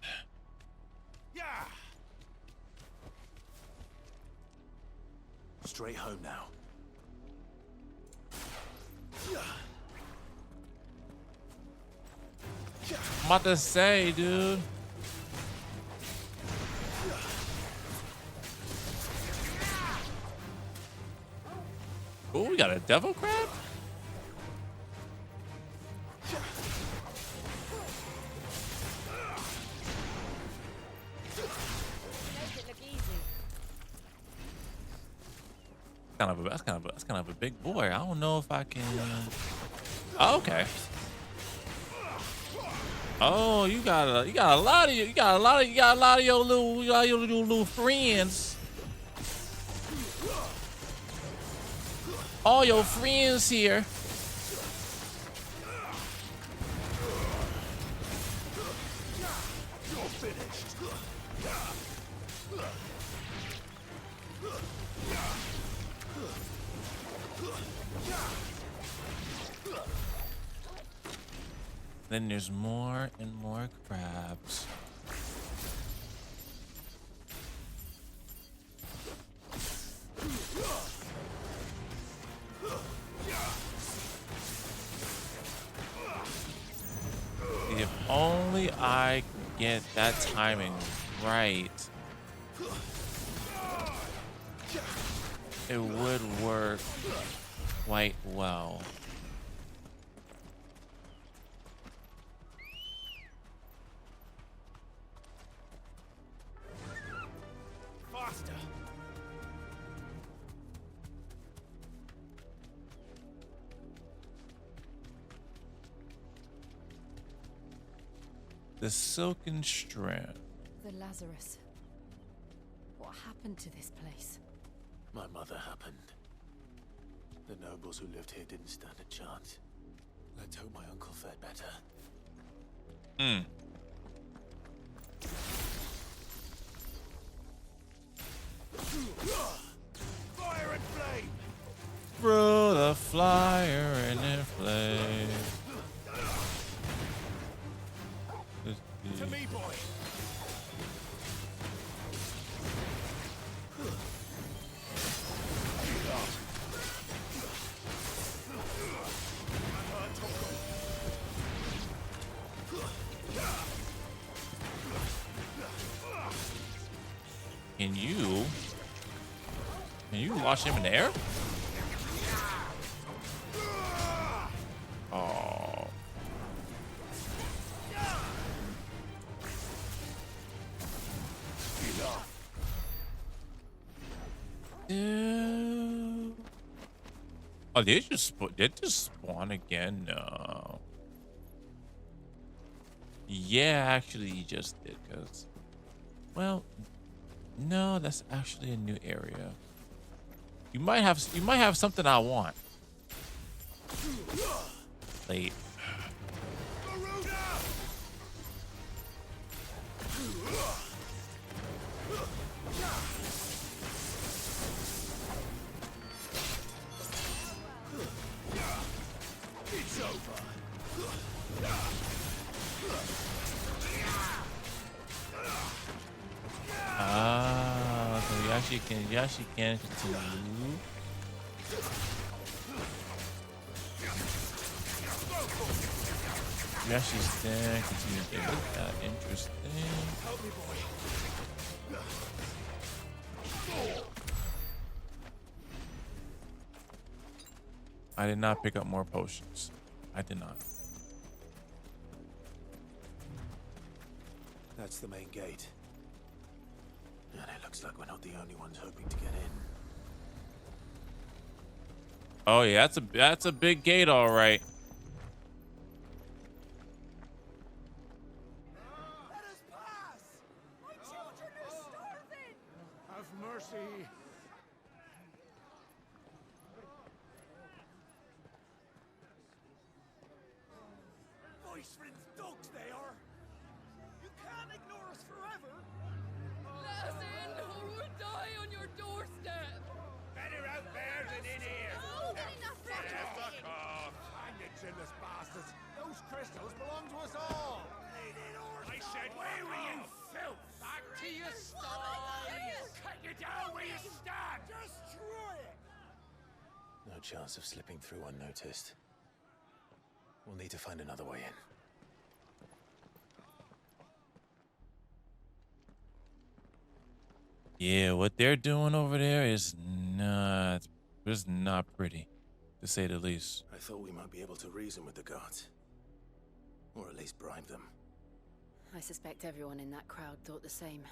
Straight home now. I'm about to say, dude. Oh, we got a devil crab? That's kind of a big boy. I don't know if I can. Oh, okay. Oh, you got a lot of your little friends. All your friends here. Then there's more and more crabs. If only I could get that timing right, it would work quite well. Faster. The silken strand. The Lazarus. What happened to this place? My mother happened. The nobles who lived here didn't stand a chance. Let's hope my uncle fared better. Hmm. Fire and flame. Throw the flyer in the flame. To me, boy. Can you launch him in the air? Oh. Oh, did it just spawn again? No. Yeah, actually, you just did, cause, well, no, that's actually a new area. You might have something I want. Late. It's over. Ah, so you actually can continue. You actually can continue to look at interesting. Help me, boy. I did not pick up more potions. I did not. That's the main gate. And it looks like we're not the only ones hoping to get in. Oh yeah, that's a big gate, all right. Let us pass! My children are starving! Have mercy. Voice friends dogs they are. You can't ignore us forever. Let us in, or we'll die on your doorstep. Better out there than in here. Oh, get enough Fuck off. Hang it, chinless bastards. Those crystals belong to us all. I said, where are you, filth? Back to your stall. Cut you down where you stand. Destroy it. No chance of slipping through unnoticed. We'll need to find another way in. Yeah, what they're doing over there is not pretty, to say the least. I thought we might be able to reason with the guards. Or at least bribe them. I suspect everyone in that crowd thought the same.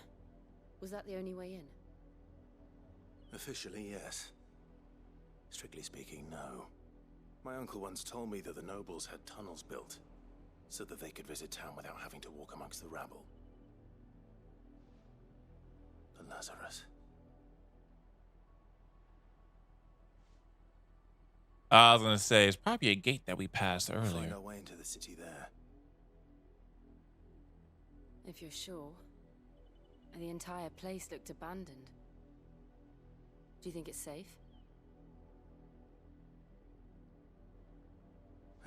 Was that the only way in? Officially, yes. Strictly speaking, no. My uncle once told me that the nobles had tunnels built, so that they could visit town without having to walk amongst the rabble. But Lazarus... I was gonna say, it's probably a gate that we passed We'll find earlier. our way into the city there. If you're sure. The entire place looked abandoned. Do you think it's safe?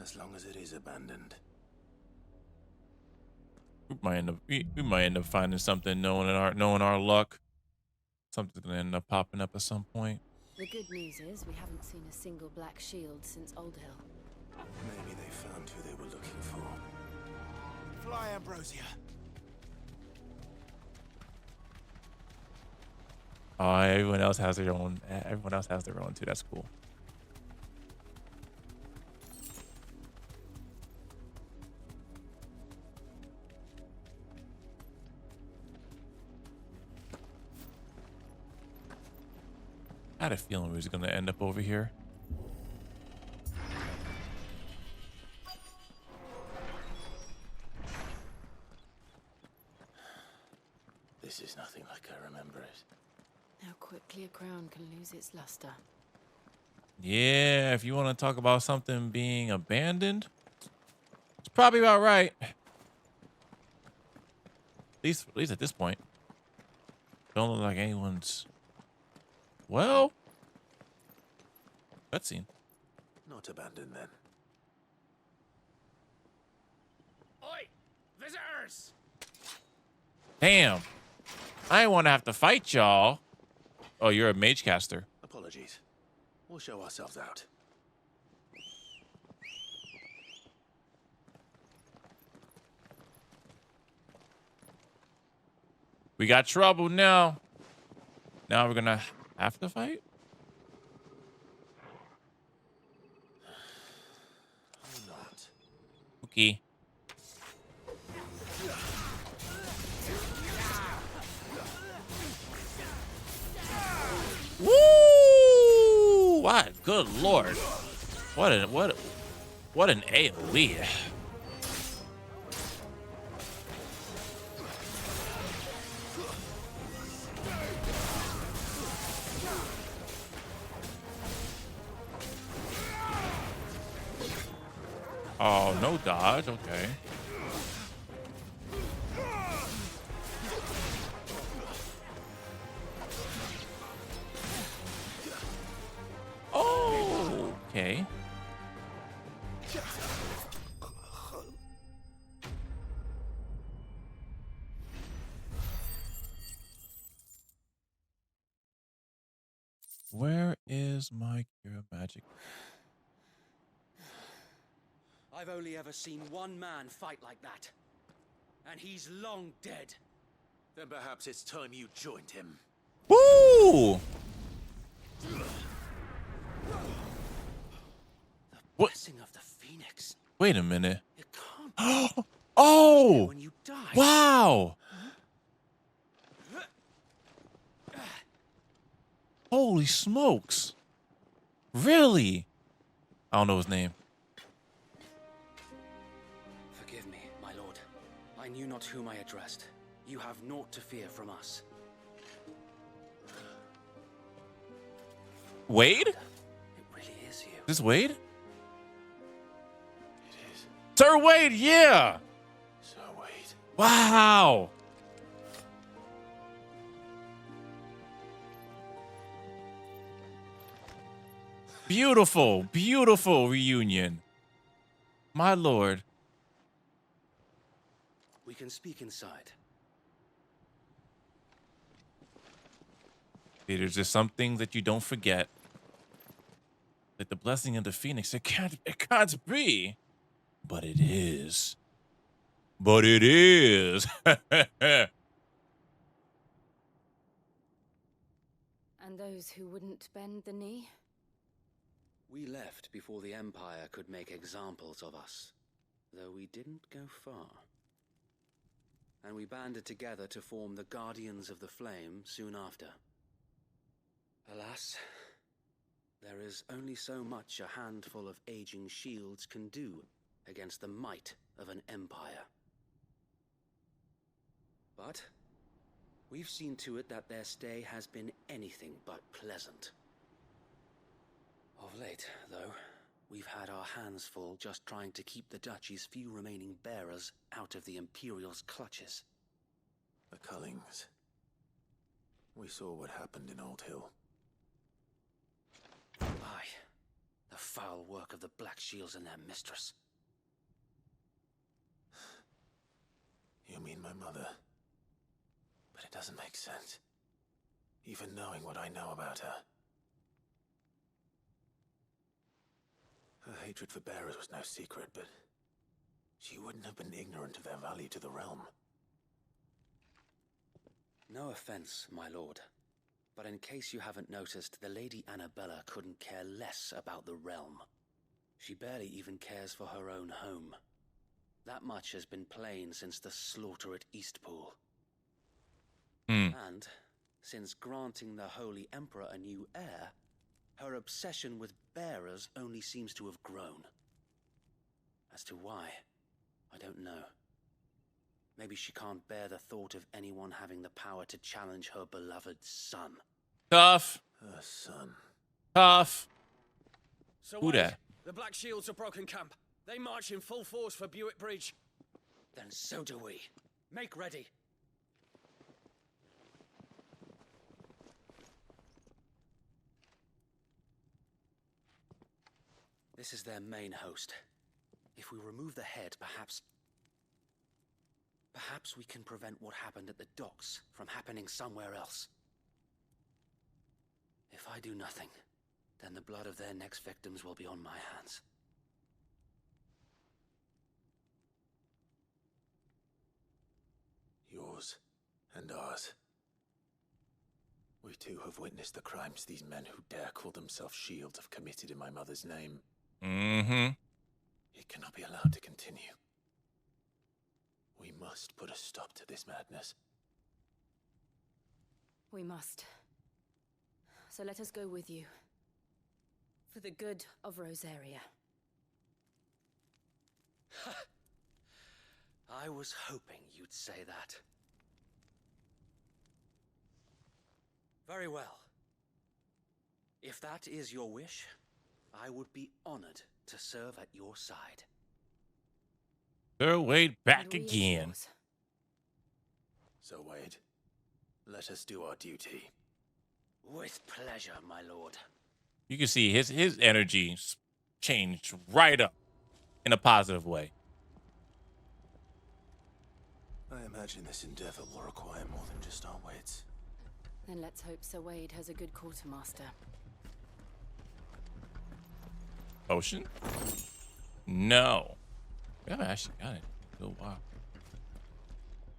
As long as it is abandoned. We might end up finding something, knowing our luck. Something's gonna end up popping up at some point. The good news is we haven't seen a single black shield since Old Hill. Maybe they found who they were looking for. Fly, Ambrosia. Oh, everyone else has their own. Everyone else has their own too. That's cool. I had a feeling we was gonna end up over here. This is nothing like I remember it. How quickly a crown can lose its luster. Yeah, if you want to talk about something being abandoned, it's probably about right. At least at this point. Don't look like anyone's. Well, cutscene. Not abandoned then. Oi! Visitors! Damn. I didn't want to have to fight y'all. Oh, you're a mage caster. Apologies. We'll show ourselves out. We got trouble now. Now we're gonna have to fight? Or not. Okay. Woo! What? Good lord. What an AoE. Oh, no dodge. Okay. Oh, okay. Where is my cure magic? I've only ever seen one man fight like that. And he's long dead. Then perhaps it's time you joined him. Woo! What? Blessing of the Phoenix. Wait a minute. It can't Oh! when you die. Wow! Holy smokes. Really? I don't know his name. Forgive me, my lord. I knew not whom I addressed. You have naught to fear from us. Wade? It really is you. This Wade? It is. Sir Wade, yeah! Sir Wade. Wow! Beautiful, beautiful reunion. My lord. We can speak inside. There's just some things that you don't forget. Like the blessing of the Phoenix. It can't be. But it is. But it is. And those who wouldn't bend the knee? We left before the Empire could make examples of us, though we didn't go far. And we banded together to form the Guardians of the Flame soon after. Alas, there is only so much a handful of aging shields can do against the might of an empire. But we've seen to it that their stay has been anything but pleasant. Of late, though, we've had our hands full just trying to keep the Duchy's few remaining bearers out of the Imperial's clutches. The Cullings. We saw what happened in Old Hill. Aye, the foul work of the Black Shields and their mistress. You mean my mother? But it doesn't make sense. Even knowing what I know about her. Her hatred for bearers was no secret, but she wouldn't have been ignorant of their value to the realm. No offense, my lord, but in case you haven't noticed, the Lady Annabella couldn't care less about the realm. She barely even cares for her own home. That much has been plain since the slaughter at Eastpool. And since granting the Holy Emperor a new heir, her obsession with bearers only seems to have grown. As to why, I don't know. Maybe she can't bear the thought of anyone having the power to challenge her beloved son. Tough. Her son. Tough. So Who wait, that? the Black Shields have broken camp. They march in full force for Buick Bridge. Then so do we. Make ready. This is their main host. If we remove the head, perhaps we can prevent what happened at the docks from happening somewhere else. If I do nothing, then the blood of their next victims will be on my hands. Yours and ours. We too have witnessed the crimes these men who dare call themselves shields have committed in my mother's name. It cannot be allowed to continue. We must put a stop to this madness. We must. So let us go with you. For the good of Rosaria. I was hoping you'd say that. Very well. If that is your wish, I would be honored to serve at your side. Sir Wade back again. So Wade, let us do our duty. With pleasure, my lord. You can see his energy changed right up in a positive way. I imagine this endeavor will require more than just our wits. Then let's hope Sir Wade has a good quartermaster. Potion? No. We haven't actually got it in a little while.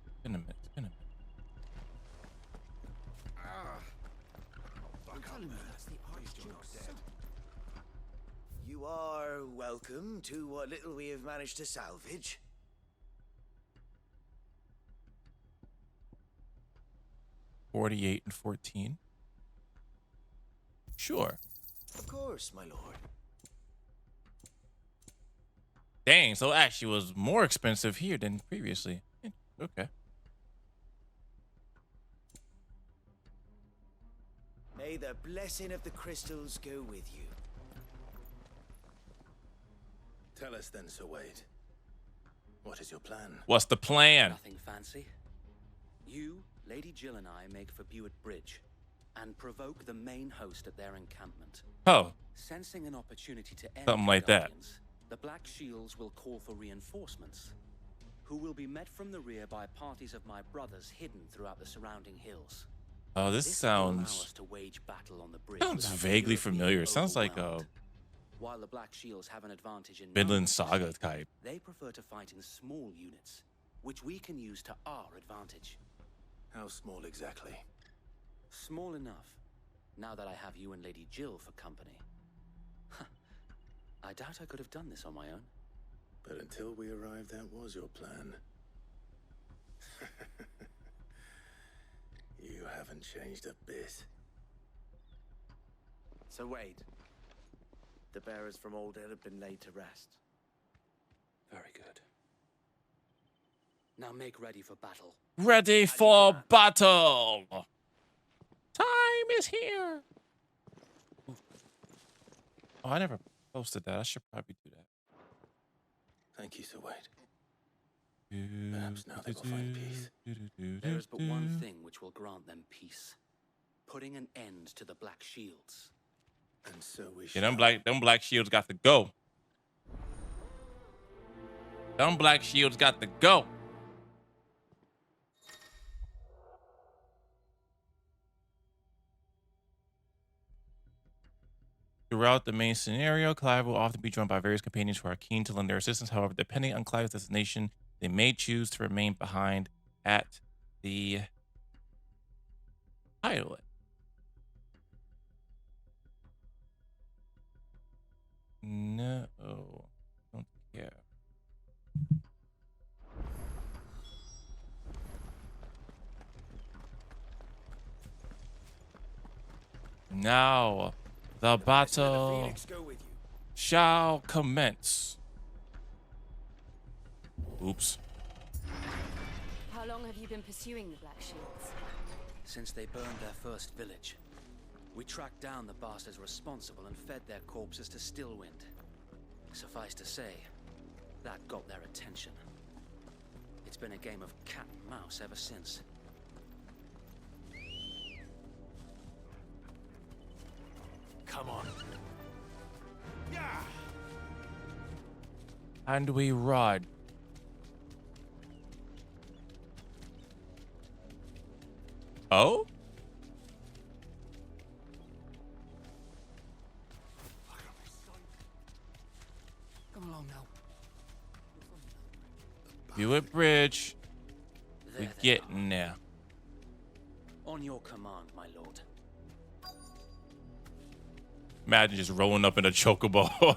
It's been a minute. It's been a minute. You are welcome to what little we have managed to salvage. $48 and $14. Sure. Of course, my lord. Dang, so it actually was more expensive here than previously. Okay. May the blessing of the crystals go with you. Tell us then, Sir Wade. What is your plan? What's the plan? Nothing fancy. You, Lady Jill and I make for Buick Bridge and provoke the main host at their encampment. Oh. Sensing an opportunity to end Something the like that. Guardians, the Black Shields will call for reinforcements, who will be met from the rear by parties of my brothers hidden throughout the surrounding hills. Oh, this will allow sounds us to wage battle on the bridge sounds without vaguely fear of being familiar. It sounds like a overwhelmed. While the Black Shields have an advantage in Vinland numbers, Saga type. they prefer to fight in small units, which we can use to our advantage. How small exactly? Small enough, now that I have you and Lady Jill for company. I doubt I could have done this on my own. But until we arrived, that was your plan. You haven't changed a bit. So Wade, The bearers from Oldale have been laid to rest. Very good. Now make ready for battle. Ready for battle. Time is here. Oh, I never posted that. I should probably do that. Thank you, Sir Wade. Perhaps now they will find peace. There is but one thing which will grant them peace. Putting an end to the Black Shields. And so we Yeah, them black shields got to go. Them black shields got to go. Throughout the main scenario, Clive will often be joined by various companions who are keen to lend their assistance. However, depending on Clive's destination, they may choose to remain behind at the hideaway. No, don't care. Now, the battle shall commence. Oops. How long have you been pursuing the Black Shields? Since they burned their first village, we tracked down the bastards responsible and fed their corpses to Stillwind. Suffice to say, that got their attention. It's been a game of cat and mouse ever since. Come on. Yeah. And we run. Oh? Come along now. Hewitt Bridge. We There they getting there. On your command, my lord. Imagine just rolling up in a chocobo.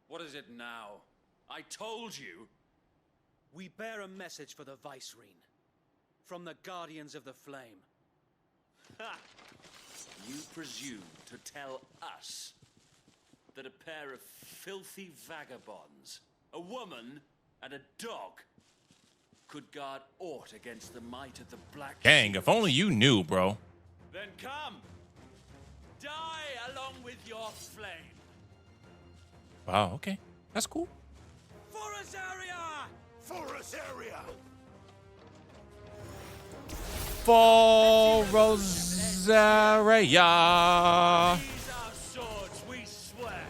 What is it now? I told you. We bear a message for the Vicereine. From the Guardians of the Flame. Ha! You presume to tell us that a pair of filthy vagabonds, a woman and a dog, could guard aught against the might of the Black Dang, if only you knew, bro. Then come! Die along with your flame! Wow, okay. That's cool. For Rosaria! For Rosaria! For Rosaria. These are swords, we swear!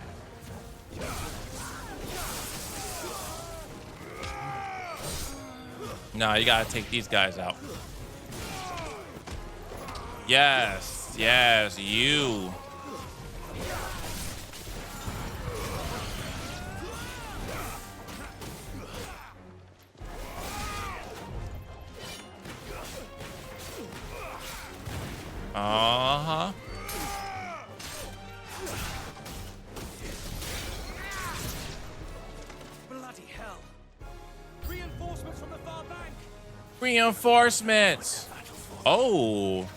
Nah, you gotta take these guys out. Yes, yes, you. Uh-huh. Bloody hell! Reinforcements from the far bank! Reinforcements. Oh.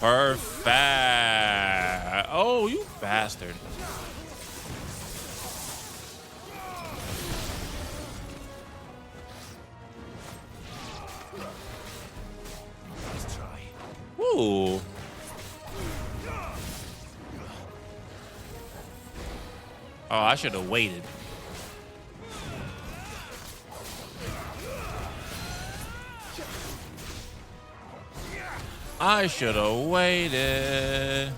Perfect. Oh, you bastard. Let's try. Ooh. Oh, I should have waited. I should have waited.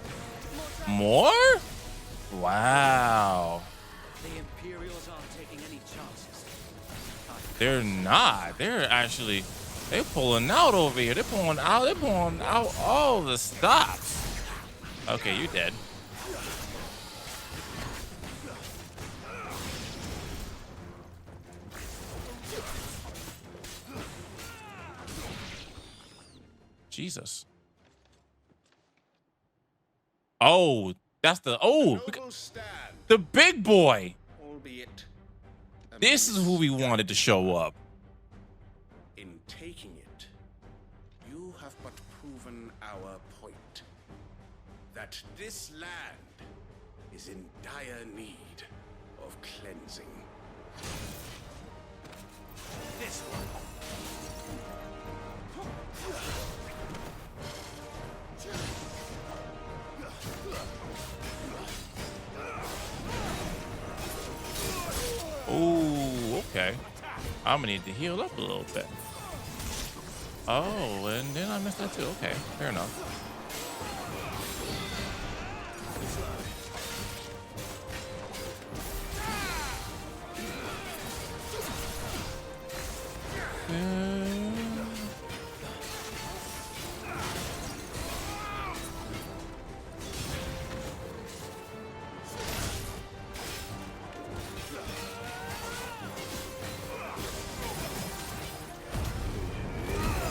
More? Wow. The Imperials aren't taking any chances. They're not. They're actually, they're pulling out over here. They're pulling out all the stops. Okay, you're dead. Jesus. Oh, that's the, oh, the big boy. Albeit This is who we wanted to show up. In taking it, you have but proven our point. That this land is in dire need of cleansing. This one. Oh, okay. I'm gonna need to heal up a little bit. Oh, and then I missed that too. Okay, fair enough.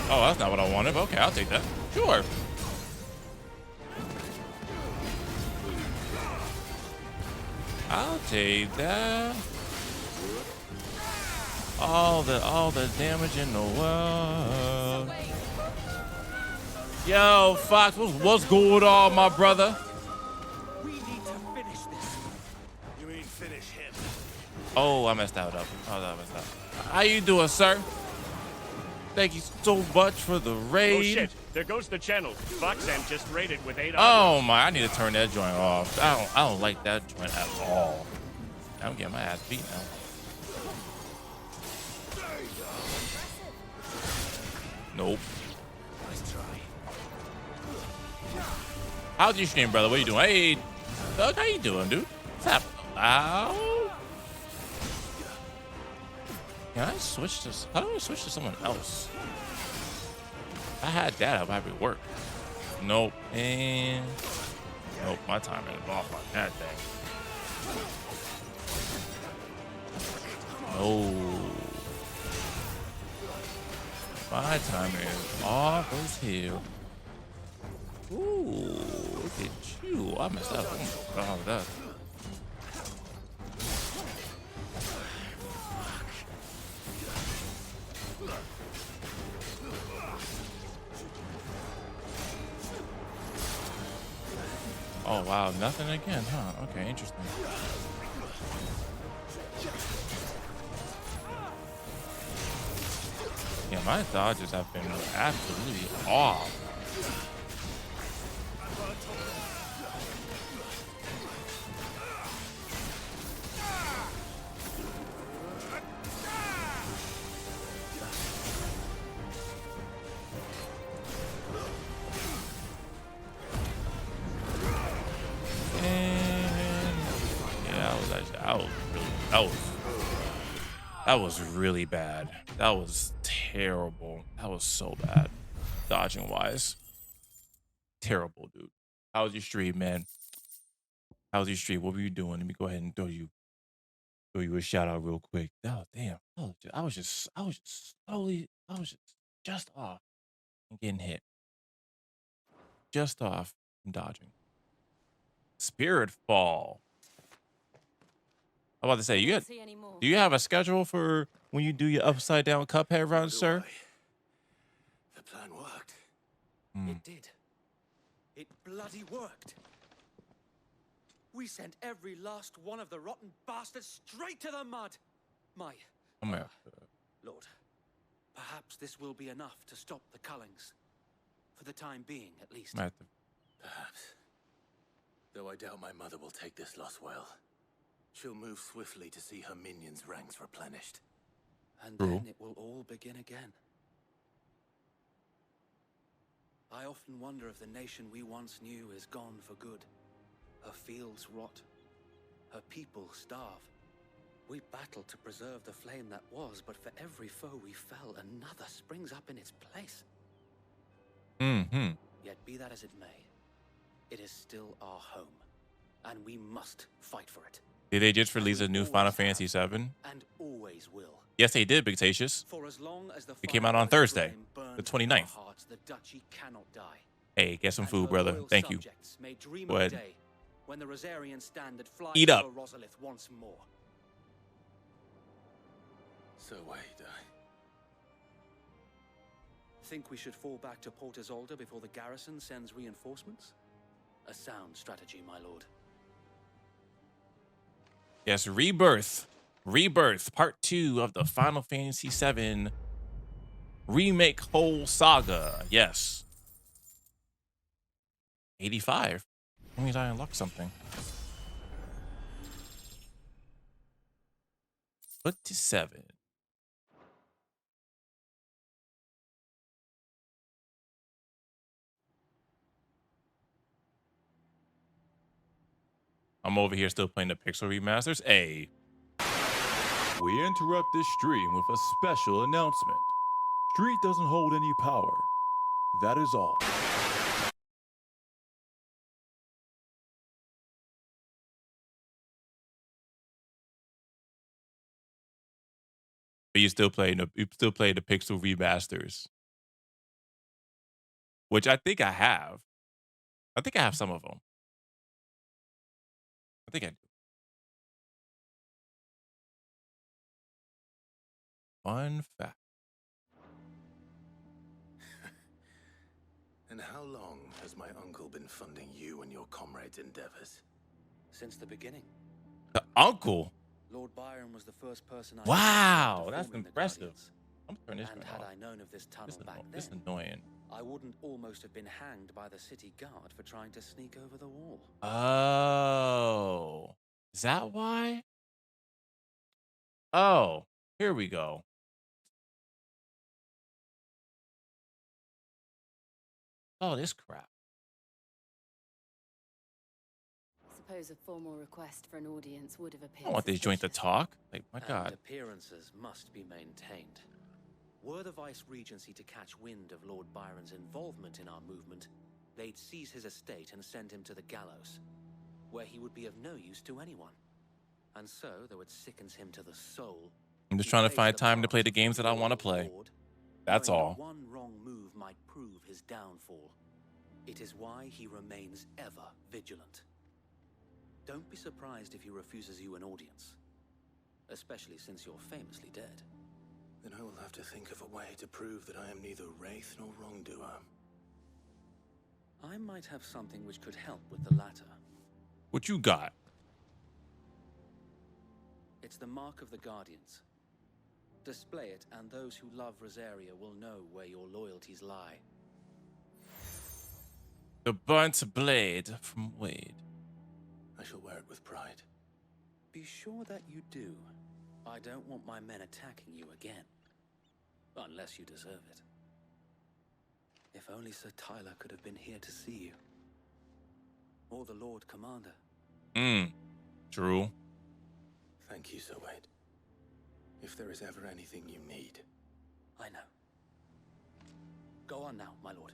Oh, that's not what I wanted, but okay, I'll take that. Sure. I'll take that. All the damage in the world. Yo, Fox, what's going on, my brother? We need to finish this. You mean finish him? Oh, I messed that up. Oh, that messed up. How you doing, sir? Thank you so much for the raid. Oh shit, there goes the channel. Foxend just raided with 8 Oh my, I need to turn that joint off. I don't like that joint at all. I'm getting my ass beat now. Nope. Nice try. How's your stream, brother? What you doing? Hey, Doug, how you doing, dude? What's up? Ow. Can I switch to? How do I switch to someone else? If I had that, I'd probably work. Nope. And nope. My timer is off on that thing. No. My timer is off as hell. Ooh, look at you. I messed up. Oh, that. Oh wow, nothing again, huh? Okay, interesting. Yeah, my dodges have been absolutely off. That was really bad. That was terrible. That was so bad. Dodging wise. Terrible, dude. How was your stream, man? How was your stream? What were you doing? Let me go ahead and throw you a shout out real quick. Oh, damn. I was just off and getting hit. Just off and dodging. Spirit Fall. I'm about to say, do you have a schedule for when you do your upside down Cuphead run, sir? The plan worked. It did. It bloody worked. We sent every last one of the rotten bastards straight to the mud. Lord, perhaps this will be enough to stop the Cullings. For the time being, at least. Perhaps. Though I doubt my mother will take this loss well. She'll move swiftly to see her minions' ranks replenished. And then it will all begin again. I often wonder if the nation we once knew is gone for good. Her fields rot. Her people starve. We battle to preserve the flame that was, but for every foe we fell, another springs up in its place. Yet be that as it may, it is still our home, and we must fight for it. Did they just release a new Final Fantasy VII? And always will. Yes, they did, Bigtatius. For as long as the it came out on Thursday, the 29th. Hearts, the duchy cannot die. Hey, get some food, brother. Thank you. May dream Go of ahead. a day when the Rosarian standard flies Eat up. over Rosalith once more. So wait, Think we should fall back to Port Isolde before the garrison sends reinforcements? A sound strategy, my lord. Yes, Rebirth. Rebirth, part 2 of the Final Fantasy VII Remake whole saga. Yes. 85. That means I unlocked something. 27. I'm over here still playing the Pixel remasters. Hey. We interrupt this stream with a special announcement. Street doesn't hold any power. That is all. But you still play the Pixel remasters. Which I think I have. I think I have some of them. I think I do. Fun fact. And how long has my uncle been funding you and your comrades' endeavors? Since the beginning. The uncle? Lord Byron was the first person I Wow, that's impressive. I'm turning this and right had off. I known of this tunnel back then, This is annoying. I wouldn't almost have been hanged by the city guard for trying to sneak over the wall. Oh. Is that why? Oh, here we go. Oh, this crap. Suppose a formal request for an audience would have I appeared. don't want this joint to talk. Like, my And God. appearances must be maintained. Were the Vice Regency to catch wind of Lord Byron's involvement in our movement, they'd seize his estate and send him to the gallows, where he would be of no use to anyone. And so, though it sickens him to the soul, I'm just trying to find time to play the games that I want to play. That's knowing all. that one wrong move might prove his downfall. It is why he remains ever vigilant. Don't be surprised if he refuses you an audience, especially since you're famously dead. Then I will have to think of a way to prove that I am neither wraith nor wrongdoer. I might have something which could help with the latter. What you got? It's the mark of the Guardians. Display it, and those who love Rosaria will know where your loyalties lie. The burnt blade from Wade. I shall wear it with pride. Be sure that you do. I don't want my men attacking you again. Unless you deserve it. If only Sir Tyler could have been here to see you. Or the Lord Commander. True. Thank you, Sir Wade. If there is ever anything you need. I know. Go on now, my lord.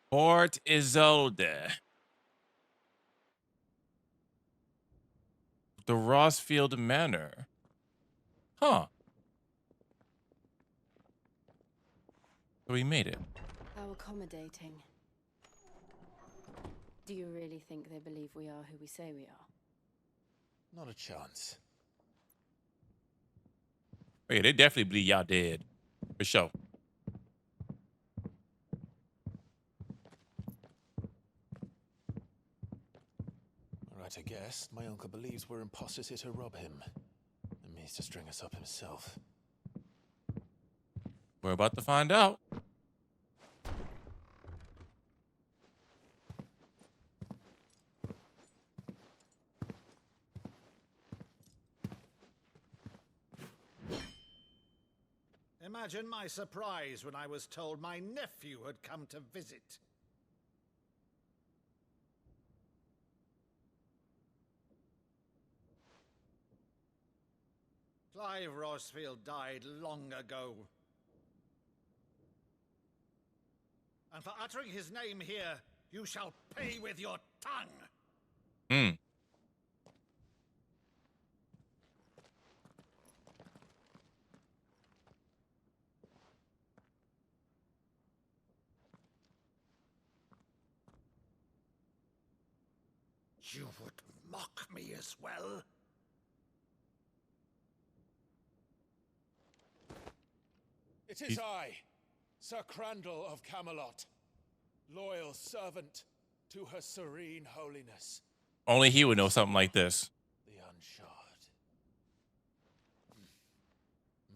Port Isolde. The Rossfield Manor. Huh. So we made it. How accommodating. Do you really think they believe we are who we say we are? Not a chance. Oh yeah, they definitely believe y'all dead. For sure. Right, I guess. My uncle believes we're imposters here to rob him. And means to string us up himself. We're about to find out. Imagine my surprise when I was told my nephew had come to visit. Clive Rossfield died long ago. And for uttering his name here, you shall pay with your tongue! You would mock me as well? It is I, Sir Crandall of Camelot, loyal servant to her serene holiness. Only he would know something like this. The Unshod.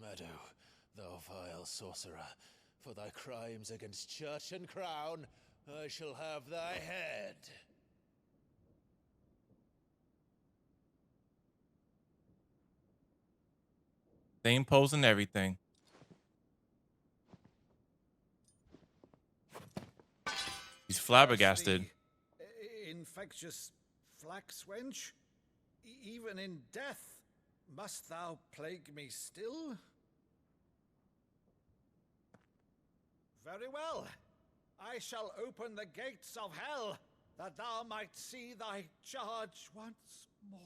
Meadow, thou vile sorcerer, for thy crimes against church and crown, I shall have thy head. Same pose and everything. He's flabbergasted. Infectious flax wench? Even in death, must thou plague me still? Very well. I shall open the gates of hell, that thou might see thy charge once more.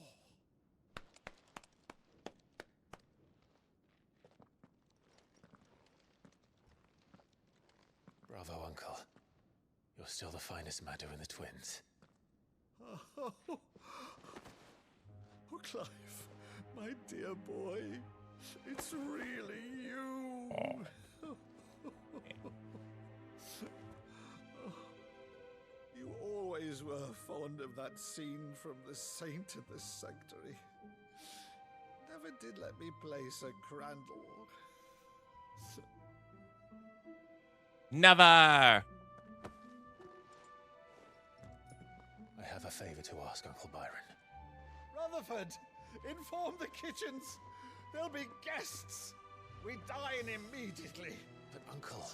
Bravo, Uncle. You're still the finest Meadow in the twins. Oh, Clive, my dear boy, it's really you. You always were fond of that scene from The Saint of the Sanctuary. Never did let me play Sir Crandall. Never. I have a favor to ask, Uncle Byron. Rutherford, inform the kitchens. There'll be guests. We dine immediately. But, Uncle...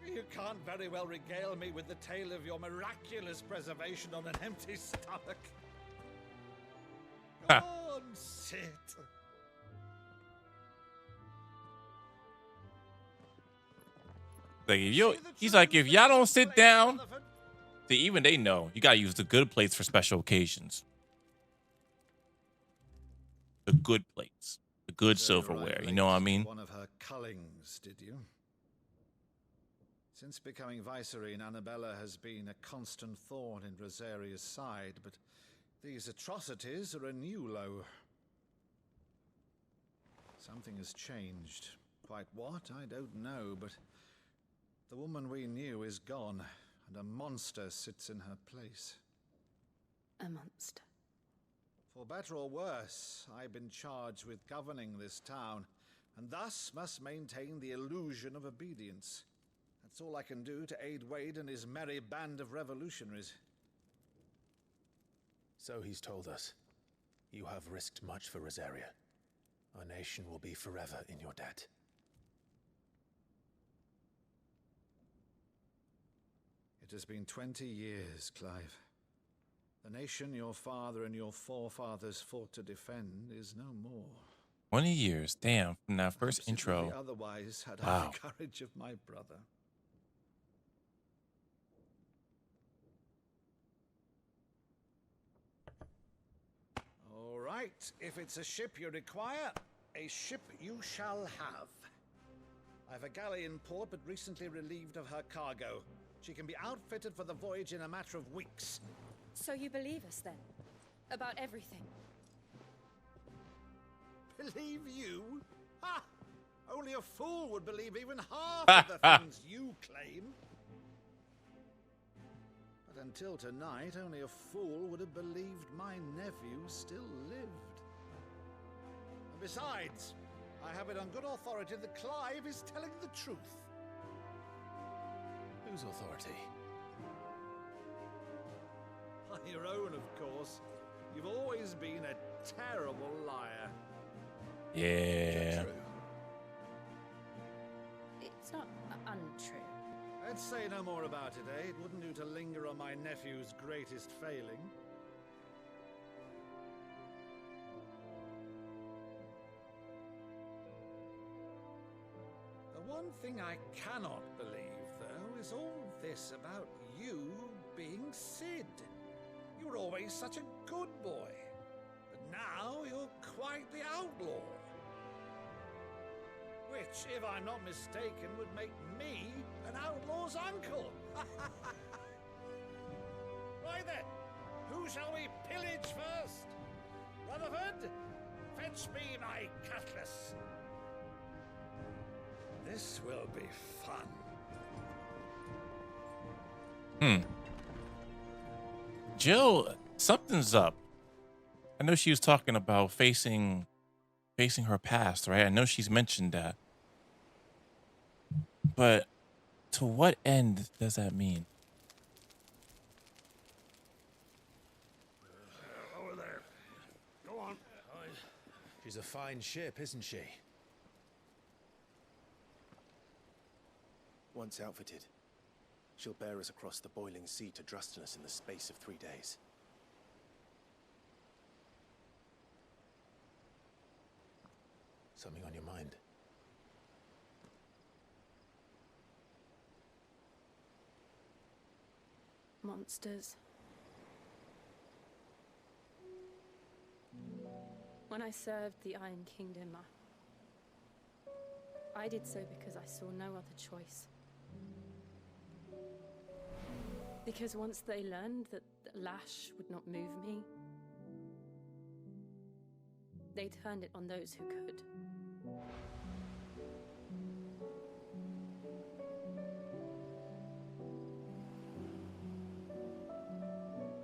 You can't very well regale me with the tale of your miraculous preservation on an empty stomach. Go on, sit. Like he's like, if y'all don't sit down, see, even they know you gotta use the good plates for special occasions. The good plates, the good silverware. You know what I mean? One of her cullings, did you? Since becoming Vicereine, Annabella has been a constant thorn in Rosaria's side, but these atrocities are a new low. Something has changed. Quite what, I don't know, but the woman we knew is gone, and a monster sits in her place. A monster. For better or worse, I've been charged with governing this town, and thus must maintain the illusion of obedience. That's all I can do to aid Wade and his merry band of revolutionaries. So he's told us. You have risked much for Rosaria. Our nation will be forever in your debt. It has been 20 years, Clive. The nation your father and your forefathers fought to defend is no more. 20 years, damn, from that first Perhaps it would intro. be otherwise had I Wow. the courage of my brother. All right, if it's a ship you require, a ship you shall have. I've a galley in port, but recently relieved of her cargo. She can be outfitted for the voyage in a matter of weeks. So you believe us then? About everything? Believe you? Ha! Only a fool would believe even half of the things you claim. But until tonight, only a fool would have believed my nephew still lived. And besides, I have it on good authority that Clive is telling the truth. Whose authority? On your own, of course. You've always been a terrible liar. Yeah. It's not untrue. Let's say no more about it, eh? It wouldn't do to linger on my nephew's greatest failing. The one thing I cannot believe, though, is all this about you being Sid. You were always such a good boy, but now you're quite the outlaw. Which, if I'm not mistaken, would make me an outlaw's uncle. Right then, Who shall we pillage first? Rutherford, fetch me my cutlass. This will be fun. Jill, something's up. I know she was talking about facing her past, right? I know she's mentioned that. But to what end does that mean? Over there. Go on. She's a fine ship, isn't she? Once outfitted, she'll bear us across the boiling sea to Drustinus in the space of 3 days. Something on your mind? Monsters. When I served the Iron Kingdom, I did so because I saw no other choice. Because once they learned that the lash would not move me, they turned it on those who could.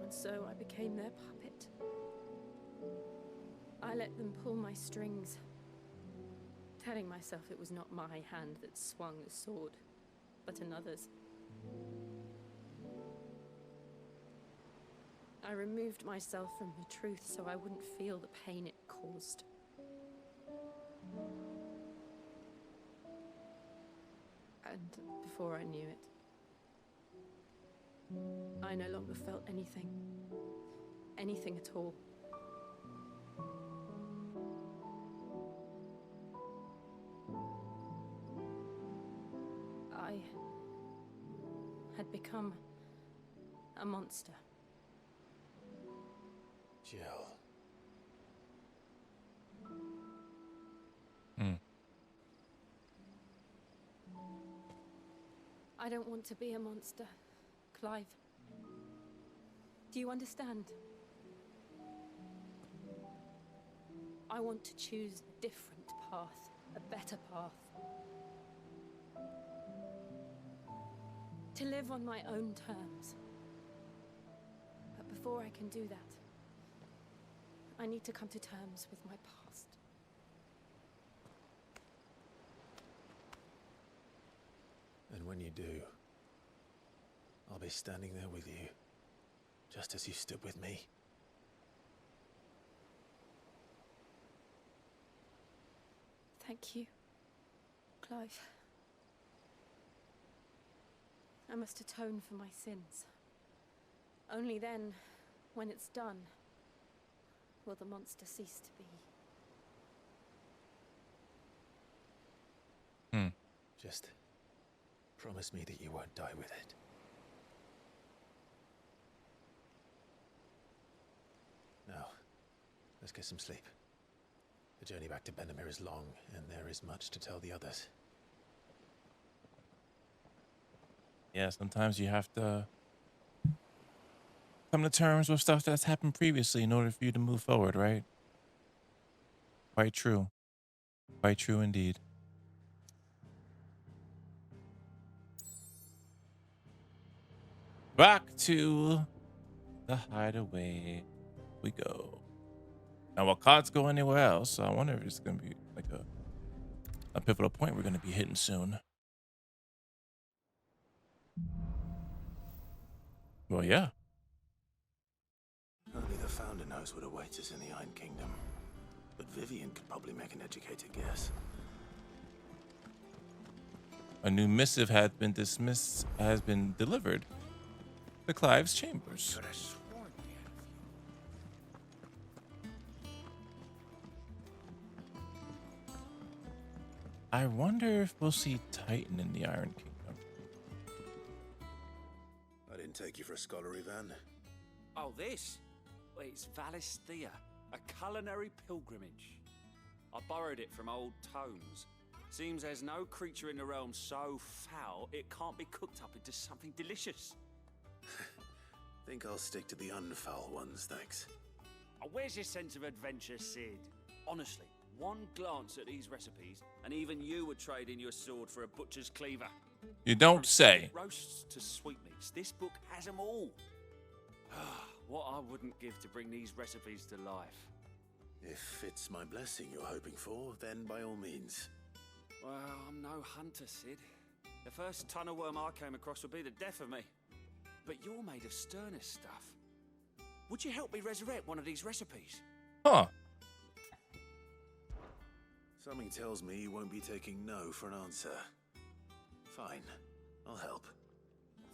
And so I became their puppet. I let them pull my strings, telling myself it was not my hand that swung the sword, but another's. I removed myself from the truth so I wouldn't feel the pain it caused. And before I knew it, I no longer felt anything. Anything at all. I had become a monster. Jill. I don't want to be a monster, Clive. Do you understand? I want to choose a different path, a better path. To live on my own terms. But before I can do that, I need to come to terms with my past. And when you do, I'll be standing there with you, just as you stood with me. Thank you, Clive. I must atone for my sins. Only then, when it's done, will the monster cease to be. Just promise me that you won't die with it. Now, let's get some sleep. The journey back to Benamir is long, and there is much to tell the others. Yeah, sometimes you have to come to terms with stuff that's happened previously in order for you to move forward, right? Quite true. Quite true indeed. Back to the hideaway we go. Now, while cards go anywhere else, I wonder if it's going to be like a pivotal point we're going to be hitting soon. Well, yeah. Only the Founder knows what awaits us in the Iron Kingdom. But Vivian could probably make an educated guess. A new missive has been delivered to Clive's chambers. I wonder if we'll see Titan in the Iron Kingdom. I didn't take you for a scholar, Ivan. Oh, this? Well, it's Valisthea, a culinary pilgrimage. I borrowed it from old tomes. Seems there's no creature in the realm so foul it can't be cooked up into something delicious. Think I'll stick to the unfoul ones, thanks. Oh, where's your sense of adventure, Sid? Honestly, one glance at these recipes, and even you would trade in your sword for a butcher's cleaver. You don't say. Roasts to sweetmeats, this book has them all. What I wouldn't give to bring these recipes to life. If it's my blessing you're hoping for, then by all means. Well, I'm no hunter, Sid. The first tunnel worm I came across would be the death of me. But you're made of sterner stuff. Would you help me resurrect one of these recipes? Huh. Something tells me you won't be taking no for an answer. Fine, I'll help.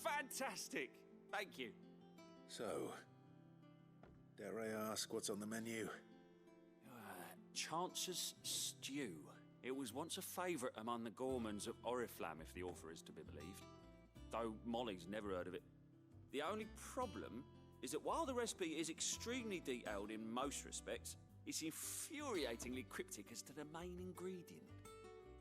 Fantastic! Thank you. So, dare I ask what's on the menu? Chance's Stew. It was once a favourite among the gourmands of Oriflamme, if the author is to be believed. Though Molly's never heard of it. The only problem is that while the recipe is extremely detailed in most respects, it's infuriatingly cryptic as to the main ingredient.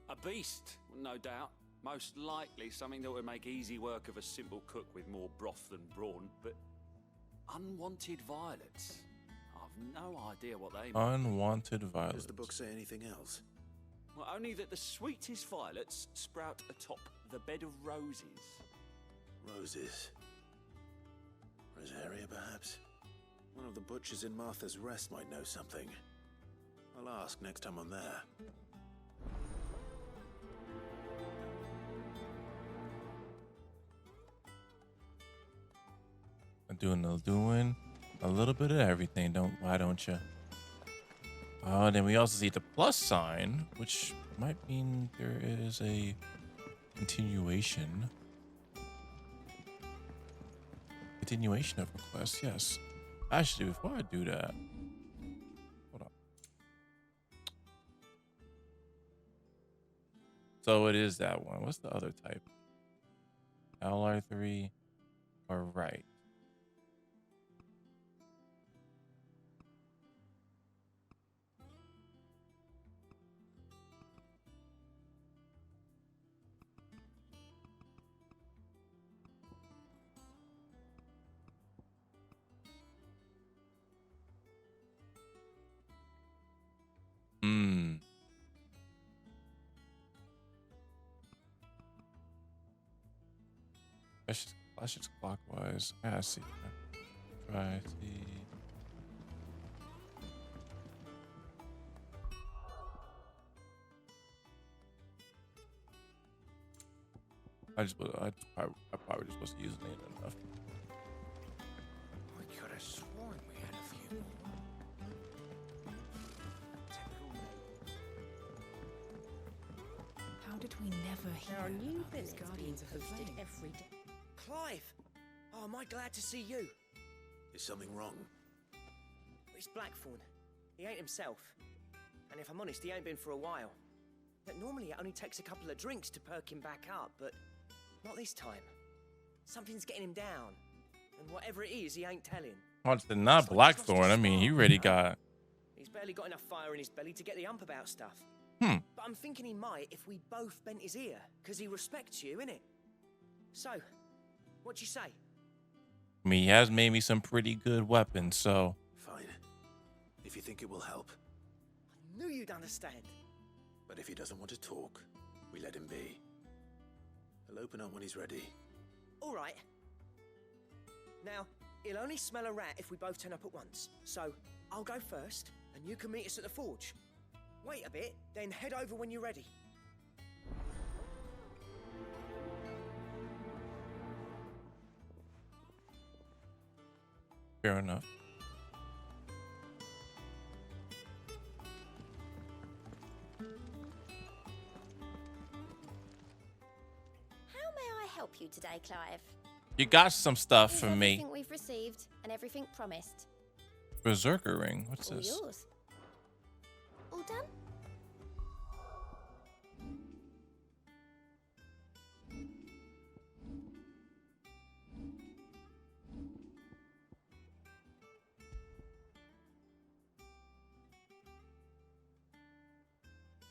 A beast, no doubt. Most likely something that would make easy work of a simple cook with more broth than brawn, but unwanted violets. I've no idea what they mean. Unwanted violets. Does the book say anything else? Well, only that the sweetest violets sprout atop the bed of roses. Roses. Rosaria, perhaps? One of the butchers in Martha's Rest might know something. I'll ask next time I'm there. I'm doing a little bit of everything. Why don't you? Oh, then we also see the plus sign, which might mean there is a continuation. Continuation of requests, yes. Actually, before I do that, hold on. So it is that one. What's the other type? LR3. All right. That's just clockwise. I see. Try see. I probably just wasn't using it enough. I could have sworn we had a few more. How did we never hear There are new about these billets being guardians of the posted flame? every day. Clive! Oh, am I glad to see you? Is something wrong? It's Blackthorn. He ain't himself. And if I'm honest, he ain't been for a while. But normally it only takes a couple of drinks to perk him back up, but not this time. Something's getting him down. And whatever it is, he ain't telling. Watch the not Blackthorn. I mean, he already got. He's barely got enough fire in his belly to get the ump about stuff. Hmm. But I'm thinking he might if we both bent his ear, because he respects you, innit? So, what you say? I mean, he has made me some pretty good weapons, so. Fine. If you think it will help. I knew you'd understand. But if he doesn't want to talk, we let him be. He'll open up when he's ready. All right. Now, he'll only smell a rat if we both turn up at once. So, I'll go first, and you can meet us at the forge. Wait a bit, then head over when you're ready. Fair enough. How may I help you today, Clive? You got some stuff Here's for me. everything we've received and everything promised. Berserker ring. What's All this? yours. All done?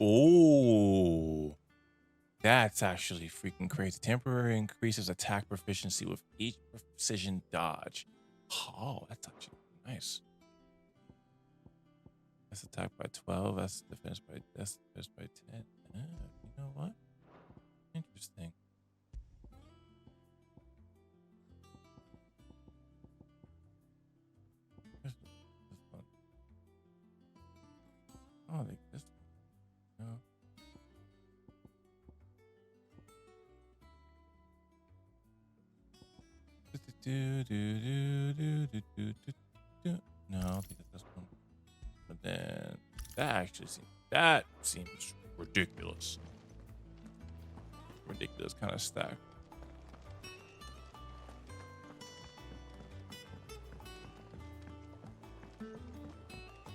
Oh, that's actually freaking crazy. Temporary increases attack proficiency with each precision dodge. Oh, that's actually nice. That's attacked by 12. That's defense by 10. You know what? Interesting. This one. Oh, I think this one. No. No, I don't think it's this one. But then that seems ridiculous. Ridiculous kind of stack.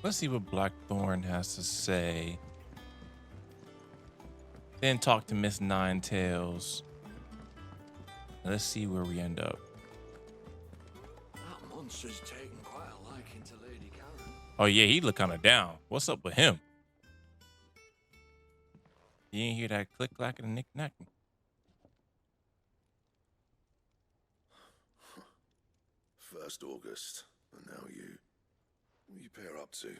Let's see what Blackthorn has to say. Then talk to Miss Ninetails. Let's see where we end up. That monster's taken quite a liking to Lady Karen. Oh yeah, he look kind of down. What's up with him? You ain't hear that click clack and knick knack. First August, and now you. What are you pair up to?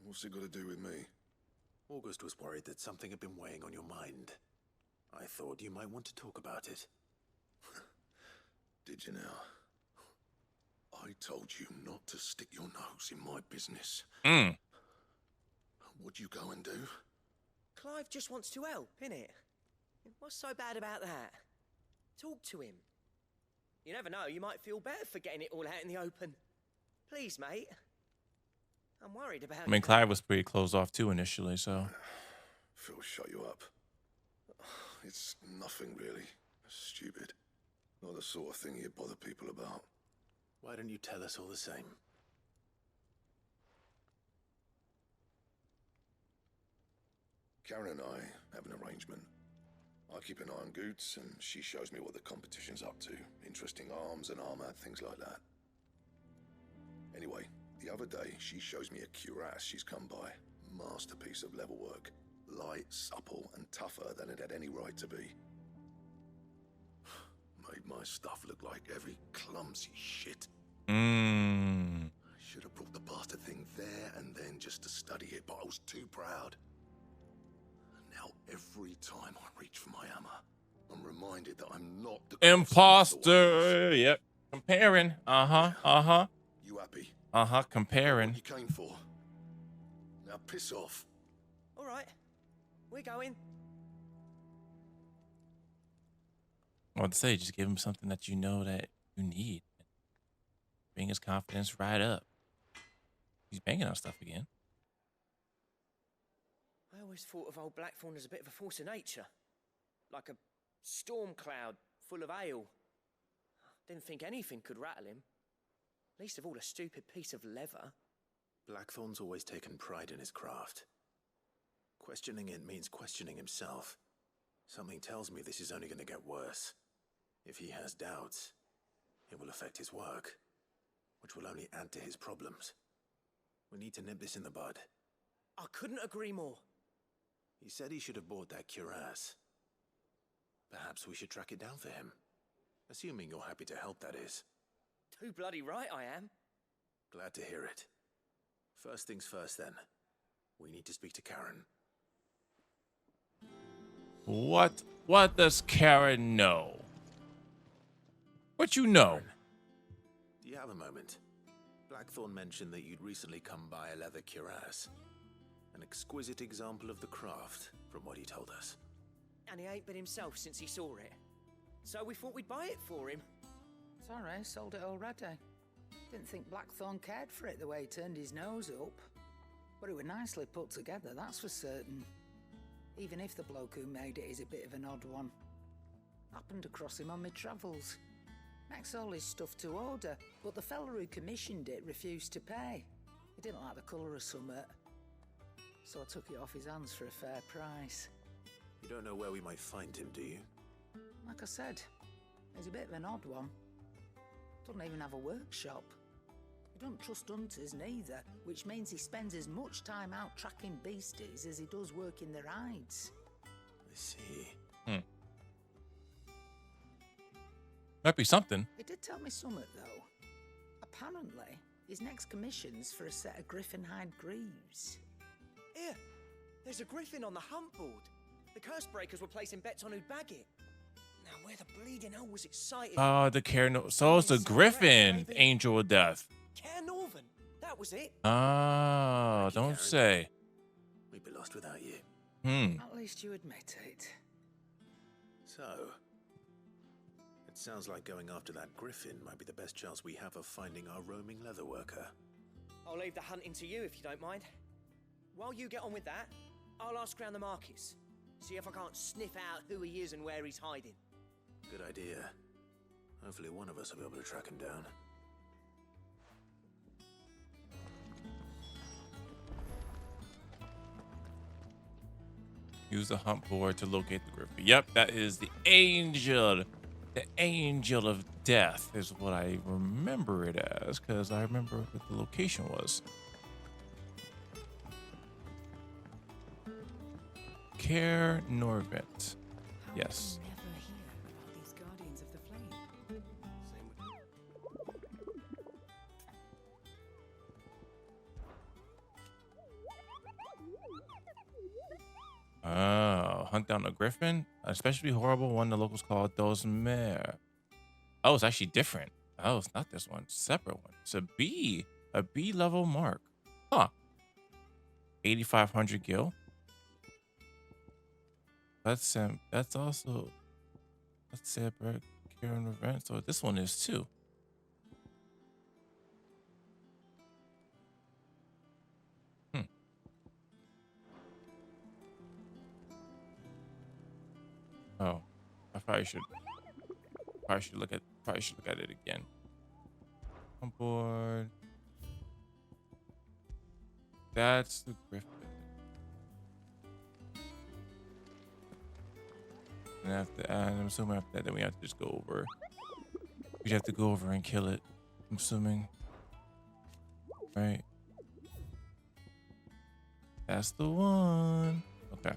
What's it got to do with me? August was worried that something had been weighing on your mind. I thought you might want to talk about it. Did you now? I told you not to stick your nose in my business. What'd you go and do? Clive just wants to help, innit? What's so bad about that? Talk to him. You never know, you might feel better for getting it all out in the open. Please, mate. I'm worried about I mean, Clive was pretty closed off too initially, so. Phil, shut you up. It's nothing really. Stupid. Not the sort of thing you bother people about. Why don't you tell us all the same? Karen and I have an arrangement. I keep an eye on Goots, and she shows me what the competition's up to. Interesting arms and armor, things like that. Anyway, the other day, she shows me a cuirass she's come by. Masterpiece of level work. Light, supple, and tougher than it had any right to be. Made my stuff look like every clumsy shit. I should have brought the bastard thing there and then just to study it, but I was too proud. Now every time I reach for my hammer, I'm reminded that I'm not the Imposter. Yep. Comparing. You happy? Comparing. What you came for? Now piss off. All right, we're going. I would say just give him something that you know that you need. Bring his confidence right up. He's banging on stuff again. I always thought of old Blackthorn as a bit of a force of nature. Like a storm cloud full of ale. Didn't think anything could rattle him. Least of all a stupid piece of leather. Blackthorn's always taken pride in his craft. Questioning it means questioning himself. Something tells me this is only going to get worse. If he has doubts, it will affect his work, which will only add to his problems. We need to nip this in the bud. I couldn't agree more. He said he should have bought that cuirass. Perhaps we should track it down for him. Assuming you're happy to help, that is. Too bloody right I am. Glad to hear it. First things first, then. We need to speak to Karen. What does Karen know? What you know? Do you have a moment? Blackthorn mentioned that you'd recently come by a leather cuirass. An exquisite example of the craft, from what he told us. And he ain't been himself since he saw it. So we thought we'd buy it for him. Sorry, sold it already. Didn't think Blackthorn cared for it the way he turned his nose up. But it was nicely put together, that's for certain. Even if the bloke who made it is a bit of an odd one. Happened across him on my travels. Makes all his stuff to order, but the fella who commissioned it refused to pay. He didn't like the colour of summit. So I took it off his hands for a fair price. You don't know where we might find him, do you? Like I said, he's a bit of an odd one. Doesn't even have a workshop. He doesn't trust hunters neither, which means he spends as much time out tracking beasties as he does working their hides. I see. Might be something. He did tell me something, though. apparently, his next commission's for a set of griffin-hide greaves. Here, there's a griffin on the hunt board. The curse breakers were placing bets on who'd bag it. Now, where the bleeding hell was it sighted? The so it's the Griffin, Angel of Death. Care Northern, that was it. Oh, don't say. We'd be lost without you. At least you admit it. So, it sounds like going after that griffin might be the best chance we have of finding our roaming leatherworker. I'll leave the hunting to you if you don't mind. While you get on with that, I'll ask around the markets. See if I can't sniff out who he is and where he's hiding. Good idea. Hopefully one of us will be able to track him down. Use the hunt board to locate the griffin. Yep, that is the angel. The Angel of Death is what I remember it as, because I remember what the location was. Care Norvent. Yes. Oh, hunt down a griffin? An especially horrible one the locals call Dos Mare. Oh, it's actually different. Oh, it's not this one. It's a separate one. It's a B level mark. Huh. 8,500 gil. That's also separate care and revenge. So this one is too. Oh, I probably should look at it again. On board. That's the griffin. And I'm assuming after that, then we have to just go over. We have to go over and kill it. I'm assuming. Right. That's the one. Okay.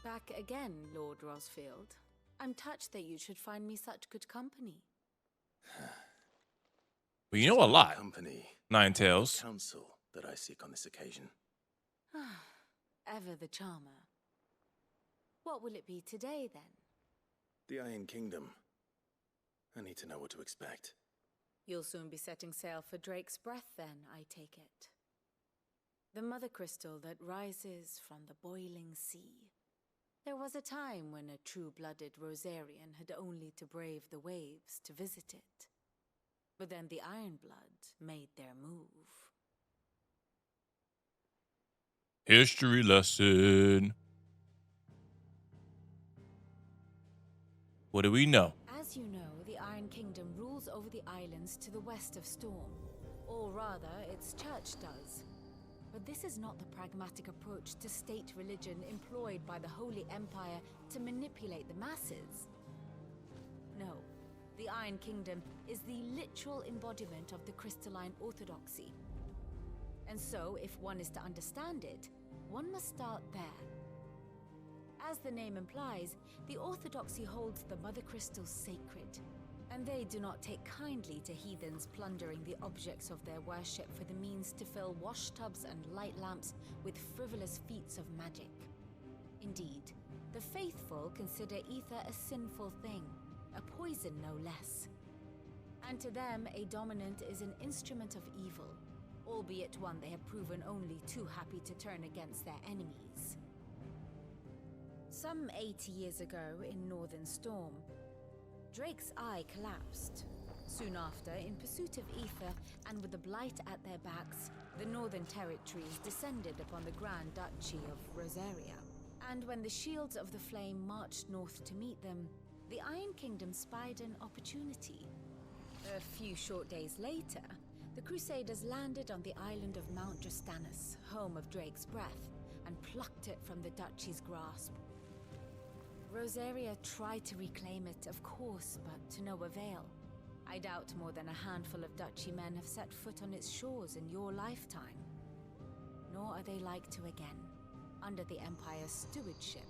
Back again, Lord Rosfield. I'm touched that you should find me such good company. Well, you know a lot. Company. Nine Tails. Counsel that I seek on this occasion. Ever the charmer. What will it be today, then? The Iron Kingdom. I need to know what to expect. You'll soon be setting sail for Drake's Breath, then, I take it. The mother crystal that rises from the boiling sea. There was a time when a true-blooded Rosarian had only to brave the waves to visit it. But then the Ironblood made their move. History lesson. What do we know? As you know, the Iron Kingdom rules over the islands to the west of Storm. Or rather, its church does. But this is not the pragmatic approach to state religion employed by the Holy Empire to manipulate the masses. No, the Iron Kingdom is the literal embodiment of the crystalline orthodoxy. And so, if one is to understand it, one must start there. As the name implies, the orthodoxy holds the mother crystals sacred, and they do not take kindly to heathens plundering the objects of their worship for the means to fill washtubs and light lamps with frivolous feats of magic. Indeed, the faithful consider ether a sinful thing, a poison no less. And to them, a dominant is an instrument of evil, albeit one they have proven only too happy to turn against their enemies. Some 80 years ago in Northern Storm, Drake's eye collapsed. Soon after, in pursuit of ether and with the blight at their backs, the Northern Territories descended upon the Grand Duchy of Rosaria. And when the Shields of the Flame marched north to meet them, the Iron Kingdom spied an opportunity. A few short days later, the Crusaders landed on the island of Mount Justanus, home of Drake's Breath, and plucked it from the Duchy's grasp. Rosaria tried to reclaim it, of course, but to no avail. I doubt more than a handful of Duchy men have set foot on its shores in your lifetime. Nor are they like to again, under the Empire's stewardship,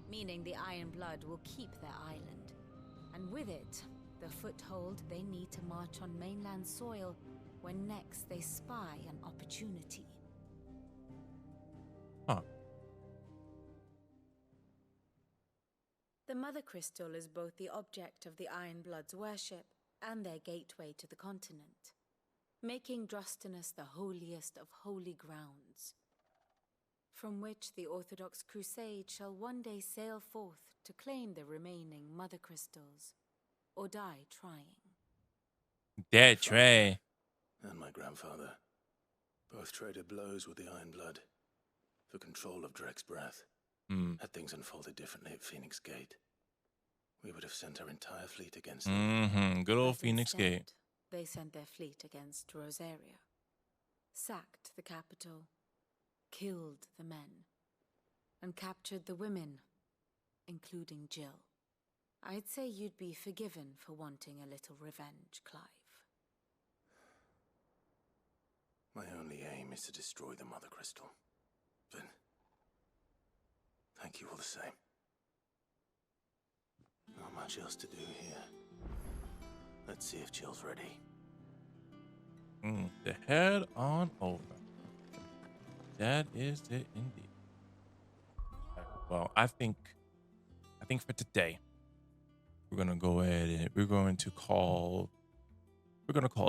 meaning the Iron Blood will keep their island, And with it, the foothold they need to march on mainland soil when next they spy an opportunity. Huh. The Mother Crystal is both the object of the Iron Blood's worship and their gateway to the continent, making Drostanus the holiest of holy grounds, from which the Orthodox Crusade shall one day sail forth to claim the remaining Mother Crystals, or die trying. Dead Trey. And my grandfather both traded blows with the Iron Blood for control of Drek's breath. Had things unfolded differently at Phoenix Gate, we would have sent our entire fleet against them. Good old But Phoenix instead, Gate. they sent their fleet against Rosaria, sacked the capital, killed the men, and captured the women, including Jill. I'd say you'd be forgiven for wanting a little revenge, Clive. My only aim is to destroy the Mother Crystal. But thank you all the same. Not much else to do here. Let's see if Jill's ready. The head on over. That is it indeed. Well, I think for today, we're gonna go ahead and we're gonna call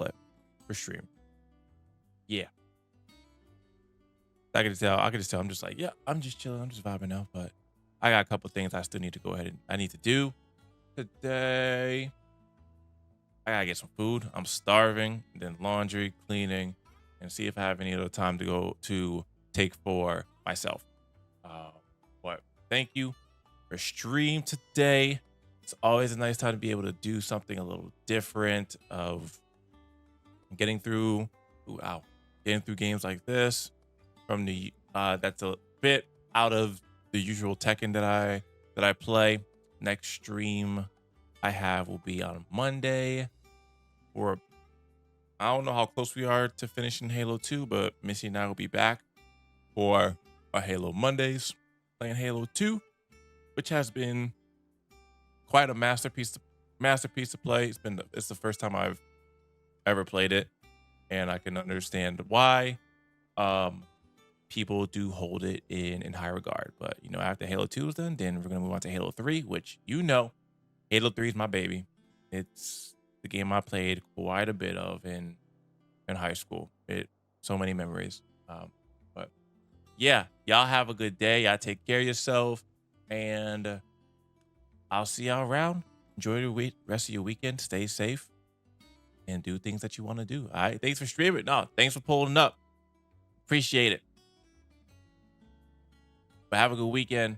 it for stream. Yeah. I can just tell I'm just like, yeah, I'm just chilling, I'm just vibing out, but I got a couple things I still need to go ahead and I need to do today. I gotta get some food. I'm starving. Then laundry, cleaning, and see if I have any other time to go to take for myself. But thank you for stream today. It's always a nice time to be able to do something a little different of getting through games like this from the that's a bit out of the usual Tekken that I play. Next stream I have will be on Monday. Or I don't know how close we are to finishing Halo 2, but Missy and I will be back for our Halo Mondays playing Halo 2, which has been quite a masterpiece to play. It's the first time I've ever played it, and I can understand why people do hold it in high regard. But after Halo 2 is done, then we're gonna move on to Halo 3, which Halo 3 is my baby. It's the game I played quite a bit of in high school. So many memories. But yeah, y'all have a good day. Y'all take care of yourself, and I'll see y'all around. Enjoy the rest of your weekend. Stay safe and do things that you want to do. All right. Thanks for streaming. No, thanks for pulling up. Appreciate it. But have a good weekend.